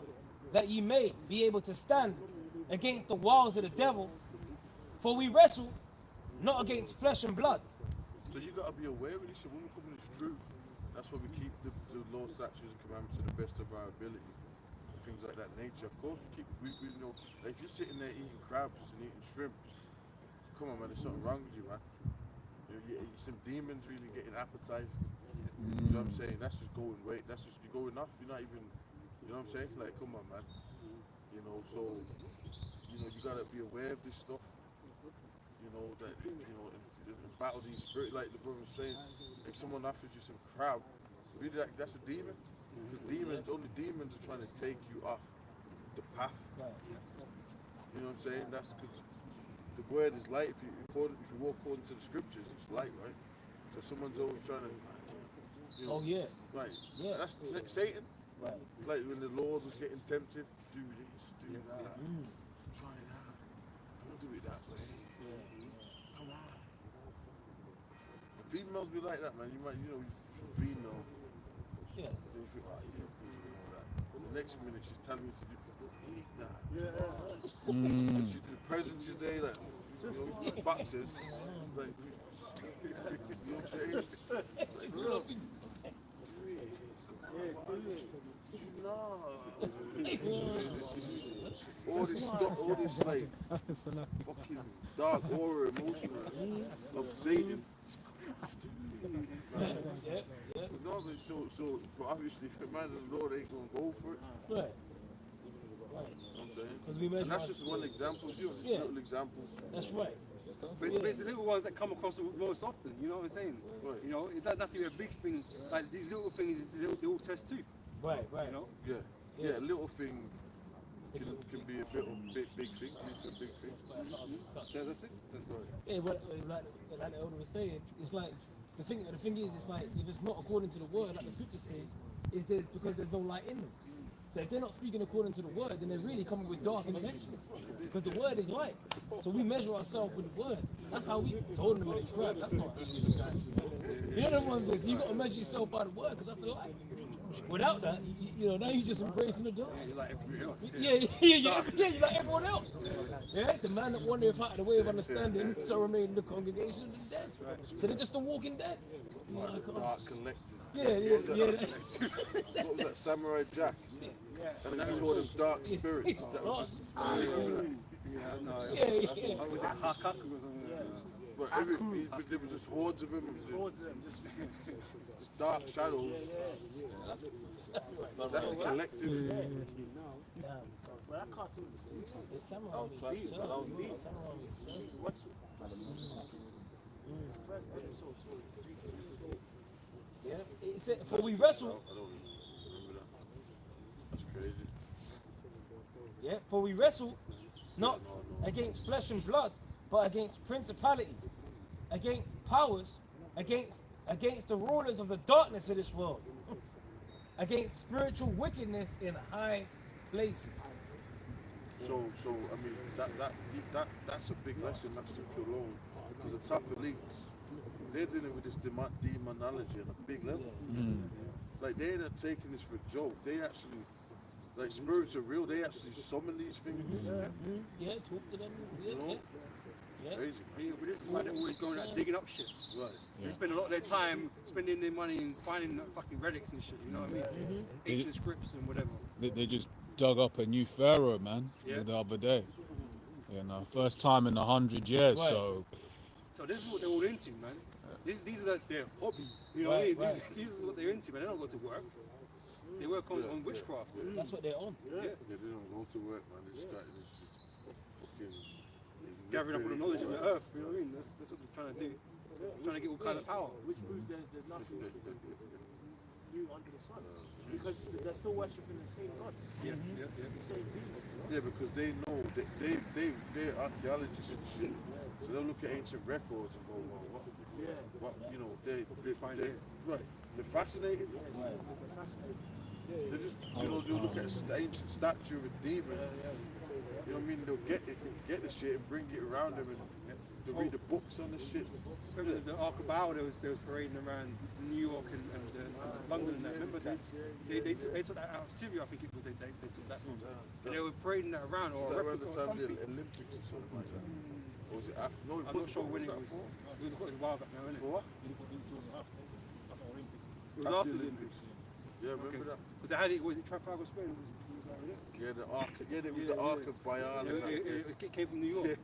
that ye may be able to stand against the wiles of the devil. For we wrestle not against flesh and blood." So you gotta be aware of this. So when we come in this truth, that's why we keep the law, statutes, and commandments to the best of our ability. Things like that nature. Of course, we you know, like if you're sitting there eating crabs and eating shrimps, come on, man, there's something wrong with you, man. You know, some demons really getting appetized. You know what I'm saying? That's just going weight. That's just you're going off. You're not even. You know what I'm saying? Like, come on, man. You know, so you know you gotta be aware of this stuff. You know that and battle these spirit, like the brother was saying. If someone offers you some crab, really that's a demon. Because only demons are trying to take you off the path. You know what I'm saying? That's because the word is light. If you walk according to the scriptures, it's light, right? So someone's always trying to, you know, right? Yeah. That's Satan. Right. Like when the Lord was getting tempted, do this, do that, try that. Don't do it that way. Come on. females be like that, man. You might, you know, female. Yeah. Then you think, oh, yeah, that. The next minute she's telling me to do that. And she's the presence is there, like, you know, boxes. Like, you know what I'm saying? Like, girl, all this stuff, all this like fucking dark aura emotion of Satan. No, but so obviously the man of the Lord ain't gonna go for it. Right. You know what I'm saying? Because we measure And that's just one example, you know, just little examples. That's right. But it's the little ones that come across the most often, you know what I'm saying? Right. You know, it doesn't have to be a big thing. Like these little things, they all test too. Right, right. You know? Yeah, a little thing can be a big thing. It's a big thing. Yeah, that's it. That's right. Yeah, but like the elder was saying, it's like the thing is, it's like if it's not according to the word, like the scripture says, is there because there's no light in them. So if they're not speaking according to the word, then they're really coming with dark intentions. Because the word is light. So we measure ourselves with the word. That's how we told them in the Christ. That's not actually the guy. You're the one that you got to measure yourself by the word, because that's the light. Without that, you know, now you're just embracing the dark. You're like everyone else. Yeah, you're like everyone else. Yeah, the man that wandereth out of the way of understanding shall remain in the congregation of the dead. So they're just the walking dead. Like, Dark collective. yeah. What was that? Samurai Jack. And then you saw them dark spirits. That was Was it Hakaku or something? but there was just hordes of them. Just dark shadows. That's the collective. But that cartoon It's samurai meat. that was deep. First episode, Yeah. It said, for we wrestle. I don't even remember that. That's crazy. Yeah, for we wrestle not against flesh and blood, but against principalities, against powers, against the rulers of the darkness of this world, against spiritual wickedness in high places. So I mean that's a big lesson, that scripture alone, because the top elites, they're dealing with this demonology on a big level. Like they're not taking this for a joke. They actually, like, spirits are real. They actually summon these things. Yeah, talk to them. You know? Yeah. Crazy. Yeah, but this is why they're always going out digging up shit. Right. They spend a lot of their time spending their money and finding fucking relics and shit, you know what I mean? Ancient scripts and whatever. They just dug up a new pharaoh, man, Yeah. the other day. You know, first time in 100 years. Right. So this is what they're all into, man. These are their hobbies, you know what I mean? These is what they're into, man. They don't go to work. They work on witchcraft. That's what they're on. Yeah, they don't go to work, man. They just got this fucking Gathering up all the knowledge of the earth, you know what I mean? That's what they're trying to do. Trying to get all kind of power. which proves there's nothing new under the sun. Because they're still worshipping the same gods, Yeah. the same people. Yeah, because they know they're archaeologists and shit. So they'll look at ancient records and go, well, what you know, they find it. Right. They're fascinated. They're fascinated. They just, you know, they'll look at an ancient statue of a demon. You know what I mean? They'll get the shit and bring it around them, and they'll read the books on the shit. Remember the Ark of Baal, they was parading around New York and London and that. Remember that? They took that out of Syria, I think it was. They took that from. And they were parading that around, or a Around replica the or time something. the Olympics or something like that. Or was it after? No, I'm not sure when it was. It was quite a while back now, isn't it? For what? It was after the Olympics. Yeah, remember that? But they had it, was it Trafalgar Square? Yeah, the Ark. Yeah, there was the Ark of Baal. and that. It came from New York.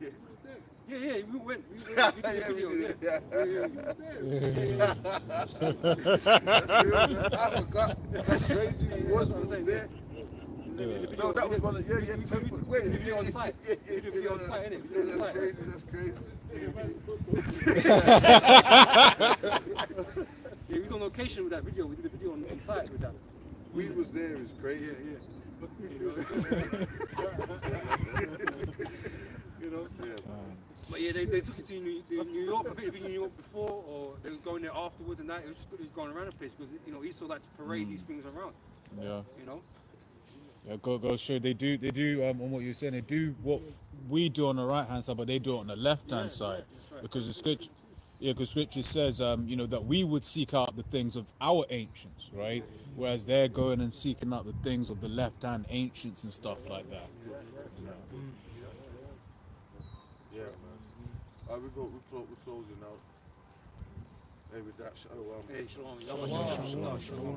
Yeah, we went. We did Yeah, the we video. did it. Yeah. That's real. I forgot. That's crazy. He was there. No, that was one of temple. Wait, the video on site. We did the video on site, innit? We did it on That's site. crazy. Yeah, we was on location with that video. We did a video on site with that. We was there. It's crazy. You know? But yeah, they took it to New York. I think they'd been in New York before, or they was going there afterwards, and that it was going around the place because Esau likes to parade these things around. Yeah. You know. Yeah, go show they do on what you're saying, they do what we do on the right hand side, but they do it on the left hand side. That's right. Because Yeah, because scripture says, you know, that we would seek out the things of our ancients, right? Whereas they're going and seeking out the things of the left-hand ancients and stuff like that. Yeah, man. We're closing out. Hey, with that, Hey, shalom. Shalom.